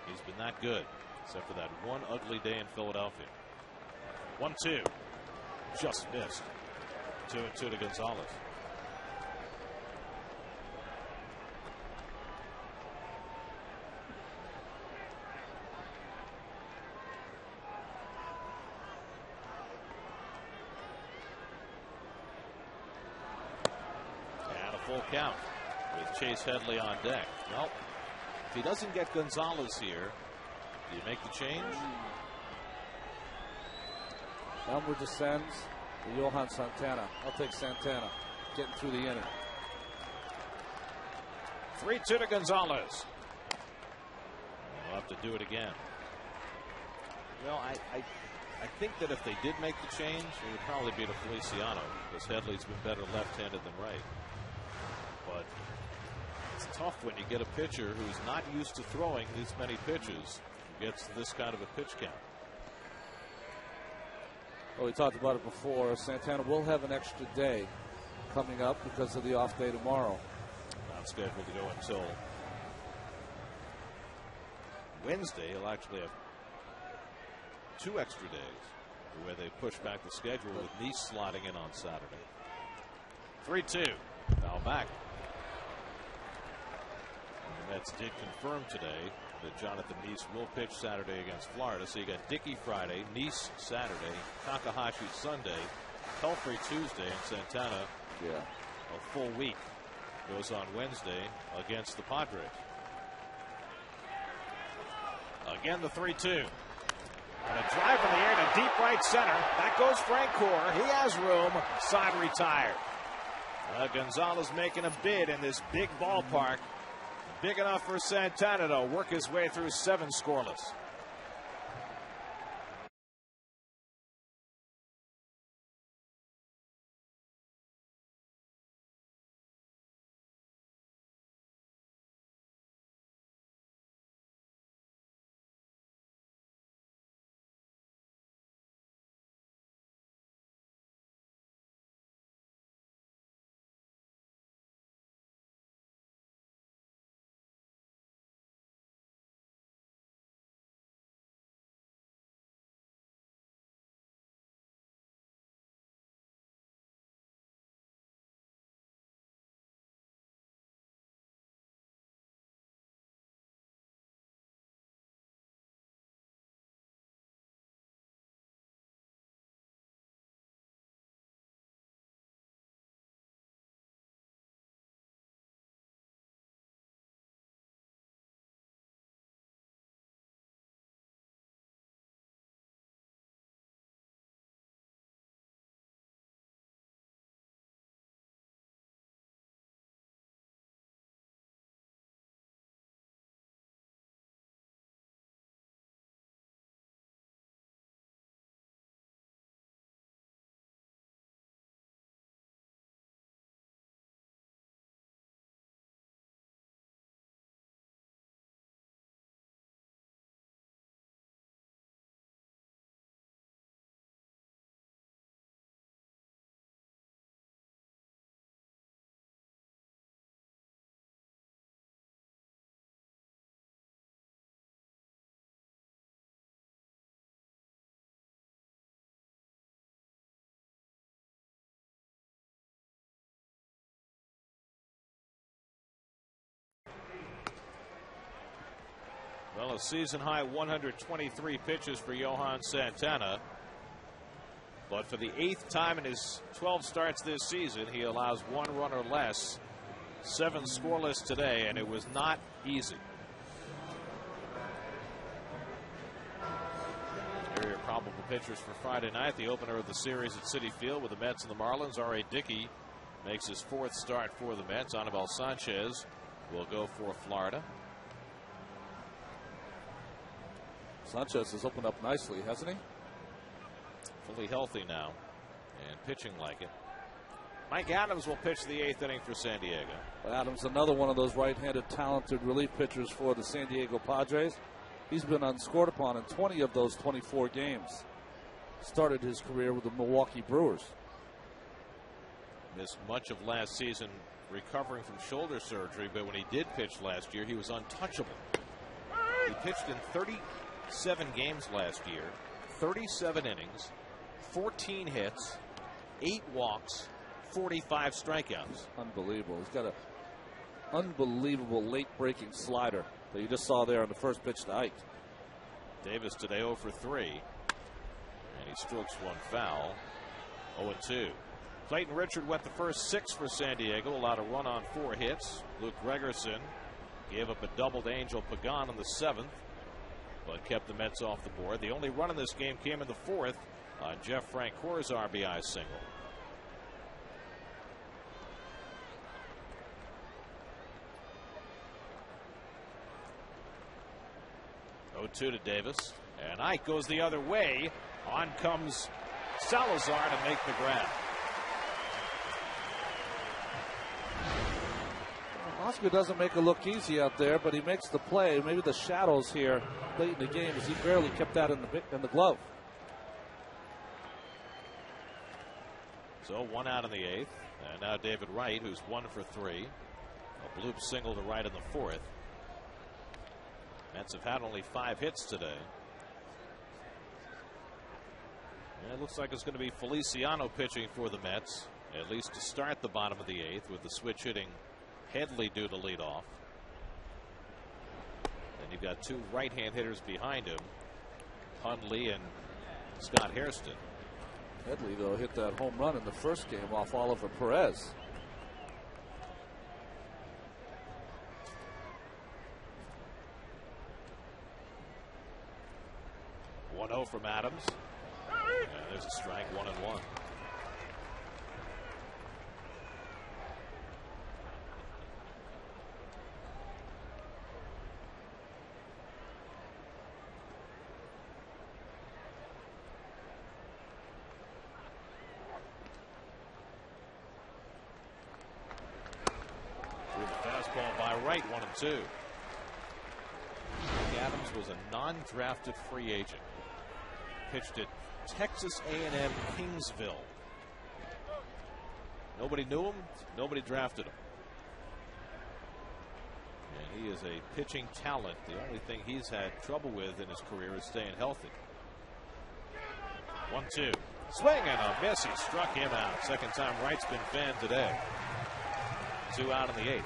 He's been that good, except for that one ugly day in Philadelphia. 1-2. Just missed. 2-2 to Gonzalez. And a full count with Chase Headley on deck. Well, if he doesn't get Gonzalez here, do you make the change? Elmer descends to Johan Santana. I'll take Santana getting through the inning. 3-2 to Gonzalez. We'll have to do it again. Well, I think that if they did make the change, it would probably be to Feliciano, because Headley's been better left-handed than right. But it's tough when you get a pitcher who's not used to throwing these many pitches, who gets this kind of a pitch count. Well, we talked about it before. Santana will have an extra day coming up because of the off day tomorrow. Not scheduled to go until Wednesday. He'll actually have 2 extra days, the way they push back the schedule with Nice slotting in on Saturday. 3-2. Now back. And the Mets did confirm today that Jonathan Nice will pitch Saturday against Florida. So you got Dickey Friday, Nice Saturday, Takahashi Sunday, Pelfrey Tuesday, and Santana a full week goes on Wednesday against the Padres. Again, the 3-2. And a drive in the air to deep right center. That goes Francoeur. He has room. Side retired. Gonzalez making a bid in this big ballpark. Big enough for Santana to work his way through 7 scoreless. Well, a season-high 123 pitches for Johan Santana. But for the 8th time in his 12 starts this season, he allows 1 run or less. 7 scoreless today, and it was not easy. Here are your probable pitchers for Friday night. The opener of the series at Citi Field with the Mets and the Marlins. R.A. Dickey makes his 4th start for the Mets. Anibal Sanchez will go for Florida. Sanchez has opened up nicely, hasn't he? Fully healthy now and pitching like it. Mike Adams will pitch the 8th inning for San Diego. Adams, another one of those right-handed talented relief pitchers for the San Diego Padres. He's been unscored upon in 20 of those 24 games. Started his career with the Milwaukee Brewers. Missed much of last season recovering from shoulder surgery, but when he did pitch last year, he was untouchable. He pitched in 37 games last year, 37 innings, 14 hits, 8 walks, 45 strikeouts. Unbelievable. He's got an unbelievable late-breaking slider that you just saw there on the first pitch to Ike. Davis today 0 for 3, and he strokes one foul. 0-2. Clayton Richard went the first 6 for San Diego, allowed a run on 4 hits. Luke Gregerson gave up a double to Angel Pagan on the 7th, but kept the Mets off the board. The only run in this game came in the 4th on Jeff Francoeur's RBI single. 0-2 to Davis, and Ike goes the other way. On comes Salazar to make the grab. Oscar doesn't make it look easy out there, but he makes the play. Maybe the shadows here late in the game, as he barely kept that in the glove. So 1 out in the 8th, and now David Wright, who's 1 for 3. A bloop single to right in the 4th. Mets have had only 5 hits today. And it looks like it's going to be Feliciano pitching for the Mets, at least to start the bottom of the 8th, with the switch hitting Headley due to lead off. Then you've got 2 right-hand hitters behind him, Hundley and Scott Hairston. Headley, though, hit that home run in the first game off Oliver Perez. From Adams. And there's a strike, 1-1. Through the fastball by Wright, 1-2. Adams was a non-drafted free agent. Pitched at Texas A&M Kingsville. Nobody knew him. Nobody drafted him. And he is a pitching talent. The only thing he's had trouble with in his career is staying healthy. 1-2. Swing and a miss. He struck him out. Second time Wright's been fanned today. 2 out in the 8th.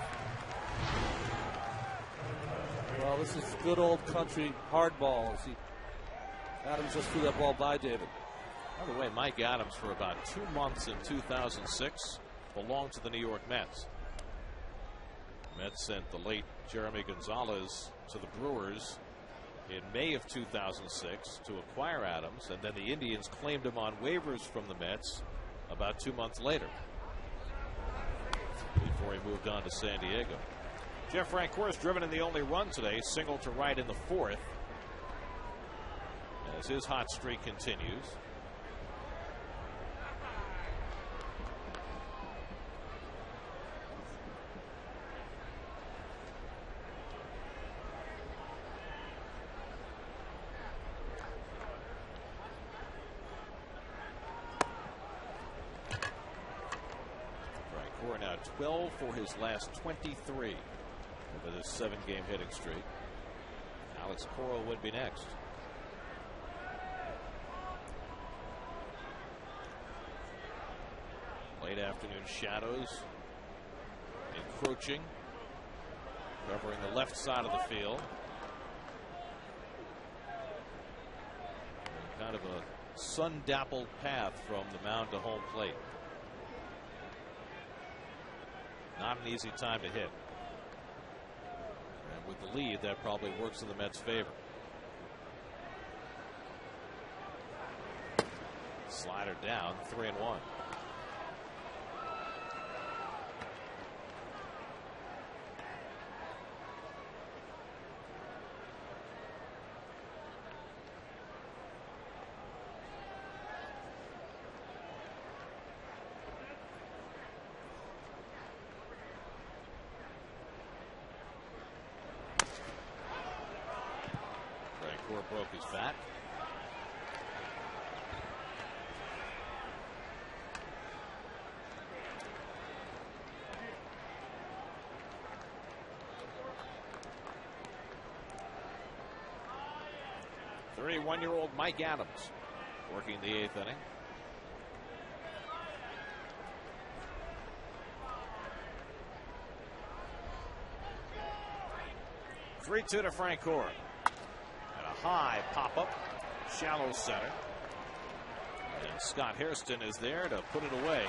Well, this is good old country hardball. Adams just threw that ball by David. By the way, Mike Adams, for about 2 months in 2006, belonged to the New York Mets. Mets sent the late Jeremy Gonzalez to the Brewers in May of 2006 to acquire Adams, and then the Indians claimed him on waivers from the Mets about 2 months later, before he moved on to San Diego. Jeff Francoeur's driven in the only run today, single to right in the 4th, as his hot streak continues. Francoeur now 12 for his last 23 over this 7-game hitting streak. Alex Cora would be next. Late afternoon shadows encroaching, covering the left side of the field. And kind of a sun-dappled path from the mound to home plate. Not an easy time to hit. And with the lead, that probably works in the Mets' favor. Slider down, 3-1. broke his bat. One-year-old Mike Adams working the 8th inning. Three-two to Frank Cora. And a high pop-up, shallow center. And Scott Hairston is there to put it away.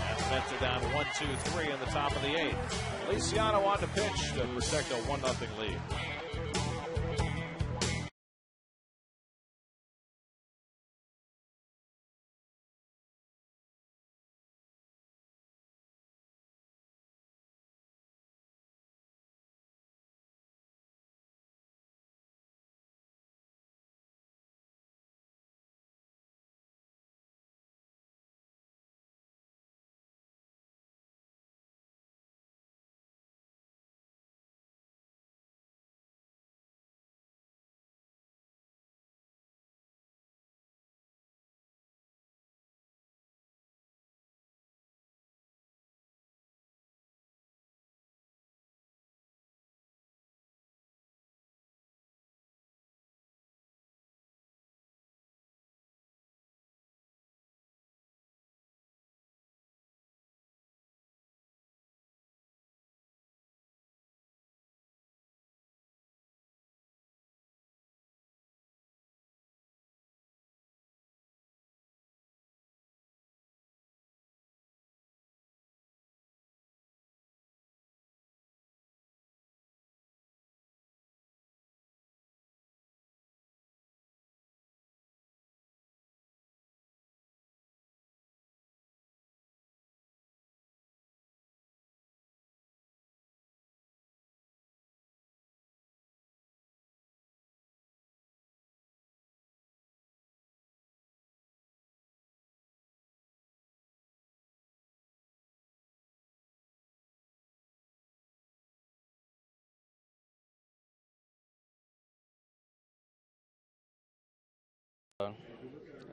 And the Mets are down 1-2-3 in the top of the 8th. Feliciano on to pitch to protect a 1-0 lead.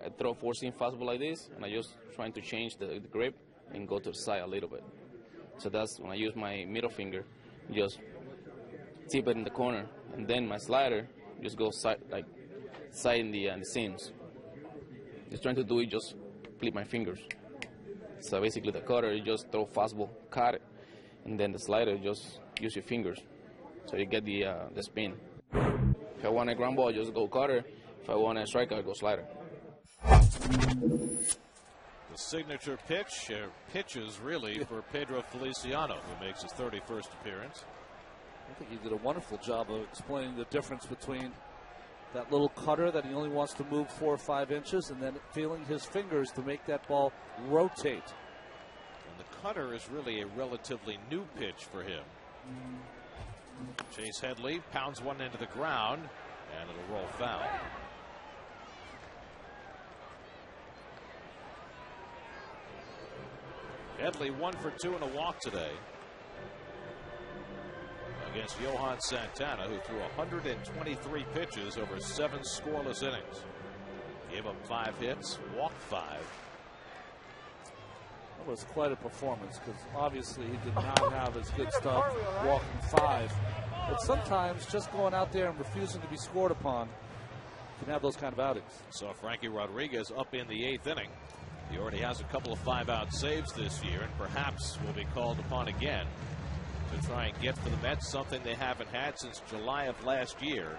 I throw 4-seam fastball like this, and I just trying to change the grip and go to the side a little bit. So that's when I use my middle finger, just tip it in the corner, and then my slider just goes side in the seams. Just trying to do it, just flip my fingers. So basically, the cutter you just throw fastball, cut it, and then the slider just use your fingers, so you get the spin. If I want a ground ball, just go cutter. If I want a strikeout, I go slider. The signature pitch, pitches really for Pedro Feliciano, who makes his 31st appearance. I think he did a wonderful job of explaining the difference between that little cutter that he only wants to move 4 or 5 inches, and then feeling his fingers to make that ball rotate. And the cutter is really a relatively new pitch for him. Chase Headley pounds one into the ground, and it'll roll foul. Headley 1 for 2 and a walk today against Johan Santana, who threw 123 pitches over 7 scoreless innings. Gave up 5 hits, walked 5. That was quite a performance, because obviously he did not have his good stuff walking 5. But sometimes just going out there and refusing to be scored upon can have those kind of outings. So Frankie Rodriguez up in the 8th inning. He already has a couple of 5-out saves this year, and perhaps will be called upon again to try and get for the Mets something they haven't had since July of last year,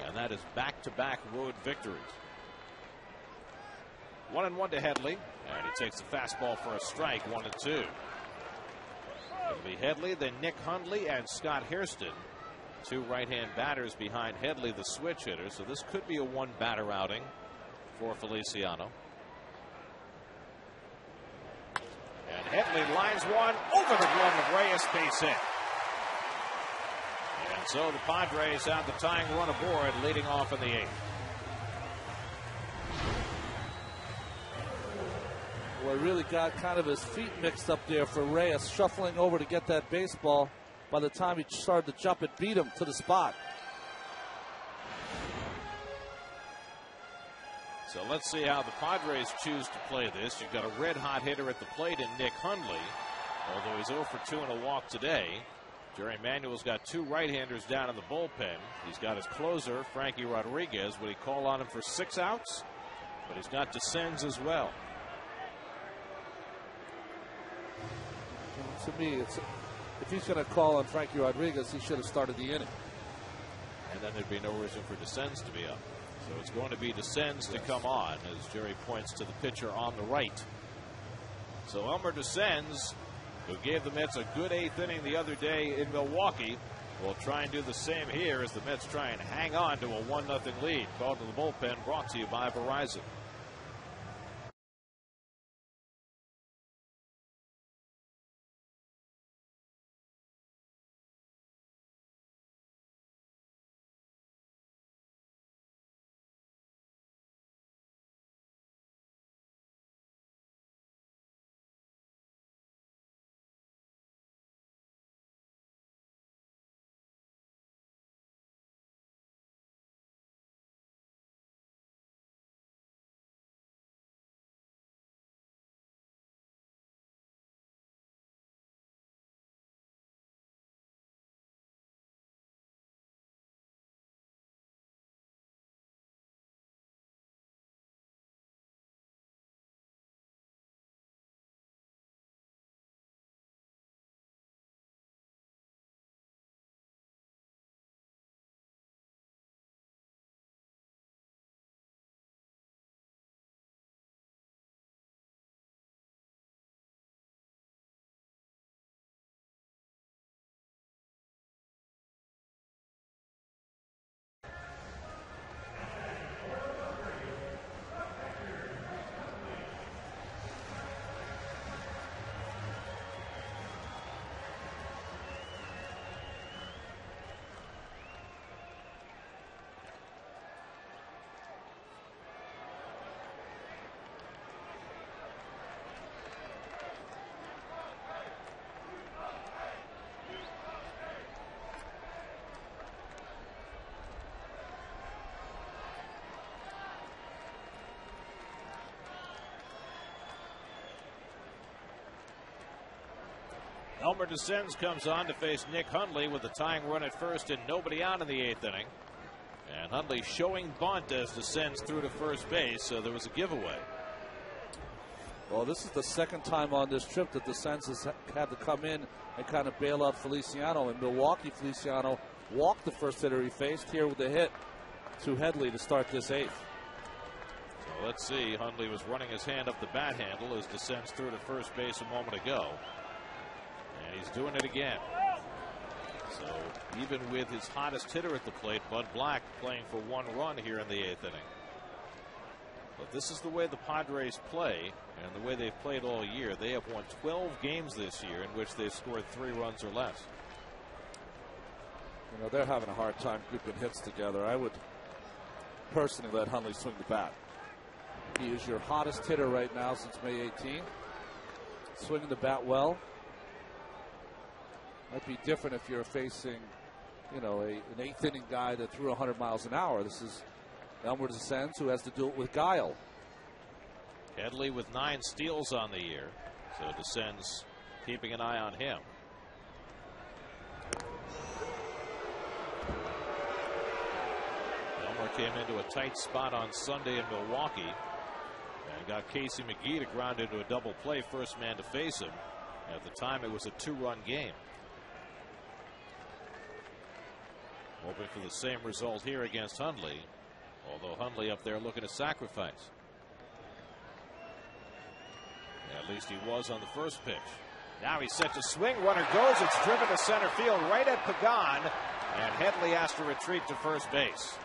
and that is back-to-back road victories. 1-1 to Headley, and he takes the fastball for a strike. 1-2. It'll be Headley, then Nick Hundley and Scott Hairston, 2 right-hand batters behind Headley, the switch hitter. So this could be a 1-batter outing for Feliciano. And Headley lines one over the glove of Reyes, base hit. And so the Padres have the tying run aboard, leading off in the 8th. Well, he really got kind of his feet mixed up there for Reyes, shuffling over to get that baseball. By the time he started to jump, it beat him to the spot. So let's see how the Padres choose to play this. You've got a red-hot hitter at the plate in Nick Hundley, although he's 0 for 2 and a walk today. Jerry Manuel's got 2 right-handers down in the bullpen. He's got his closer, Frankie Rodriguez. Would he call on him for 6 outs? But he's got Descends as well. To me, if he's going to call on Frankie Rodriguez, he should have started the inning. And then there'd be no reason for Descends to be up. So it's going to be Descends to come on, as Jerry points to the pitcher on the right. So Elmer Descends, who gave the Mets a good 8th inning the other day in Milwaukee, will try and do the same here as the Mets try and hang on to a 1-0 lead. Called to the bullpen, brought to you by Verizon. Elmer Descends comes on to face Nick Hundley with the tying run at first and nobody out in the 8th inning. And Hundley showing bunt as Descends through to first base, so there was a giveaway. Well, this is the second time on this trip that Descends has had to come in and kind of bail out Feliciano. In Milwaukee, Feliciano walked the first hitter he faced here with a hit to Headley to start this 8th. So let's see. Hundley was running his hand up the bat handle as Descends through to first base a moment ago. And he's doing it again. So even with his hottest hitter at the plate, Bud Black, playing for 1 run here in the 8th inning. But this is the way the Padres play, and the way they've played all year. They have won 12 games this year in which they've scored 3 runs or less. You know, they're having a hard time grouping hits together. I would personally let Hundley swing the bat. He is your hottest hitter right now since May 18. Swinging the bat well. Might be different if you're facing, you know, an 8th inning guy that threw 100 miles an hour. This is Elmer Descends, who has to do it with guile. Headley with 9 steals on the year, so Descends keeping an eye on him. Elmer came into a tight spot on Sunday in Milwaukee and got Casey McGee to ground into a double play, first man to face him. At the time, it was a 2-run game. Hoping for the same result here against Hundley, although Hundley up there looking to sacrifice. At least he was on the first pitch. Now he's set to swing. Runner goes. It's driven to center field right at Pagan, and Headley has to retreat to first base.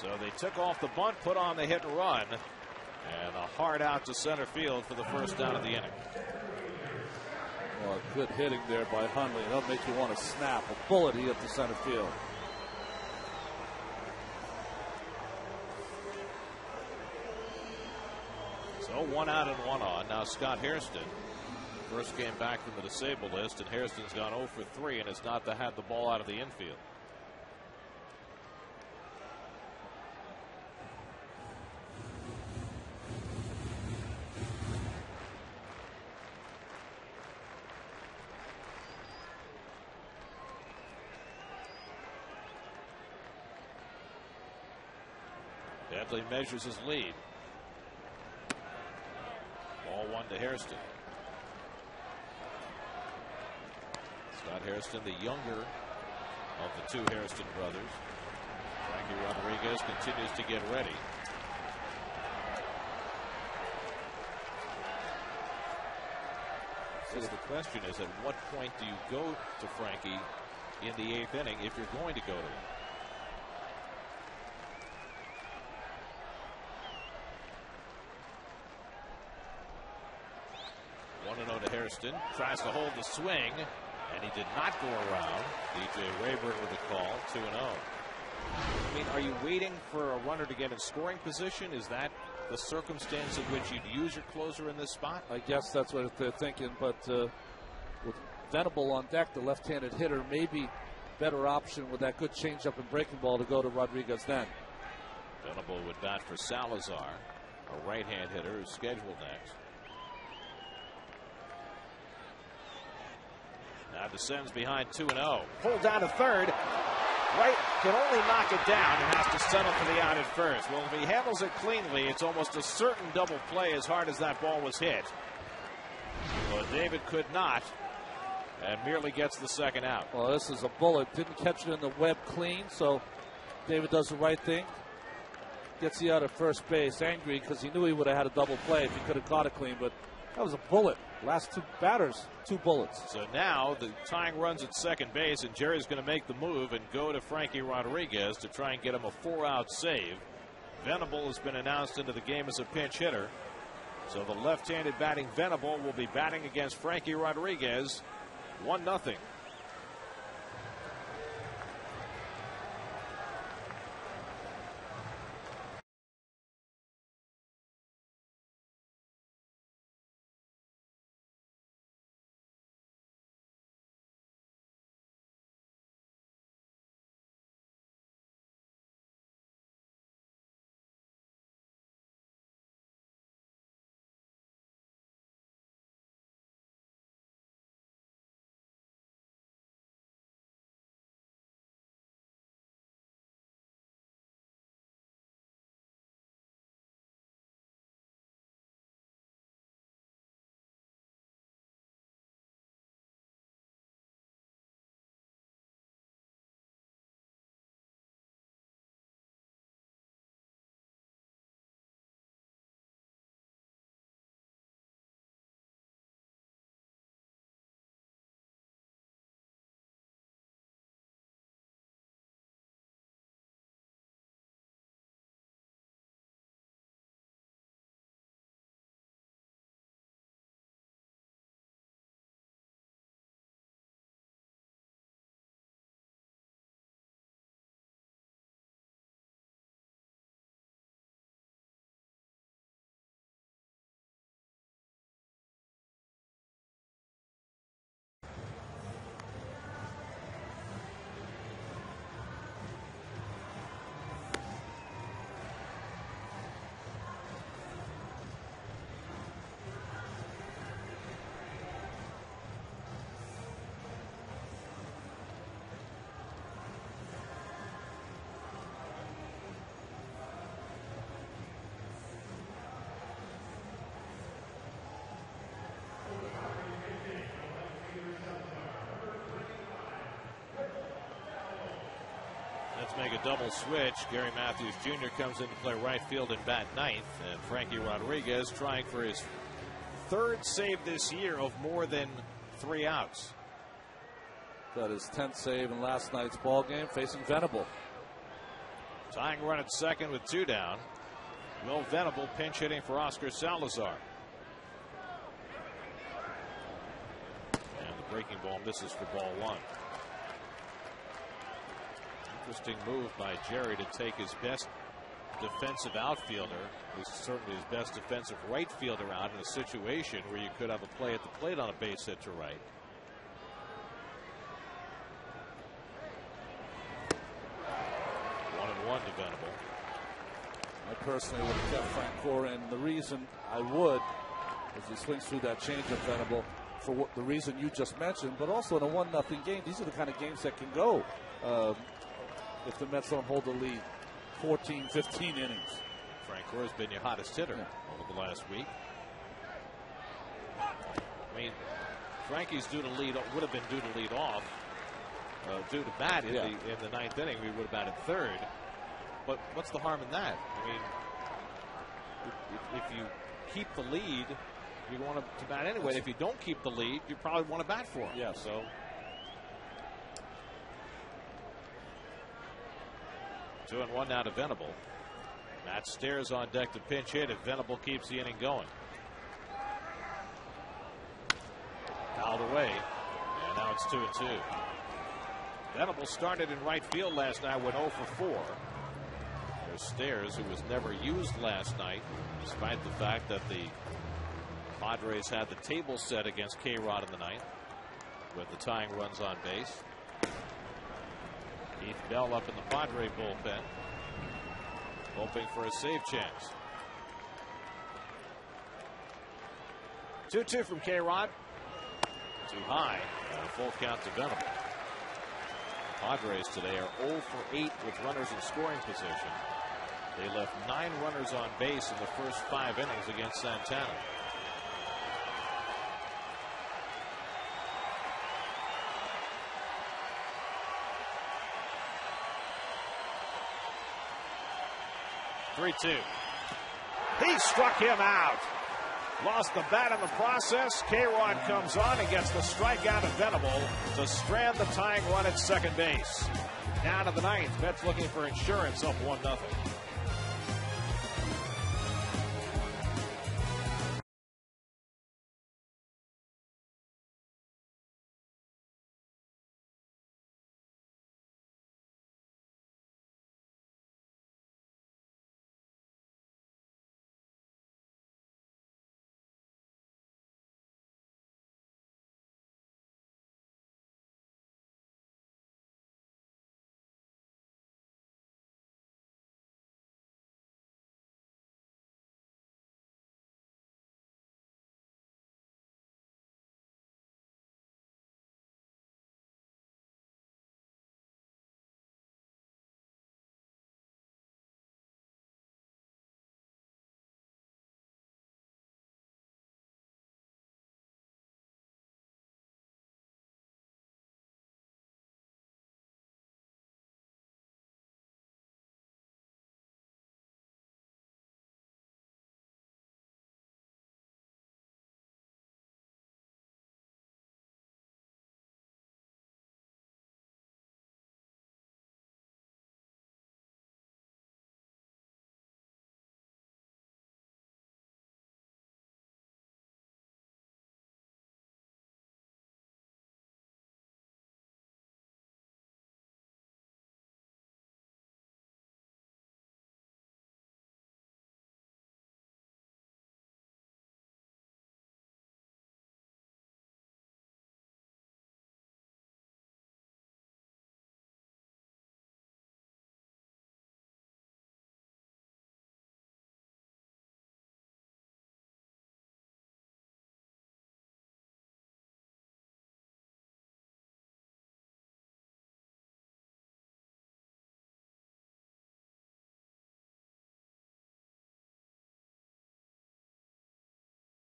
So they took off the bunt, put on the hit and run, and a hard out to center field for the first down of the inning. Well, good hitting there by Hundley. That'll make you want to snap. A bullet he hit to center field. So 1 out and 1 on. Now Scott Hairston, first game back from the disabled list, and Hairston's gone 0 for 3 and has not had the ball out of the infield. Bradley measures his lead. Ball 1 to Hairston. Scott Hairston, the younger of the two Hairston brothers. Frankie Rodriguez continues to get ready. So the question is, at what point do you go to Frankie in the 8th inning if you're going to go to him? 1-0 to Hairston. Tries to hold the swing, and he did not go around. DJ Rayburn with the call, 2-0. I mean, are you waiting for a runner to get in scoring position? Is that the circumstance in which you'd use your closer in this spot? I guess that's what they're thinking, but with Venable on deck, the left-handed hitter, maybe better option with that good changeup and breaking ball to go to Rodriguez then. Venable would bat for Salazar, a right-hand hitter who's scheduled next. Now descends behind 2-0. Pulled down to third. Wright can only knock it down and has to settle for the out at first. Well, if he handles it cleanly, it's almost a certain double play as hard as that ball was hit. But David could not, and merely gets the second out. Well, this is a bullet. Didn't catch it in the web clean, so David does the right thing. Gets the out at first base, angry because he knew he would have had a double play if he could have caught it clean, but that was a bullet. Last two batters, 2 bullets. So now the tying runs at second base, and Jerry's going to make the move and go to Frankie Rodriguez to try and get him a 4-out save. Venable has been announced into the game as a pinch hitter. So the left-handed batting Venable will be batting against Frankie Rodriguez. 1-0. Let's make a double switch. Gary Matthews Jr. comes in to play right field and bat ninth. And Frankie Rodriguez trying for his 3rd save this year of more than 3 outs. That is 10th save in last night's ball game, facing Venable. Tying run at second with 2 down. Will Venable pinch hitting for Oscar Salazar. And the breaking ball misses for ball 1. Interesting move by Jerry to take his best defensive outfielder, who's certainly his best defensive right fielder, out in a situation where you could have a play at the plate on a base hit to right. One to Venable. I personally would have kept Frank Cora, and the reason I would is he swings through that change of Venable for the reason you just mentioned, but also in a 1-0 game. These are the kind of games that can go if the Mets don't hold the lead 14, 15 innings. Frank Core's been your hottest hitter over the last week. I mean, Frankie's due to lead, would have been due to lead off, due to bat in the ninth inning. We would have batted third. But what's the harm in that? I mean, if you keep the lead, you want to bat anyway. If you don't keep the lead, you probably want to bat for him. Yeah. So 2-1 now to Venable. Matt Stairs on deck to pinch hit if Venable keeps the inning going. Fouled away, and now it's 2-2. Venable started in right field last night, went 0 for 4. There's Stairs, who was never used last night, despite the fact that the Padres had the table set against K-Rod in the ninth, with the tying runs on base. Heath Bell up in the Padre bullpen, hoping for a save chance. 2-2 from K-Rod. Too high, and a full count to Venable. The Padres today are 0 for 8 with runners in scoring position. They left 9 runners on base in the first 5 innings against Santana. He struck him out. Lost the bat in the process. K-Rod comes on and gets the strikeout of Venable to strand the tying run at second base. Down to the ninth. Mets looking for insurance, up 1-0.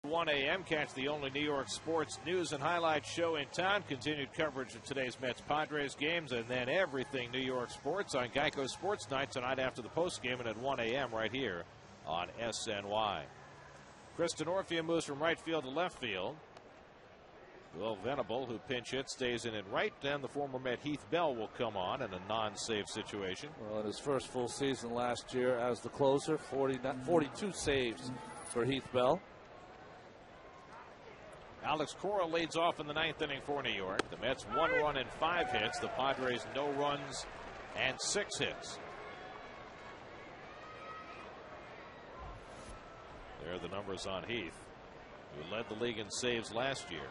One a.m. Catch the only New York sports news and highlights show in town. Continued coverage of today's Mets-Padres games, and then everything New York sports on Geico Sports Night tonight after the postgame and at 1 a.m. right here on SNY. Kristen Orphea moves from right field to left field. Will Venable, who pinch hits, stays in right, and the former Met Heath Bell will come on in a non-save situation. Well, in his first full season last year as the closer, 42 saves for Heath Bell. Alex Cora leads off in the ninth inning for New York. The Mets 1 run and 5 hits. The Padres no runs and 6 hits. There are the numbers on Heath, who led the league in saves last year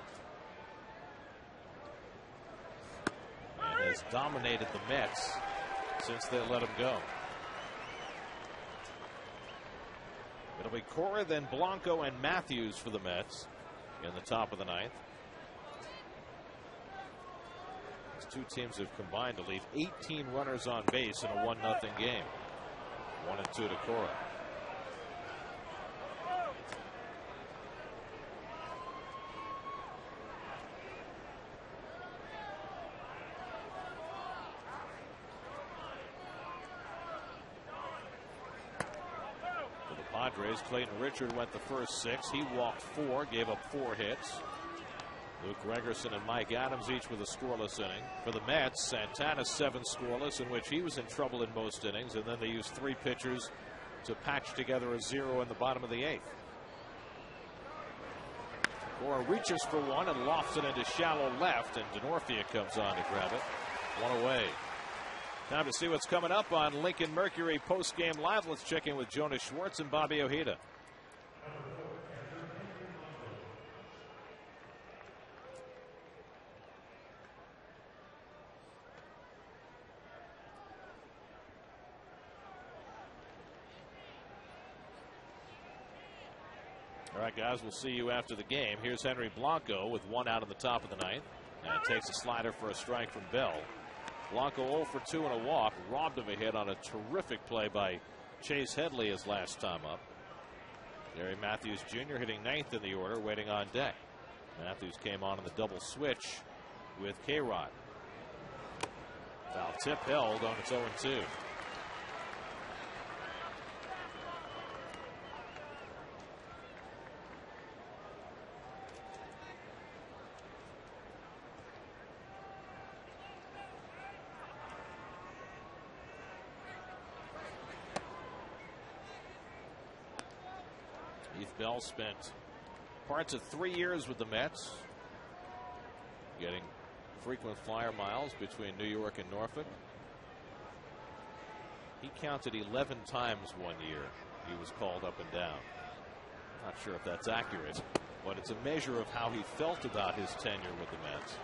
and has dominated the Mets since they let him go. It'll be Cora, then Blanco and Matthews for the Mets in the top of the ninth. These two teams have combined to leave 18 runners on base in a 1-0 game. 1-2 to Cora. Padres. Clayton Richard went the first 6. He walked 4, gave up 4 hits. Luke Gregerson and Mike Adams each with a scoreless inning. For the Mets, Santana 7 scoreless, in which he was in trouble in most innings, and then they used 3 pitchers to patch together a 0 in the bottom of the 8th. Cora reaches for one and lofts it into shallow left, and Denorfia comes on to grab it. 1 away. Time to see what's coming up on Lincoln Mercury post-game live. Let's check in with Jonas Schwartz and Bobby Ojeda. All right, guys, we'll see you after the game. Here's Henry Blanco with 1 out in the top of the 9th. And takes a slider for a strike from Bell. Blanco 0 for 2 and a walk. Robbed of a hit on a terrific play by Chase Headley his last time up. Gary Matthews Jr. hitting 9th in the order, waiting on deck. Matthews came on in the double switch with K-Rod. Foul tip held on its 0-2. Bell spent parts of 3 years with the Mets, getting frequent flyer miles between New York and Norfolk. He counted 11 times one year he was called up and down. Not sure if that's accurate, but it's a measure of how he felt about his tenure with the Mets.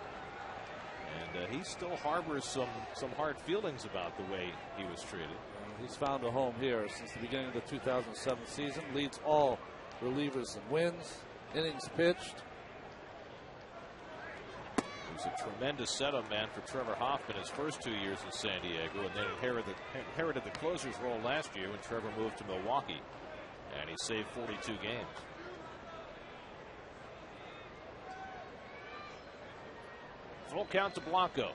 And he still harbors some hard feelings about the way he was treated. He's found a home here since the beginning of the 2007 season. Leads all relievers in wins, innings pitched. He was a tremendous setup man for Trevor Hoffman his first 2 years in San Diego, and then inherited the closer's role last year when Trevor moved to Milwaukee, and he saved 42 games. Full count to Blanco.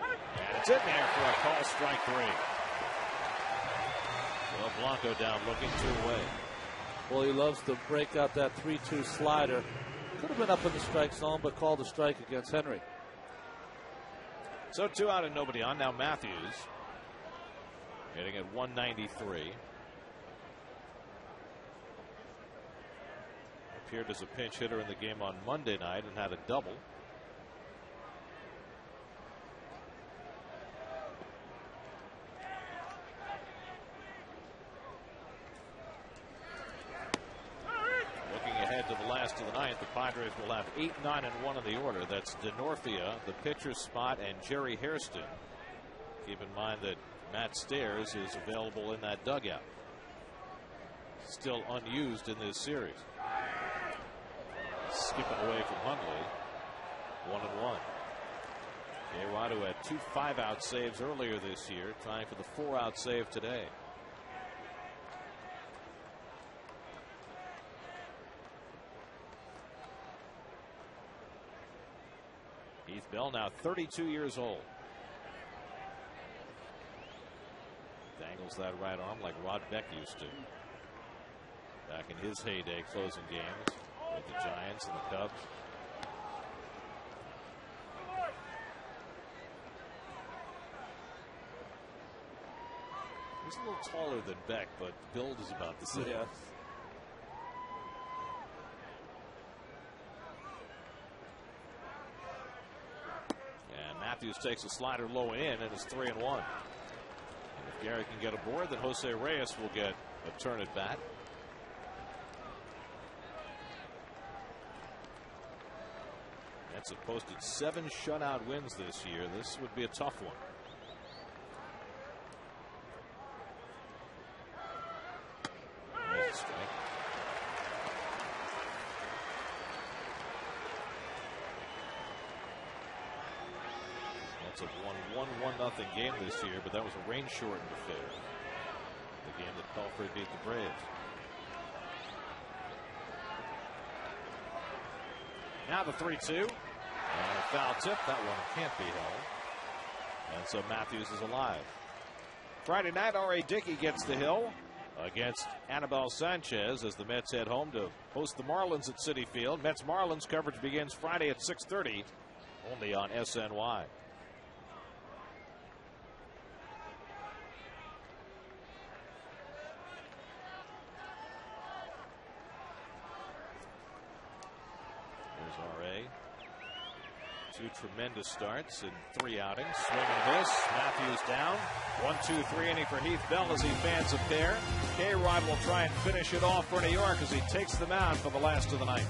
And it's in there for a call, strike 3. Well, Blanco down looking 2 away. Well, he loves to break out that 3-2 slider. Could have been up in the strike zone, but called a strike against Henry. So 2 out and nobody on. Now Matthews hitting at 193. Appeared as a pinch hitter in the game on Monday night and had a double. To the last of the 9th, the Padres will have 8, 9, and 1 in the order. That's Denorfia, the pitcher's spot, and Jerry Hairston. Keep in mind that Matt Stairs is available in that dugout. Still unused in this series. Skipping away from Hundley. 1-1. K-Rod, who had 2 5-out saves earlier this year, trying for the 4-out save today. Keith Bell now 32 years old. Dangles that right arm like Rod Beck used to back in his heyday closing games with the Giants and the Cubs. He's a little taller than Beck, but build is about the same. Yeah. Matthews takes a slider low and in, and it's 3-1. And if Gary can get aboard, then Jose Reyes will get a turn at bat. Mets have posted 7 shutout wins this year. This would be a tough one. There's a strike. It's a 1-1 game this year, but that was a rain-shortened affair. The game that Pelfrey beat the Braves. Now the 3-2. And a foul tip. That one can't be held. And so Matthews is alive. Friday night, R.A. Dickey gets the hill. against Anibal Sanchez as the Mets head home to host the Marlins at Citi Field. Mets-Marlins coverage begins Friday at 6:30, only on SNY. Here's R.A. 2 tremendous starts in 3 outings. Swing and miss. Matthews down. 1-2-3 inning for Heath Bell as he fans a pair. K-Rod will try and finish it off for New York as he takes the mound for the last of the night.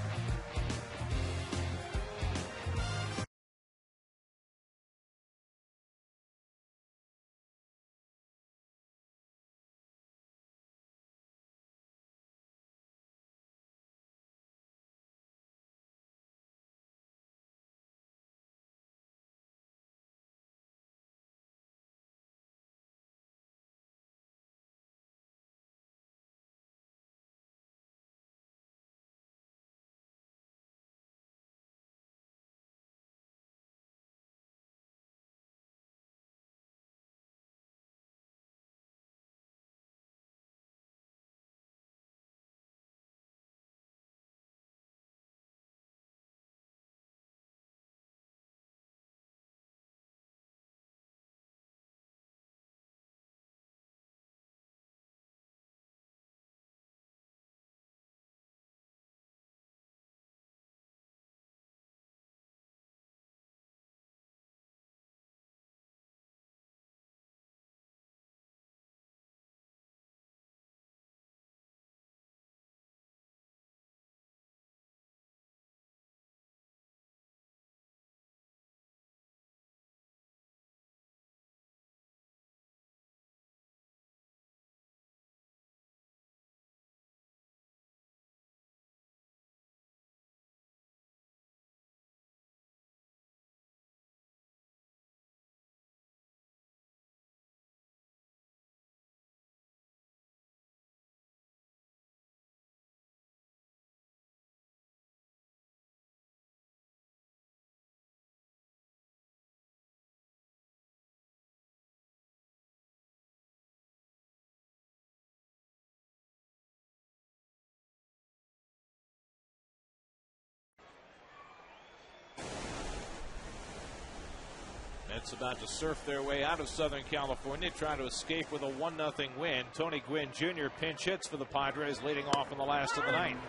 Mets about to surf their way out of Southern California, trying to escape with a 1-0 win. Tony Gwynn Jr. pinch hits for the Padres, leading off in the last of the ninth.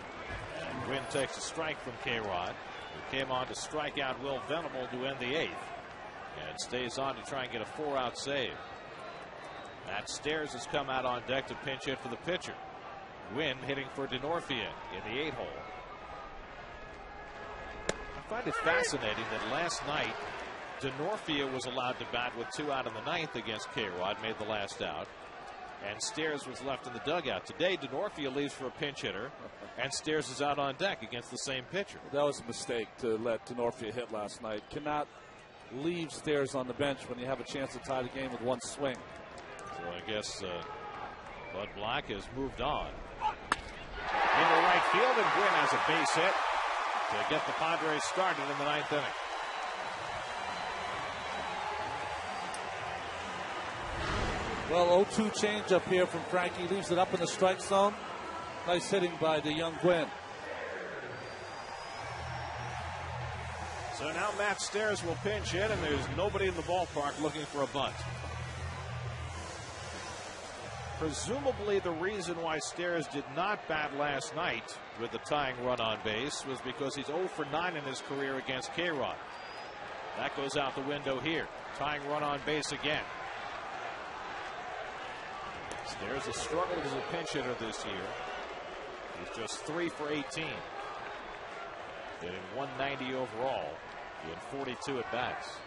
And Gwynn takes a strike from K-Rod, who came on to strike out Will Venable to end the 8th, and stays on to try and get a 4-out save. Matt Stairs has come out on deck to pinch hit for the pitcher. Gwynn hitting for Denorfia in the 8-hole. I find it fascinating that last night Denorfia was allowed to bat with 2 out in the 9th against K-Rod, made the last out, and Stairs was left in the dugout. Today, Denorfia leaves for a pinch hitter, and Stairs is out on deck against the same pitcher. That was a mistake to let Denorfia hit last night. Cannot leave Stairs on the bench when you have a chance to tie the game with 1 swing. So I guess Bud Black has moved on. Into right field, and Gwynn has a base hit to get the Padres started in the 9th inning. Well, 0-2 change up here from Frankie. Leaves it up in the strike zone. Nice hitting by the young Gwynn. So now Matt Stairs will pinch hit, and there's nobody in the ballpark looking for a bunt. Presumably the reason why Stairs did not bat last night with the tying run on base was because he's 0 for 9 in his career against K-Rod. That goes out the window here. Tying run on base again. Stairs has struggled as a pinch hitter this year. He's just 3 for 18. Hitting 190 overall in 42 at bats.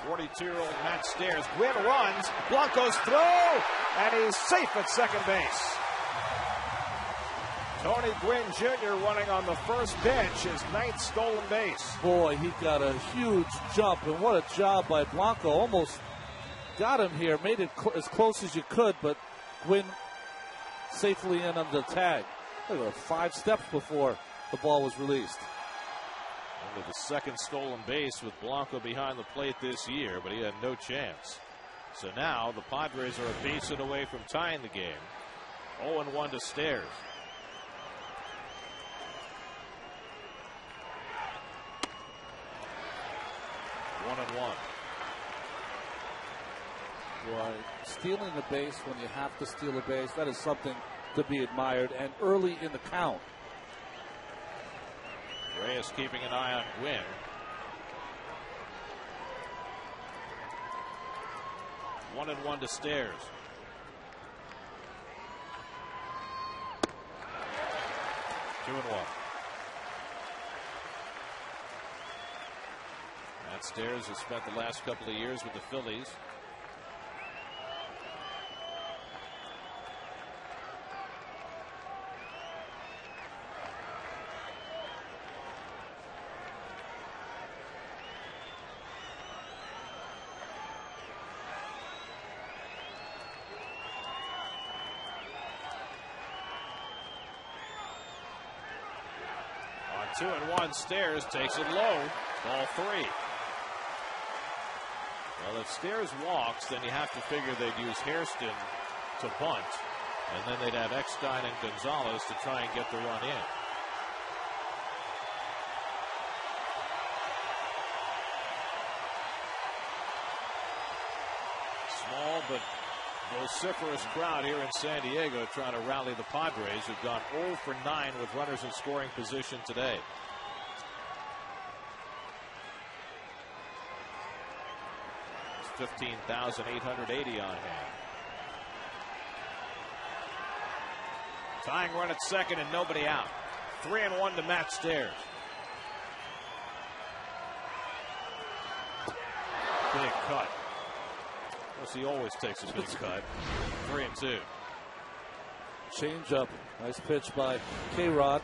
.42-year-old Matt Stairs. Gwynn runs. Blanco's throw, and he's safe at second base. Tony Gwynn Jr. running on the first pitch, his 9th stolen base. Boy, he got a huge jump, and what a job by Blanco. Almost got him here, made it as close as you could, but Gwynn safely in on the tag. Look at 5 steps before the ball was released. Only the second stolen base with Blanco behind the plate this year, but he had no chance. So now the Padres are a base hit away from tying the game. 0-1 to Stairs. One and one. Well, stealing a base when you have to steal a base, that is something to be admired, and early in the count. Reyes keeping an eye on Gwynn. One and one to Stairs. Two and one. Matt Stairs has spent the last couple of years with the Phillies. On 2-1, Stairs takes it low. Ball 3. Well, if Stairs walks, then you have to figure they'd use Hairston to bunt, and then they'd have Eckstein and Gonzalez to try and get the run in. Small but vociferous crowd here in San Diego trying to rally the Padres, who've gone 0 for 9 with runners in scoring position today. It's 15,880 on hand. Tying run at second and nobody out. 3-1 to Matt Stairs. Big cut. Of course, he always takes a big cut. 3-2. Change up. Nice pitch by K-Rod.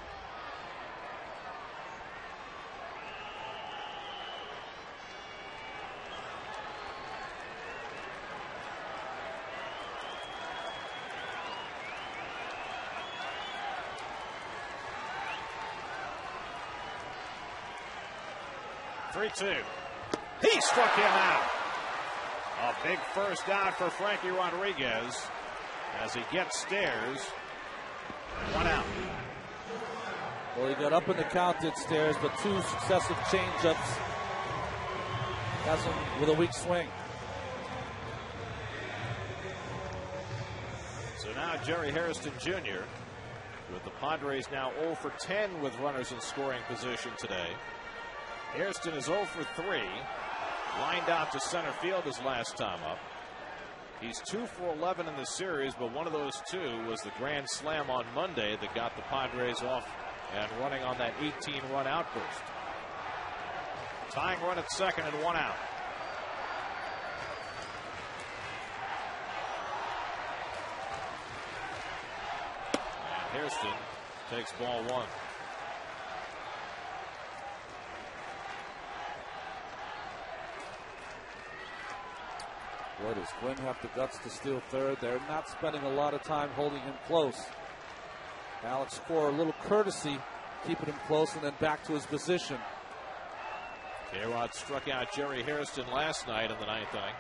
He struck him out. A big first out for Frankie Rodriguez as he gets Stairs. 1 out. Well, he got up in the count at Stairs, but 2 successive changeups. Has him with a weak swing. So now Jerry Hairston Jr. with the Padres now 0 for 10 with runners in scoring position today. Hairston is 0 for 3. Lined out to center field his last time up. He's 2 for 11 in the series, but one of those 2 was the grand slam on Monday that got the Padres off and running on that 18-run outburst. Tying run at second and 1 out. And Hairston takes ball 1. Boy, does Gwynn have the guts to steal third. They're not spending a lot of time holding him close. Alex Cora, a little courtesy, keeping him close and then back to his position. K-Rod struck out Jerry Hairston last night in the 9th inning.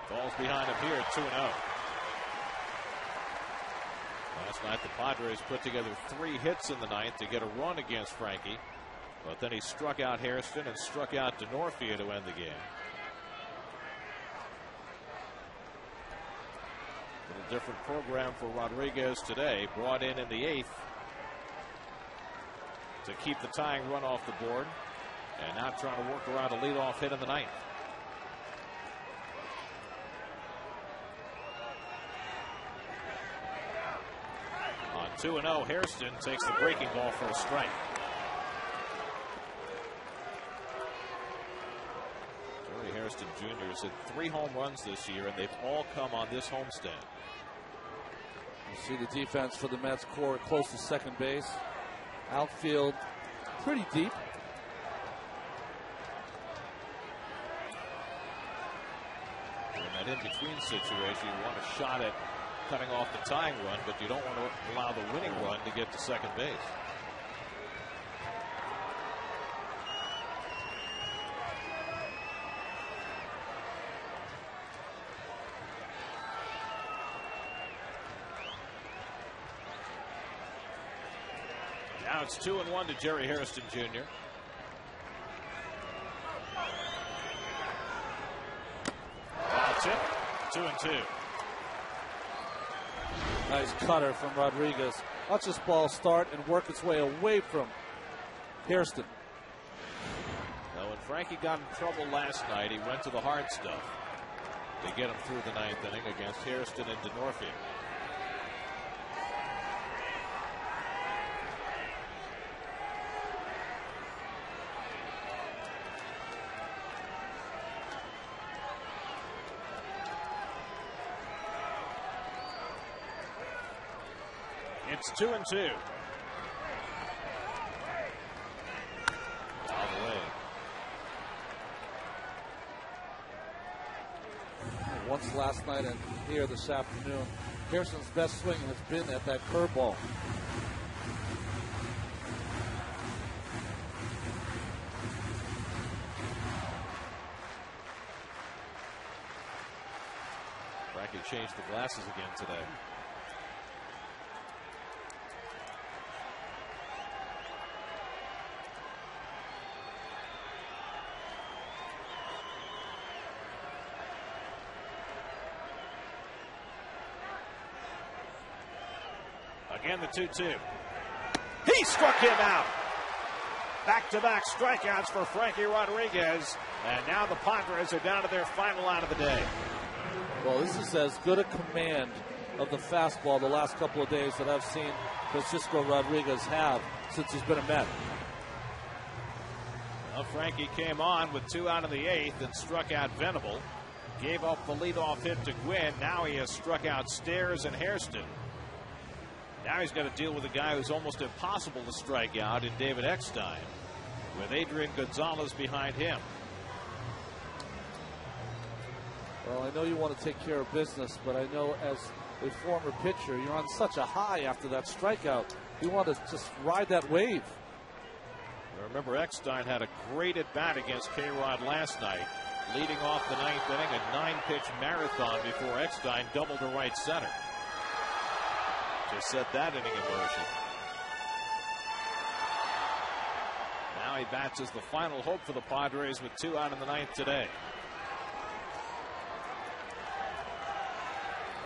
Falls behind him here at 2-0. Last night the Padres put together 3 hits in the 9th to get a run against Frankie. But then he struck out Hairston and struck out DeNorfia to end the game. A little different program for Rodriguez today. Brought in the 8th to keep the tying run off the board. And now trying to work around a leadoff hit in the 9th. On 2-0, Hairston takes the breaking ball for a strike. Hairston Jr. has hit 3 home runs this year, and they've all come on this homestand. You see the defense for the Mets core close to second base. Outfield pretty deep. And an in-between situation. You want a shot at cutting off the tying run, but you don't want to allow the winning run to get to second base. Now it's 2-1 to Jerry Hairston Jr. Foul tip, 2-2. Nice cutter from Rodriguez. Watch this ball start and work its way away from Hairston. Now, when Frankie got in trouble last night, he went to the hard stuff to get him through the ninth inning against Hairston and DeNorfia. It's 2-2. All the way. Once last night and here this afternoon, Hairston's best swing has been at that curveball. Frankie changed the glasses again today. Again, the 2-2. He struck him out. Back-to-back strikeouts for Frankie Rodriguez. And now the Padres are down to their final out of the day. Well, this is as good a command of the fastball the last couple of days that I've seen Francisco Rodriguez have since he's been a Met. Well, Frankie came on with 2 out of the 8th and struck out Venable. Gave up the leadoff hit to Gwynn. Now he has struck out Stairs and Hairston. Now he's got to deal with a guy who's almost impossible to strike out in David Eckstein, with Adrian Gonzalez behind him. Well, I know you want to take care of business, but I know as a former pitcher, you're on such a high after that strikeout. You want to just ride that wave. Remember, Eckstein had a great at-bat against K-Rod last night, leading off the ninth inning, a 9-pitch marathon before Eckstein doubled to right center. Just set that inning in motion. Now he bats as the final hope for the Padres with 2 out in the ninth today.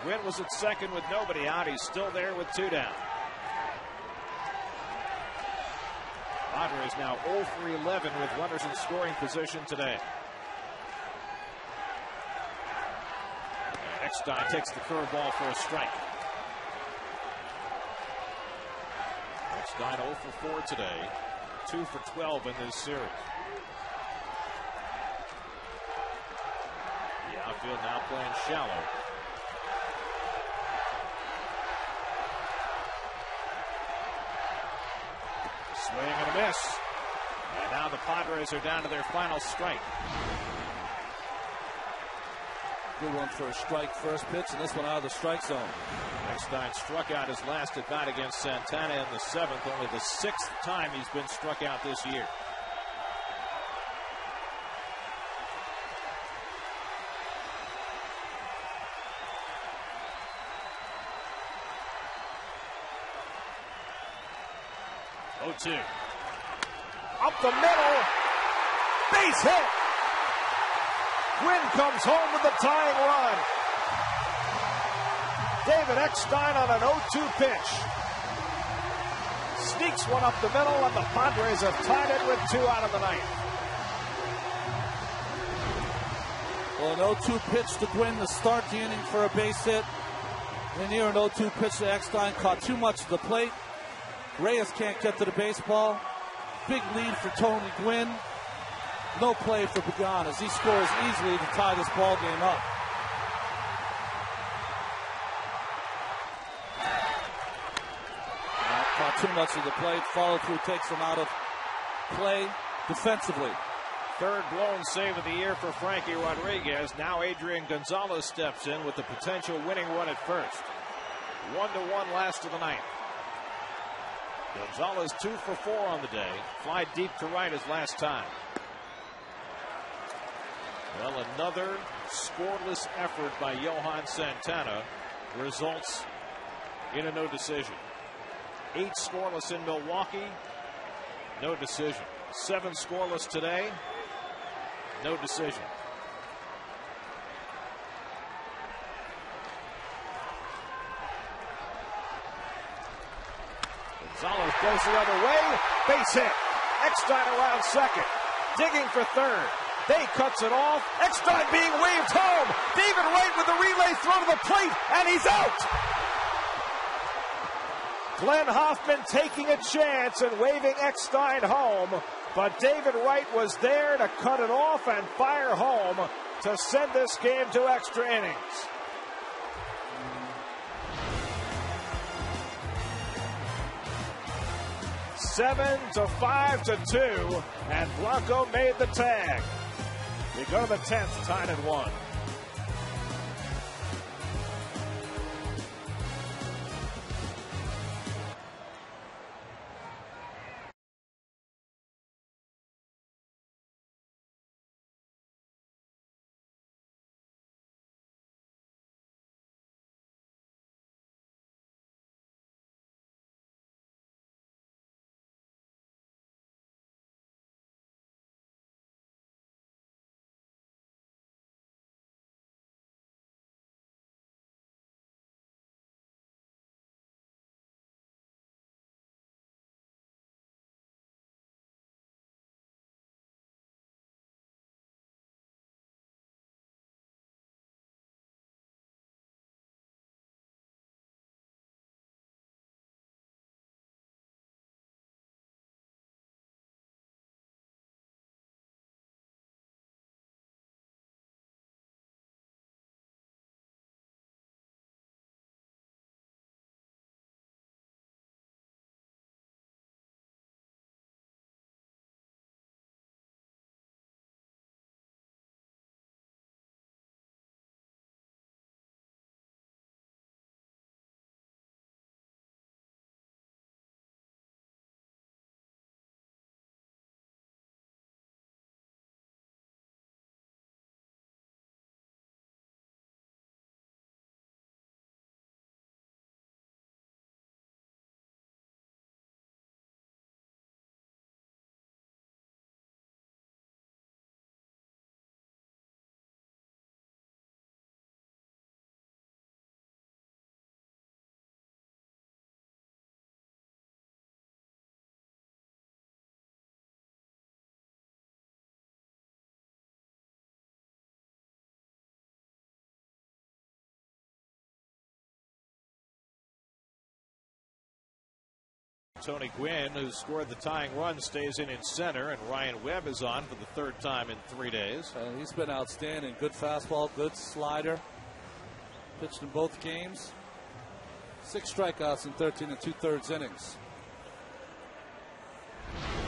Gwynn was at second with nobody out. He's still there with 2 down. Padres now 0 for 11 with runners in scoring position today. Eckstein takes the curveball for a strike. Eckstein 0 for 4 today, 2 for 12 in this series. The outfield now playing shallow. Swing and a miss. And now the Padres are down to their final strike. Good one for a strike first pitch, and this one out of the strike zone. Eckstein struck out his last at bat against Santana in the 7th, only the 6th time he's been struck out this year. Oh-2. Up the middle. Base hit. Gwynn comes home with the tying run. David Eckstein on an 0-2 pitch. Sneaks one up the middle, and the Padres have tied it with 2 out of the ninth. Well, an 0-2 pitch to Gwynn to start the inning for a base hit. And here an 0-2 pitch to Eckstein, caught too much of the plate. Reyes can't get to the baseball. Big lead for Tony Gwynn. No play for Pagan as he scores easily to tie this ball game up. Caught too much of the plate. Follow through takes him out of play defensively. Third blown save of the year for Frankie Rodriguez. Now Adrian Gonzalez steps in with the potential winning run at first. 1-1 last of the ninth. Gonzalez 2 for 4 on the day. Fly deep to right his last time. Well, another scoreless effort by Johan Santana results in a no decision. 8 scoreless in Milwaukee, no decision. 7 scoreless today, no decision. Gonzalez goes the other way, base hit. Eckstein around second, digging for third. They cuts it off. Eckstein being waved home. David Wright with the relay throw to the plate, and he's out. Glenn Hoffman taking a chance and waving Eckstein home, but David Wright was there to cut it off and fire home to send this game to extra innings. Seven to 5-2, and Blanco made the tag. We go to the 10th, tied at 1. Tony Gwynn, who scored the tying run, stays in center, and Ryan Webb is on for the third time in 3 days. He's been outstanding. Good fastball, good slider. Pitched in both games. 6 strikeouts in 13 2/3 innings.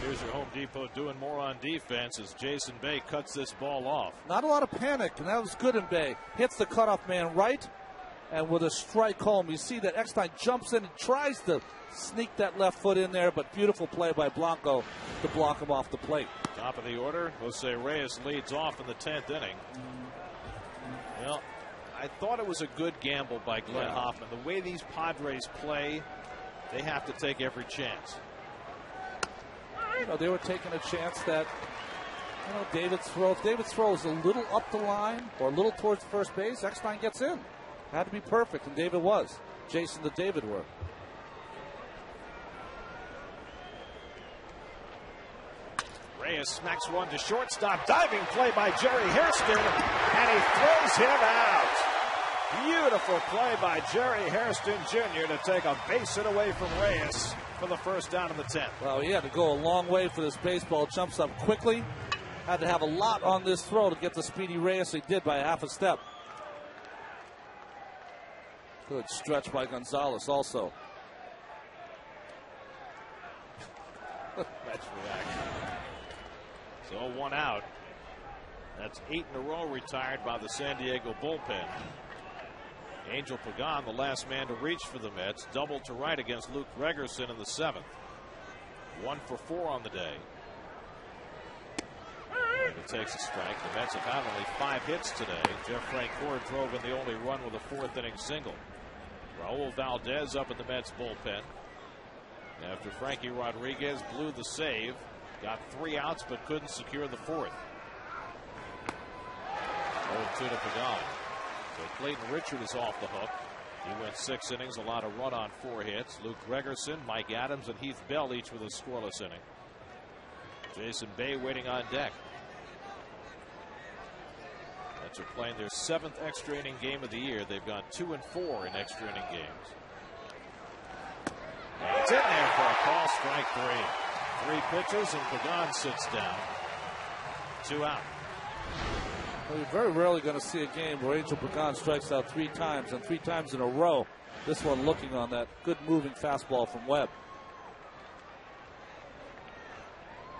Here's your Home Depot doing more on defense as Jason Bay cuts this ball off. Not a lot of panic, and that was good in Bay. Hits the cutoff man right, and with a strike home, you see that Eckstein jumps in and tries to sneak that left foot in there, but beautiful play by Blanco to block him off the plate. Top of the order, Jose Reyes leads off in the 10th inning. Well, I thought it was a good gamble by Glenn Hoffman. The way these Padres play, they have to take every chance. You know, they were taking a chance that, you know, David's throw, if David's throw is a little up the line or a little towards first base, Eckstein gets in. Had to be perfect, and David was. Jason to David were. Reyes smacks one to shortstop. Diving play by Jerry Hairston, and he throws him out. Beautiful play by Jerry Hairston Jr. to take a base hit away from Reyes for the first down in the 10th. Well, he had to go a long way for this baseball. Jumps up quickly. Had to have a lot on this throw to get the speedy Reyes. He did by a half a step. Good stretch by Gonzalez also. That's reaction. So 1 out. That's 8 in a row retired by the San Diego bullpen. Angel Pagan, the last man to reach for the Mets, doubled to right against Luke Gregerson in the 7th. 1 for 4 on the day. And it takes a strike. The Mets have had only 5 hits today. Jeff Francoeur drove in the only run with a 4th inning single. Raul Valdez up in the Mets bullpen after Frankie Rodriguez blew the save. Got 3 outs but couldn't secure the 4th. 0-2 to Pagan. So Clayton Richard is off the hook. He went 6 innings, allowed a run on 4 hits. Luke Gregerson, Mike Adams, and Heath Bell each with a scoreless inning. Jason Bay waiting on deck. Mets are playing their 7th extra inning game of the year. They've gone 2 and 4 in extra inning games. And it's in there for a call, strike 3. 3 pitches, and Pagan sits down. 2 out. Well, you're very rarely going to see a game where Angel Pagan strikes out 3 times, and 3 times in a row. This one looking on that good moving fastball from Webb.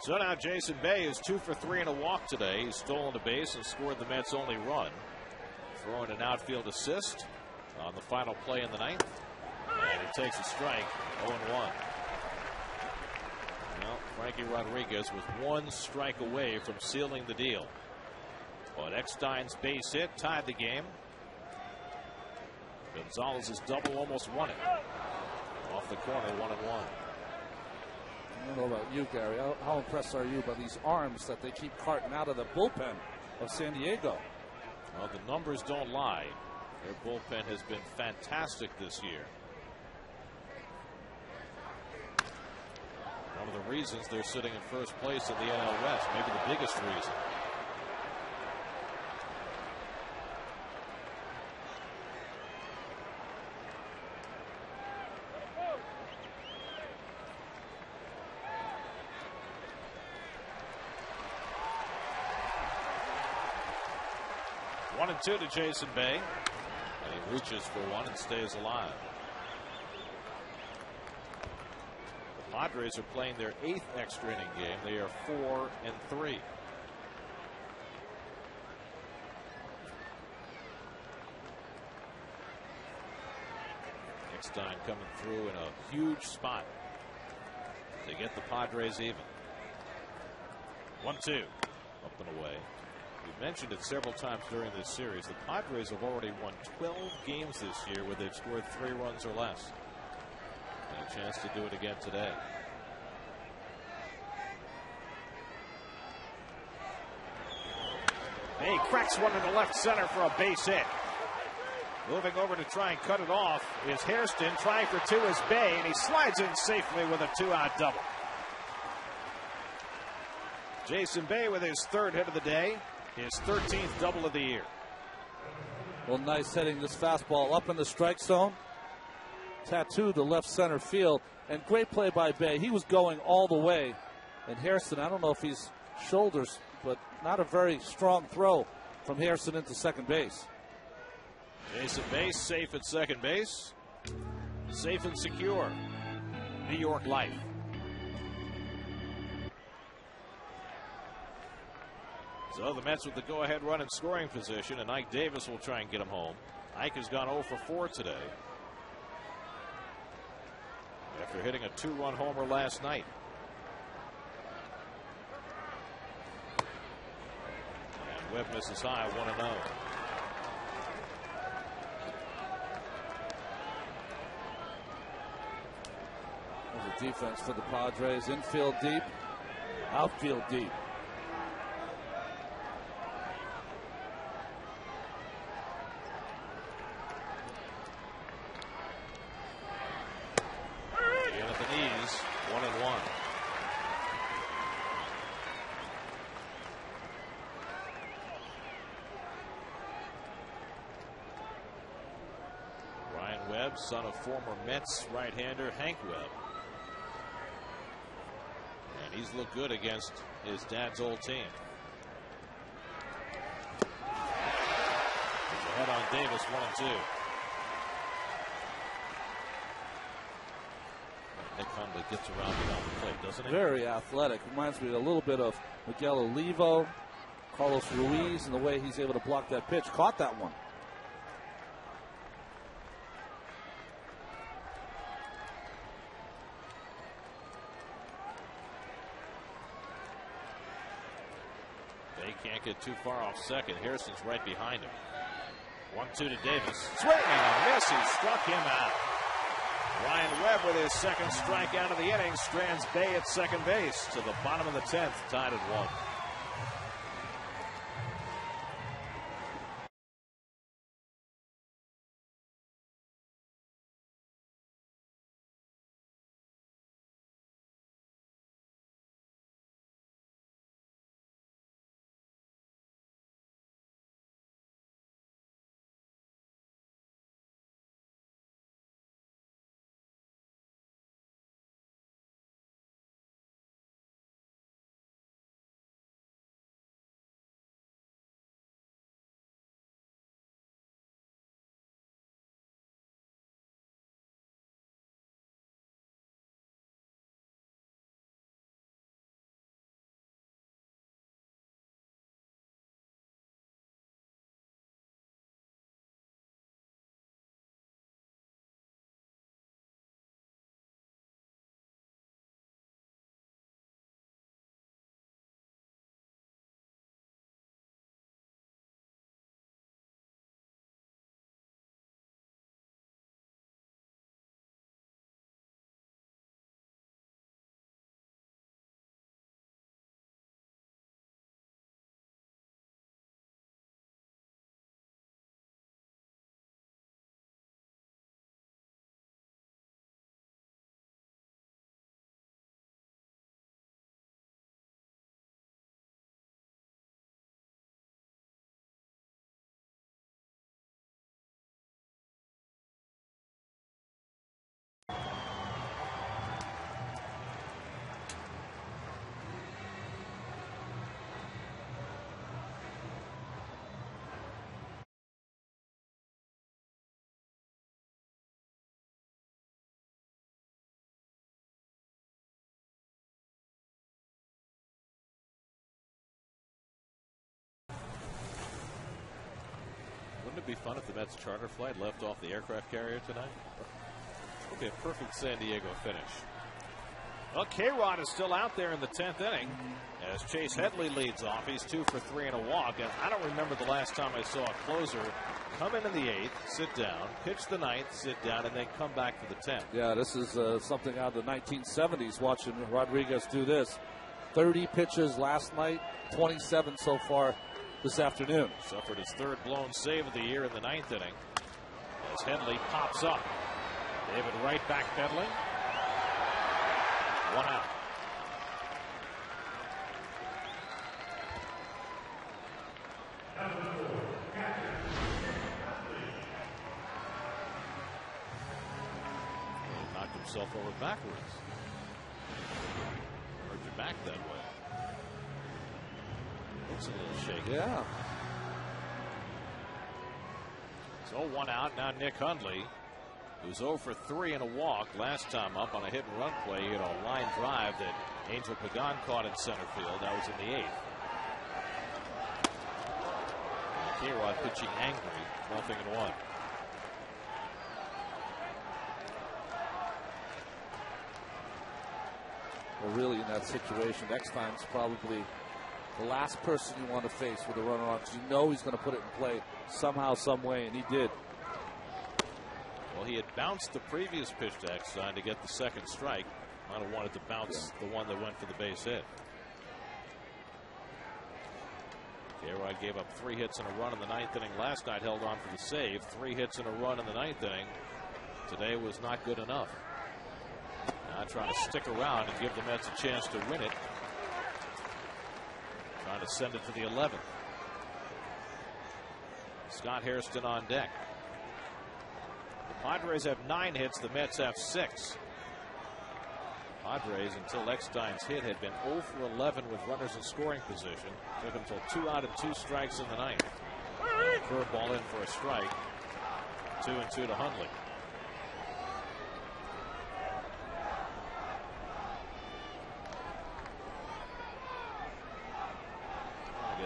So now Jason Bay is 2 for 3 and a walk today. He's stolen a base and scored the Mets' only run. Throwing an outfield assist on the final play in the 9th. And he takes a strike, 0-1. Well, Frankie Rodriguez was 1 strike away from sealing the deal. But Eckstein's base hit tied the game. Gonzalez's double almost won it. Off the corner, 1-1. I don't know about you, Gary. How impressed are you by these arms that they keep carting out of the bullpen of San Diego? Well, the numbers don't lie. Their bullpen has been fantastic this year. One of the reasons they're sitting in first place in the NL West, maybe the biggest reason. One and 2 to Jason Bay, and he reaches for 1 and stays alive. The Padres are playing their 8th extra inning game. They are 4 and 3. Eckstein coming through in a huge spot to get the Padres even. 1-2, up and away. We've mentioned it several times during this series. The Padres have already won 12 games this year where they've scored 3 runs or less. And a chance to do it again today. He cracks one in the left center for a base hit. Moving over to try and cut it off is Hairston. Trying for 2 is Bay, and he slides in safely with a 2-out double. Jason Bay with his 3rd hit of the day. His 13th double of the year. Well, nice hitting this fastball up in the strike zone. Tattooed to left center field. And great play by Bay. He was going all the way. And Hairston, I don't know if he's shoulders, but not a very strong throw from Hairston into second base. Jason Bay safe at second base. Safe and secure. New York life. So the Mets with the go-ahead run in scoring position, and Ike Davis will try and get him home. Ike has gone 0 for 4 today after hitting a 2-run homer last night. And Webb misses high, 1-0. There's a defense for the Padres. Infield deep, outfield deep. Son of former Mets right-hander Hank Webb. And he's looked good against his dad's old team. He's ahead on Davis, 1-2. Nick Hundley gets around beyond the plate, doesn't he? Very athletic. Reminds me a little bit of Miguel Olivo, Carlos Ruiz and the way he's able to block that pitch. Caught that one. They can't get too far off second. Harrison's right behind him. 1-2 to Davis. Swing and a miss. He struck him out. Ryan Webb with his second strikeout of the inning strands Bay at second base to the bottom of the 10th, tied at 1. Wouldn't it be fun if the Mets charter flight left off the aircraft carrier tonight? It would be a perfect San Diego finish. Well, K-Rod is still out there in the 10th inning as Chase Headley leads off. He's 2 for 3 and a walk. And I don't remember the last time I saw a closer come in the 8th, sit down, pitch the 9th, sit down, and then come back for the 10th. Yeah, this is something out of the 1970s, watching Rodriguez do this. 30 pitches last night, 27 so far this afternoon. Suffered his 3rd blown save of the year in the 9th inning as Headley pops up. David Wright backpedaling. 1 out. He knocked himself over backwards. Hurt your back that way. Looks a little shaky. Yeah. So 1 out. Now Nick Hundley, who's 0 for 3 and a walk last time up on a hit and run play. He had a line drive that Angel Pagan caught in center field. That was in the 8th. K-Rod pitching angry. 0-1. Well, really, in that situation, next time's probably the last person you want to face with a runner on, because you know he's going to put it in play somehow, some way, and he did. Well, he had bounced the previous pitch to Eckstein to get the 2nd strike. Might have wanted to bounce the one that went for the base hit. K-Rod gave up 3 hits and a run in the 9th inning last night, held on for the save. 3 hits and a run in the 9th inning. Today was not good enough. Now trying to stick around and give the Mets a chance to win it. Trying to send it to the 11th. Scott Hairston on deck. The Padres have 9 hits. The Mets have 6. Padres, until Eckstein's hit, had been 0 for 11 with runners in scoring position. Took them till 2 out and 2 strikes in the 9th. Curveball in for a strike. 2-2 to Hundley.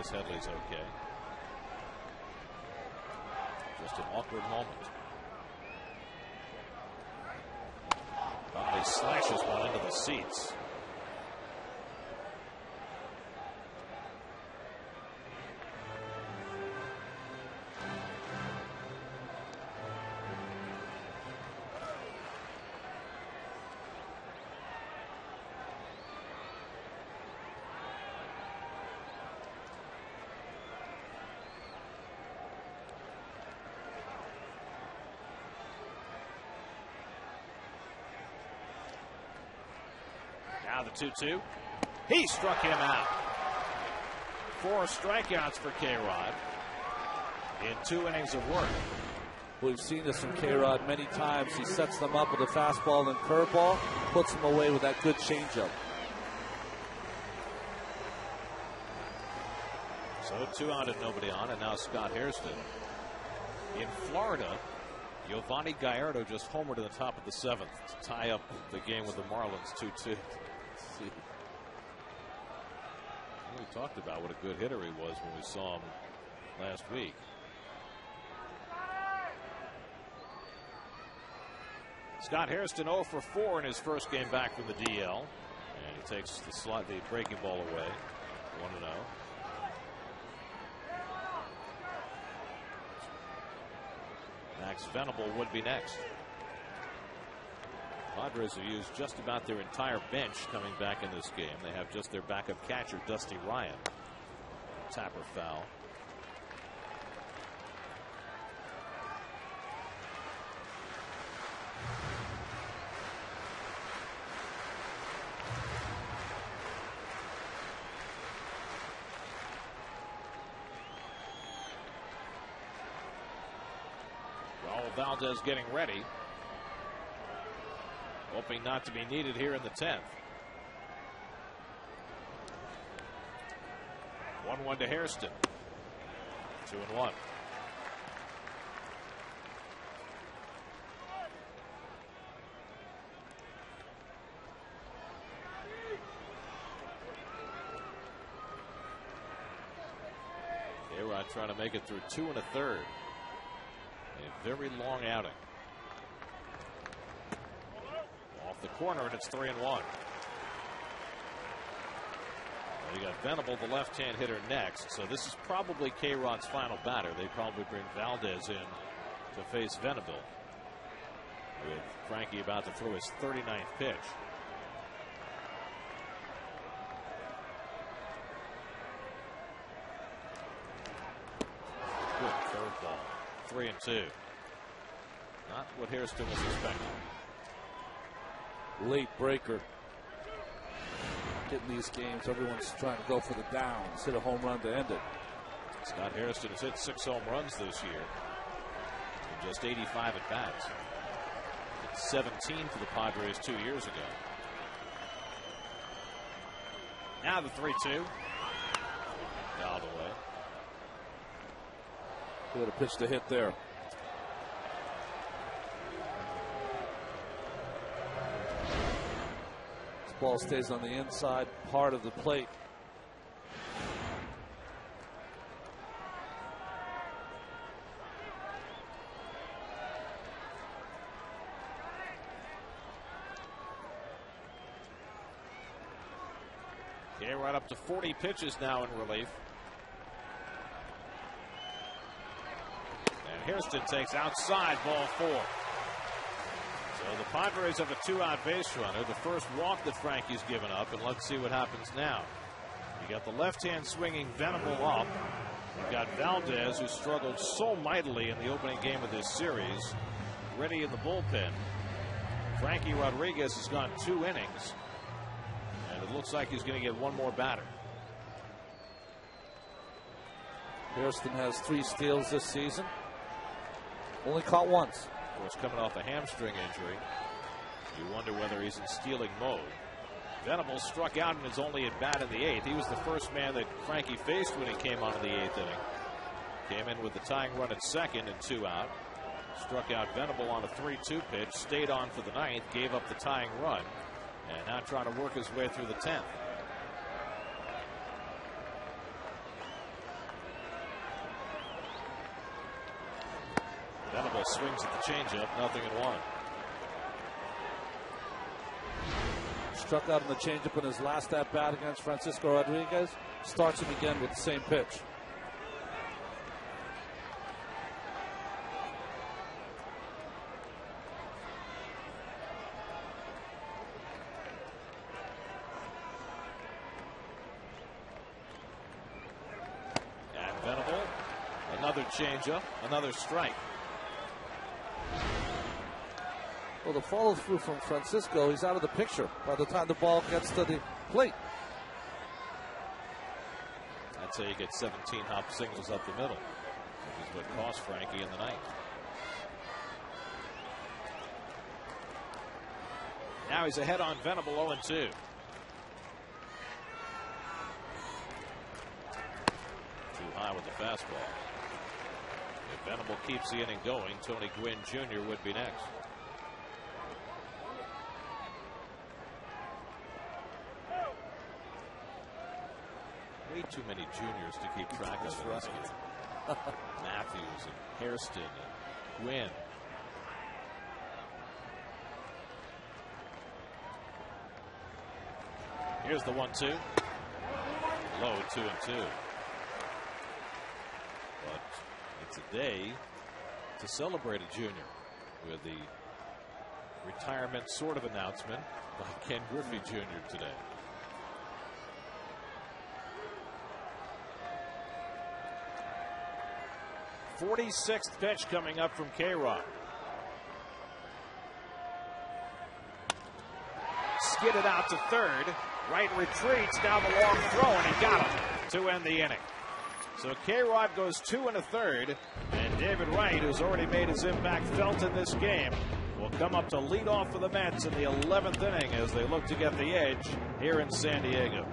guess Headley's okay. Just an awkward moment. He slashes one into the seats. Now the 2-2. He struck him out. 4 strikeouts for K-Rod in 2 innings of work. We've seen this from K-Rod many times. He sets them up with a fastball and curveball, puts them away with that good changeup. So 2 out and nobody on, and now Scott Hairston. In Florida, Giovanni Gallardo just homered in the top of the 7th to tie up the game with the Marlins 2-2. We talked about what a good hitter he was when we saw him last week. Scott Hairston 0 for 4 in his first game back from the DL, and he takes the breaking ball away. 1-0. Max Venable would be next. Padres have used just about their entire bench coming back in this game. They have just their backup catcher, Dusty Ryan. Tapper foul. Raul Valdez getting ready. Hoping not to be needed here in the 10th. 1-1 to Hairston. 2-1. K-Rod trying to make it through 2 1/3. A very long outing. The corner, and it's 3-1. You got Venable, the left-hand hitter, next. So this is probably K-Rod's final batter. They probably bring Valdez in to face Venable, with Frankie about to throw his 39th pitch. Good curveball. 3-2. Not what Hairston was expecting. Late breaker. Getting these games, everyone's trying to go for the downs, hit a home run to end it. Scott Hairston has hit 6 home runs this year in just 85 at bats. Hit 17 for the Padres 2 years ago. Now the 3-2. Fouled away. Good a pitch to hit there. Ball stays on the inside part of the plate. Okay, right up to 40 pitches now in relief. And Hairston takes outside, ball 4. So the Padres have a 2-out base runner, the first walk that Frankie's given up, and let's see what happens now. You got the left-hand swinging Venable up. You've got Valdez, who struggled so mightily in the opening game of this series, ready in the bullpen. Frankie Rodriguez has gone 2 innings, and it looks like he's going to get one more batter. Hairston has 3 steals this season. Only caught once. Of course, coming off a hamstring injury, you wonder whether he's in stealing mode. Venable struck out in his only at bat in the 8th. He was the first man that Frankie faced when he came on in the 8th inning. Came in with the tying run at second and 2 out. Struck out Venable on a 3-2 pitch, stayed on for the 9th, gave up the tying run, and now trying to work his way through the 10th. swings at the changeup, 0-1. Struck out on the changeup in his last at bat against Francisco Rodriguez. Starts him again with the same pitch. And Venable, another changeup, another strike. Well, the follow through from Francisco, he's out of the picture by the time the ball gets to the plate. I'd say you get 17 hop singles up the middle, which is what cost Frankie in the ninth. Now he's ahead on Venable, 0-2. Too high with the fastball. If Venable keeps the inning going, Tony Gwynn Jr. would be next. Way too many juniors to keep track of. Matthews and Hairston and Gwynn. Here's the 1-2. Low 2-2. But it's a day to celebrate a junior with the retirement sort of announcement by Ken Griffey Jr. today. 46th pitch coming up from K-Rock. Skidded out to third. Wright retreats down the long throw, and he got him to end the inning. So K-Rod goes 2 1/3, and David Wright, who's already made his impact felt in this game, will come up to lead off for the Mets in the 11th inning as they look to get the edge here in San Diego.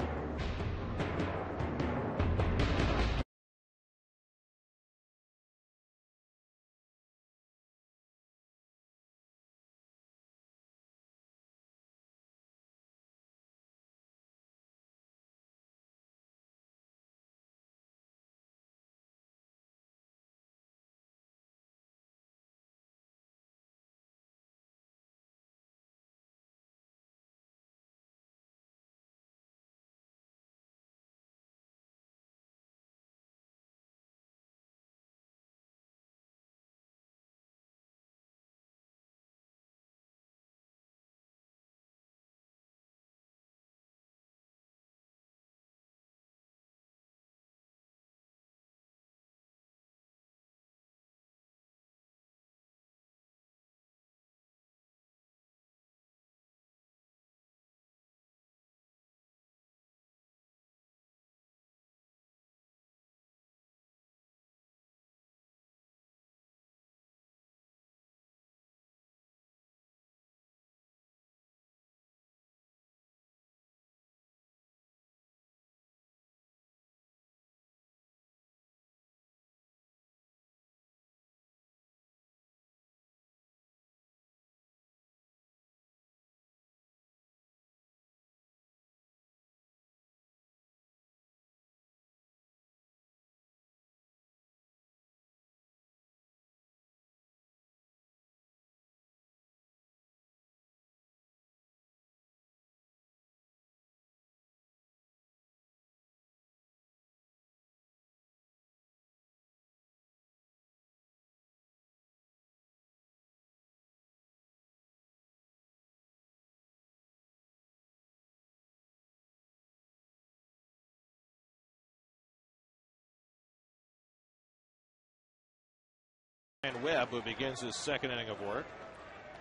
And Webb, who begins his second inning of work.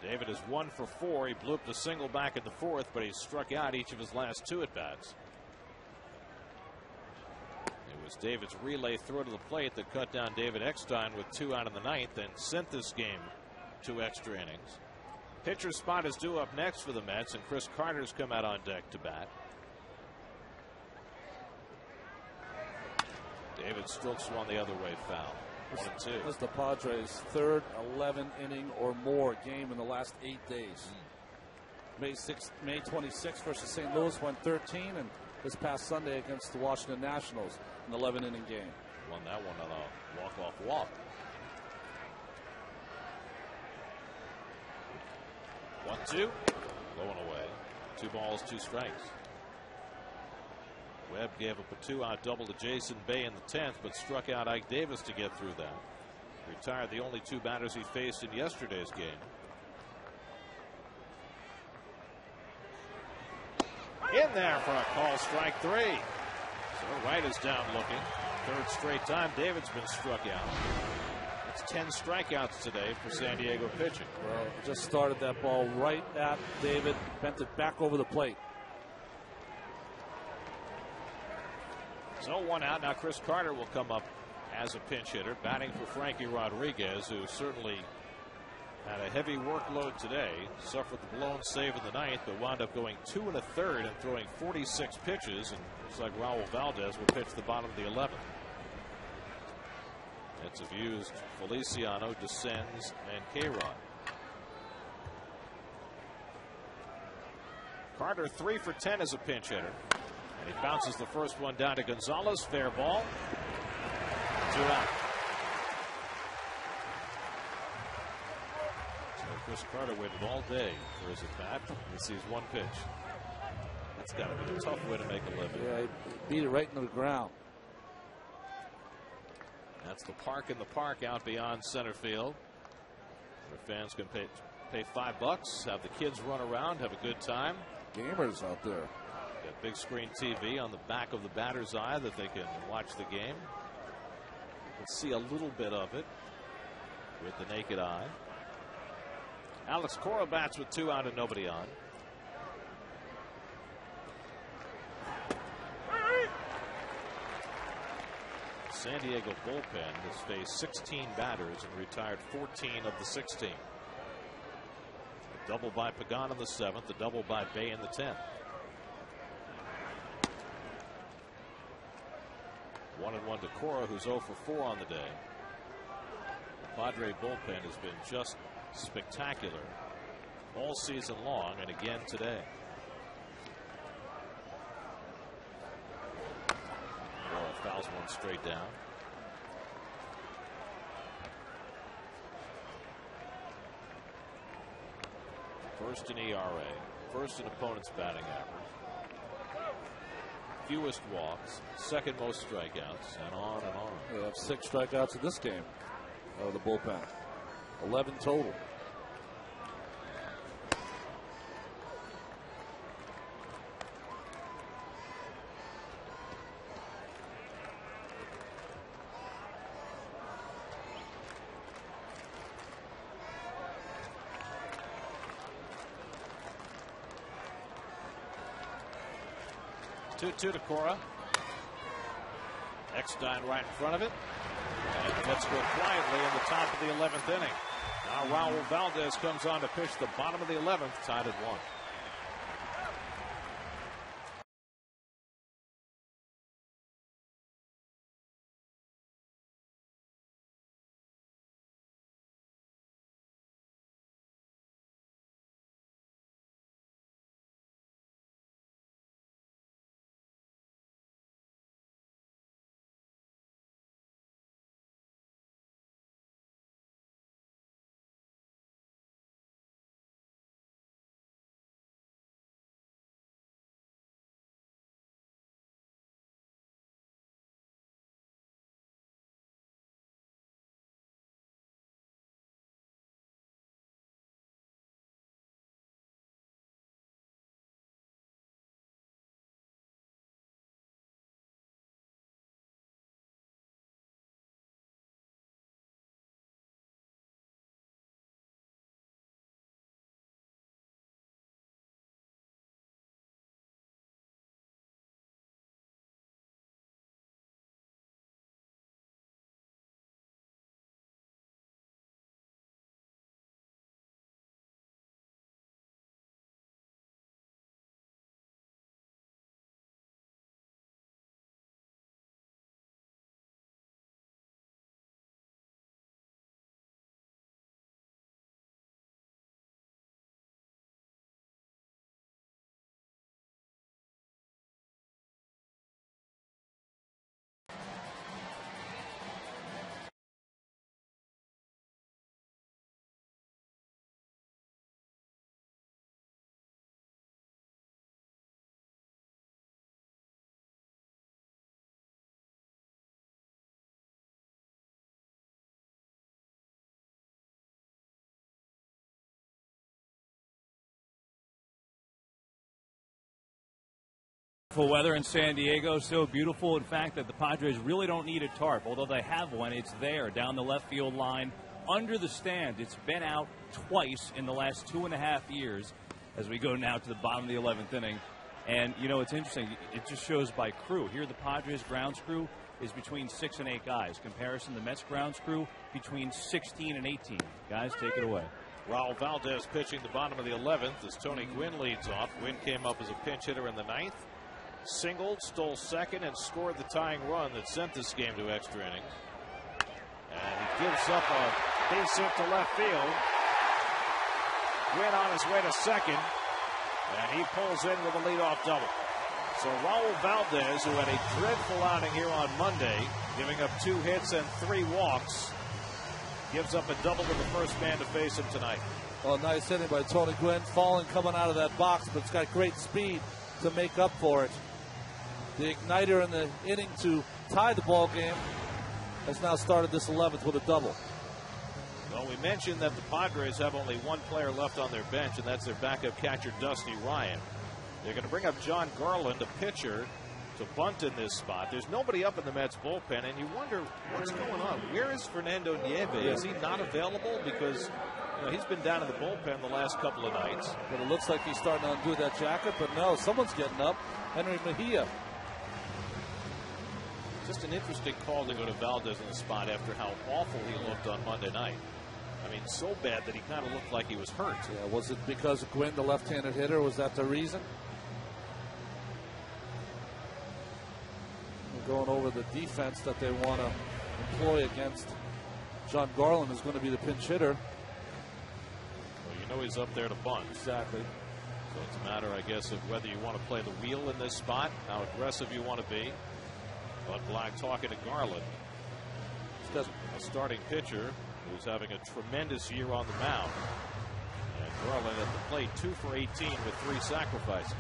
David is 1 for 4. He blooped a single back in the fourth, but he struck out each of his last 2 at-bats. It was David's relay throw to the plate that cut down David Eckstein with 2 out in the ninth and sent this game to extra innings. Pitcher spot is due up next for the Mets, and Chris Carter's come out on deck to bat. David still swung the other way, foul. 1-2. This is the Padres' third 11-inning or more game in the last 8 days. May 26th versus St. Louis went 13, and this past Sunday against the Washington Nationals, an 11-inning game. Won that one on a walk-off walk. 1-2. Going away. 2 balls, 2 strikes. Webb gave up a 2-out double to Jason Bay in the 10th, but struck out Ike Davis to get through that. Retired the only 2 batters he faced in yesterday's game. In there for a call, strike 3. So Wright is down looking. 3rd straight time David's been struck out. It's 10 strikeouts today for San Diego pitching. Well, just started that ball right at David, bent it back over the plate. So 1 out. Now Chris Carter will come up as a pinch hitter, batting for Frankie Rodriguez, who certainly had a heavy workload today. Suffered the blown save in the 9th, but wound up going 2 1/3 and throwing 46 pitches. And looks like Raul Valdez will pitch the bottom of the 11th. It's abused Feliciano, Descends, and K-Rod. Carter 3 for 10 as a pinch hitter. And he bounces the first one down to Gonzalez. Fair ball. 2 out. So Chris Carter waited all day for his at-bat. He sees 1 pitch. That's got to be a tough way to make a living. Yeah, he beat it right into the ground. That's the park in the park out beyond center field, where fans can pay $5, have the kids run around, have a good time. Gamers out there. Got big screen TV on the back of the batter's eye that they can watch the game. Let's see a little bit of it with the naked eye. Alex Cora bats with 2 out and nobody on. San Diego bullpen has faced 16 batters and retired 14 of the 16. A double by Pagan in the 7th, a double by Bay in the 10th. 1-1 to Cora, who's 0 for 4 on the day. The Padre bullpen has been just spectacular all season long, and again today. Fouls one straight down. First in ERA, first in opponent's batting average, fewest walks, second most strikeouts, and on and on. They have 6 strikeouts in this game out of the bullpen. 11 total. Two to Cora. Eckstein right in front of it. And the Mets go quietly in the top of the 11th inning. Now Raul Valdez comes on to pitch the bottom of the 11th, tied at 1. Beautiful weather in San Diego, so beautiful, in fact, that the Padres really don't need a tarp. Although they have one, it's there down the left field line under the stand. It's been out twice in the last 2.5 years as we go now to the bottom of the 11th inning. And, you know, it's interesting. It just shows by crew. Here, the Padres grounds crew is between 6 and 8 guys. Comparison, the Mets grounds crew between 16 and 18. Guys, take it away. Raul Valdez pitching the bottom of the 11th as Tony Gwynn leads off. Gwynn came up as a pinch hitter in the 9th. Singled, stole second, and scored the tying run that sent this game to extra innings. And he gives up a base hit to left field. Gwynn on his way to second, and he pulls in with a leadoff double. So Raul Valdez, who had a dreadful outing here on Monday, giving up 2 hits and 3 walks, gives up a double to the first man to face him tonight. Well, nice hitting by Tony Gwynn, falling coming out of that box, but it's got great speed to make up for it. The igniter in the inning to tie the ball game has now started this 11th with a double. Well, we mentioned that the Padres have only one player left on their bench, and that's their backup catcher, Dusty Ryan. They're going to bring up John Garland, a pitcher, to bunt in this spot. There's nobody up in the Mets bullpen, and you wonder what's going on. Where is Fernando Nieve? Is he not available? Because he's been down in the bullpen the last couple of nights. But it looks like he's starting to undo that jacket, but no, someone's getting up. Henry Mejia. Just an interesting call to go to Valdez in the spot after how awful he looked on Monday night. I mean, so bad that he kind of looked like he was hurt. Yeah, was it because of Gwynn, the left-handed hitter? Was that the reason? We're going over the defense that they want to employ against John Garland, is going to be the pinch hitter. Well, he's up there to bunt. Exactly. So it's a matter, I guess, of whether you want to play the wheel in this spot, how aggressive you want to be. Bud Black talking to Garland, a starting pitcher who's having a tremendous year on the mound. And Garland at the plate, 2 for 18 with 3 sacrifices.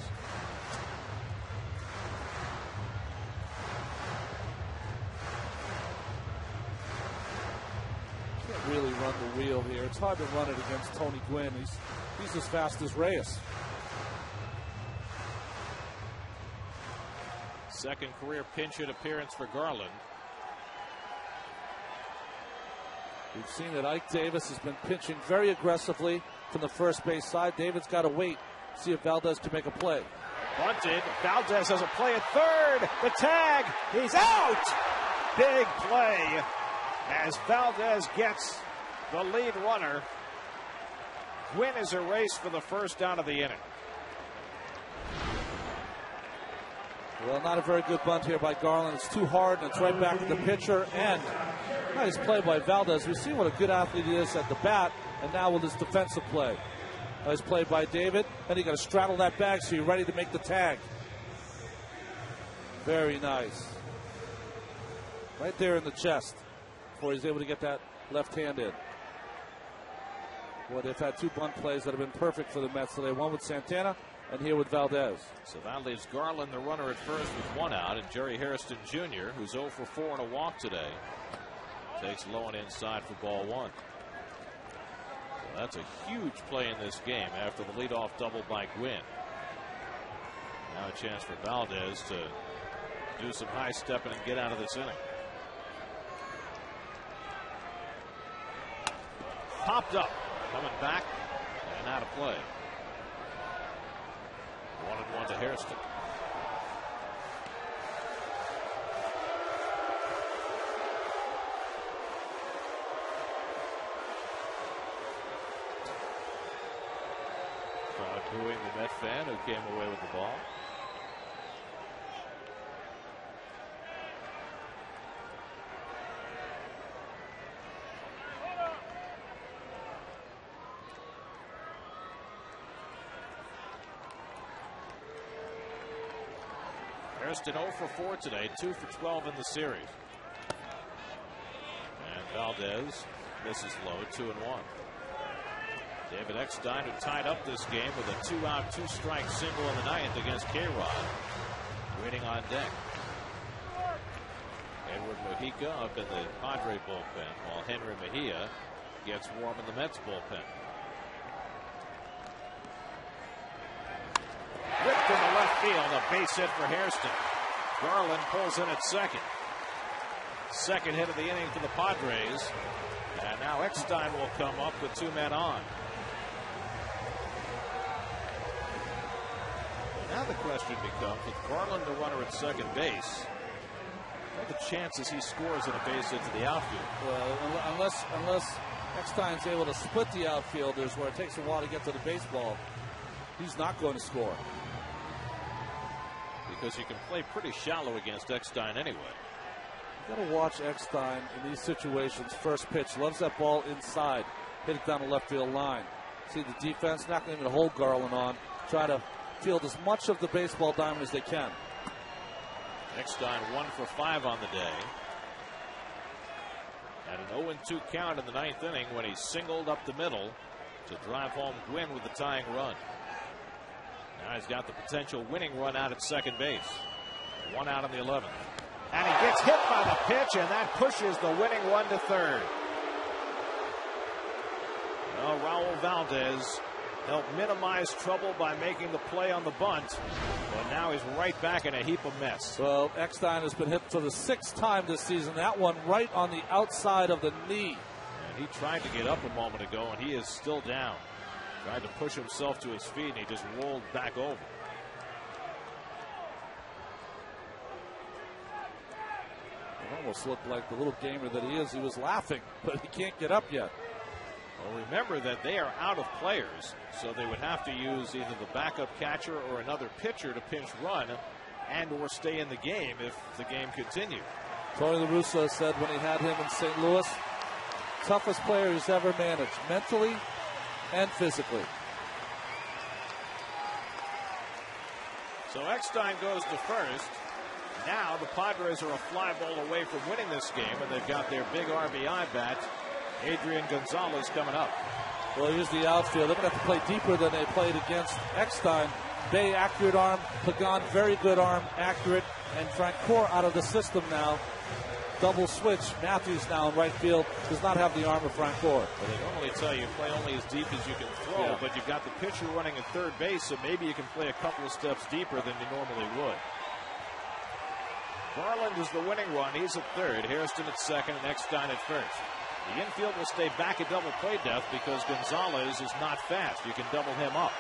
Can't really run the wheel here. It's hard to run it against Tony Gwynn. He's as fast as Reyes. Second career pinch hit appearance for Garland. We've seen that Ike Davis has been pitching very aggressively from the first base side. David's got to wait, see if Valdez can make a play. Bunted. Valdez has a play at third. The tag. He's out. Big play as Valdez gets the lead runner. Gwynn is erased for the first down of the inning. Well, not a very good bunt here by Garland. It's too hard, and it's right back to the pitcher. And nice play by Valdez. We've seen what a good athlete he is at the bat, and now with his defensive play. Nice play by David. Then you got to straddle that bag so you're ready to make the tag. Very nice. Right there in the chest before he's able to get that left hand in. Well, they've had 2 bunt plays that have been perfect for the Mets today. One with Santana, and here with Valdez. So that leaves Garland, the runner at first, with 1 out, and Jerry Hairston Jr., who's 0 for 4 and a walk today, takes low and inside for ball 1. So that's a huge play in this game after the leadoff double by Gwynn. Now a chance for Valdez to do some high stepping and get out of this inning. Popped up, coming back, and out of play. 1-1 to Hairston. Crowd booing the Met fan who came away with the ball. Hairston 0 for 4 today, 2 for 12 in the series. And Valdez misses low, 2-1. David Eckstein, who tied up this game with a 2-out, 2-strike single in the 9th against K-Rod, waiting on deck. Edward Mojica up in the Padre bullpen, while Henry Mejia gets warm in the Mets bullpen. Whipped in the left field. A base hit for Hairston. Garland pulls in at second. Second hit of the inning for the Padres. And now Eckstein will come up with 2 men on. Now the question becomes, with Garland the runner at second base, what are the chances he scores in a base hit to the outfield? Well, unless Eckstein's able to split the outfielders where it takes a while to get to the baseball, he's not going to score. Because you can play pretty shallow against Eckstein anyway. You got to watch Eckstein in these situations. First pitch, loves that ball inside, hit it down the left field line. See the defense not going to hold Garland on, try to field as much of the baseball diamond as they can. Eckstein 1 for 5 on the day. At an 0-2 count in the 9th inning when he singled up the middle to drive home Gwynn with the tying run. Now he's got the potential winning run out at second base. 1 out in the 11th. And he gets hit by the pitch, and that pushes the winning run to third. Well, Raul Valdez helped minimize trouble by making the play on the bunt, but now he's right back in a heap of mess. Well, Eckstein has been hit for the 6th time this season. That one right on the outside of the knee. And he tried to get up a moment ago, and he is still down. Tried to push himself to his feet, and he just rolled back over. It almost looked like the little gamer that he is. He was laughing, but he can't get up yet. Well, remember that they are out of players, so they would have to use either the backup catcher or another pitcher to pinch run and or stay in the game if the game continued. Tony La Russa said when he had him in St. Louis, toughest player he's ever managed, mentally and physically. So Eckstein goes to first. Now the Padres are a fly ball away from winning this game, and they've got their big RBI bat, Adrian Gonzalez, coming up. Well, here's the outfield. They're going to have to play deeper than they played against Eckstein. Bay, accurate arm. Pagan, very good arm, accurate. And Francoeur out of the system now. Double switch. Matthews now in right field does not have the arm of Francoeur. Well, they normally tell you play only as deep as you can throw, but you've got the pitcher running at third base, so maybe you can play a couple of steps deeper than you normally would. Garland is the winning run. He's at third. Hairston at second, and Eckstein at first. The infield will stay back at double play depth because Gonzalez is not fast. You can double him up.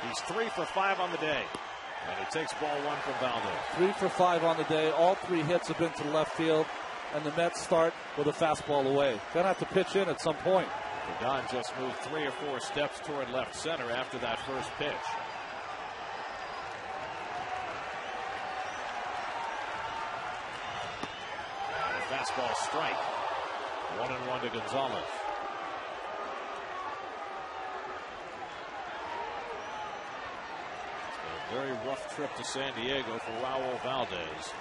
He's 3 for 5 on the day. And he takes ball 1 from Valdez. 3 for 5 on the day. All 3 hits have been to left field. And the Mets start with a fastball away. Gonna have to pitch in at some point. Pagan just moved 3 or 4 steps toward left center after that first pitch. And a fastball strike. 1-1 to Gonzalez. A very rough trip to San Diego for Raul Valdez.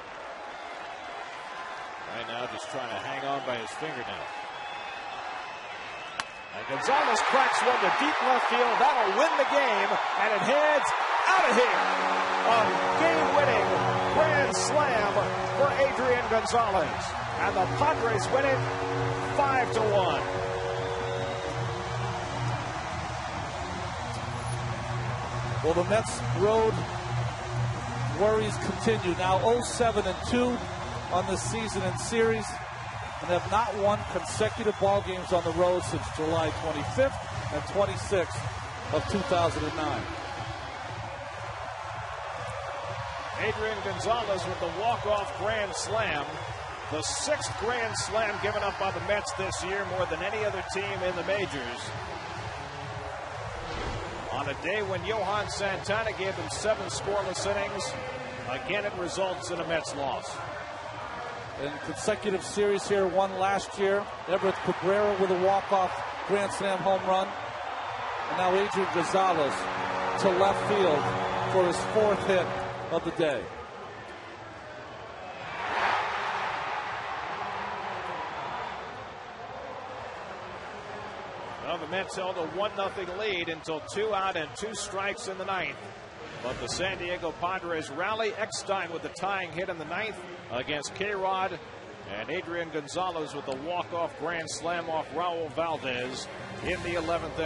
Right now just trying to hang on by his fingernail. And Gonzalez cracks one to deep left field. That'll win the game, and it heads out of here. A game-winning grand slam for Adrian Gonzalez. And the Padres win it 5-1. Well, the Mets road worries continue. Now 0-7-2 on this season and series, and have not won consecutive ball games on the road since July 25th and 26th of 2009. Adrian Gonzalez with the walk-off grand slam. The 6th grand slam given up by the Mets this year, more than any other team in the majors. On a day when Johan Santana gave them 7 scoreless innings, again it results in a Mets loss. In consecutive series here, one last year. Everett Cabrera with a walk-off grand slam home run. And now Adrian Gonzalez to left field for his 4th hit of the day. Well, the Mets held a 1-0 lead until 2 out and 2 strikes in the 9th. But the San Diego Padres rally. Eckstein with the tying hit in the 9th against K-Rod. And Adrian Gonzalez with the walk-off grand slam off Raul Valdez in the 11th inning.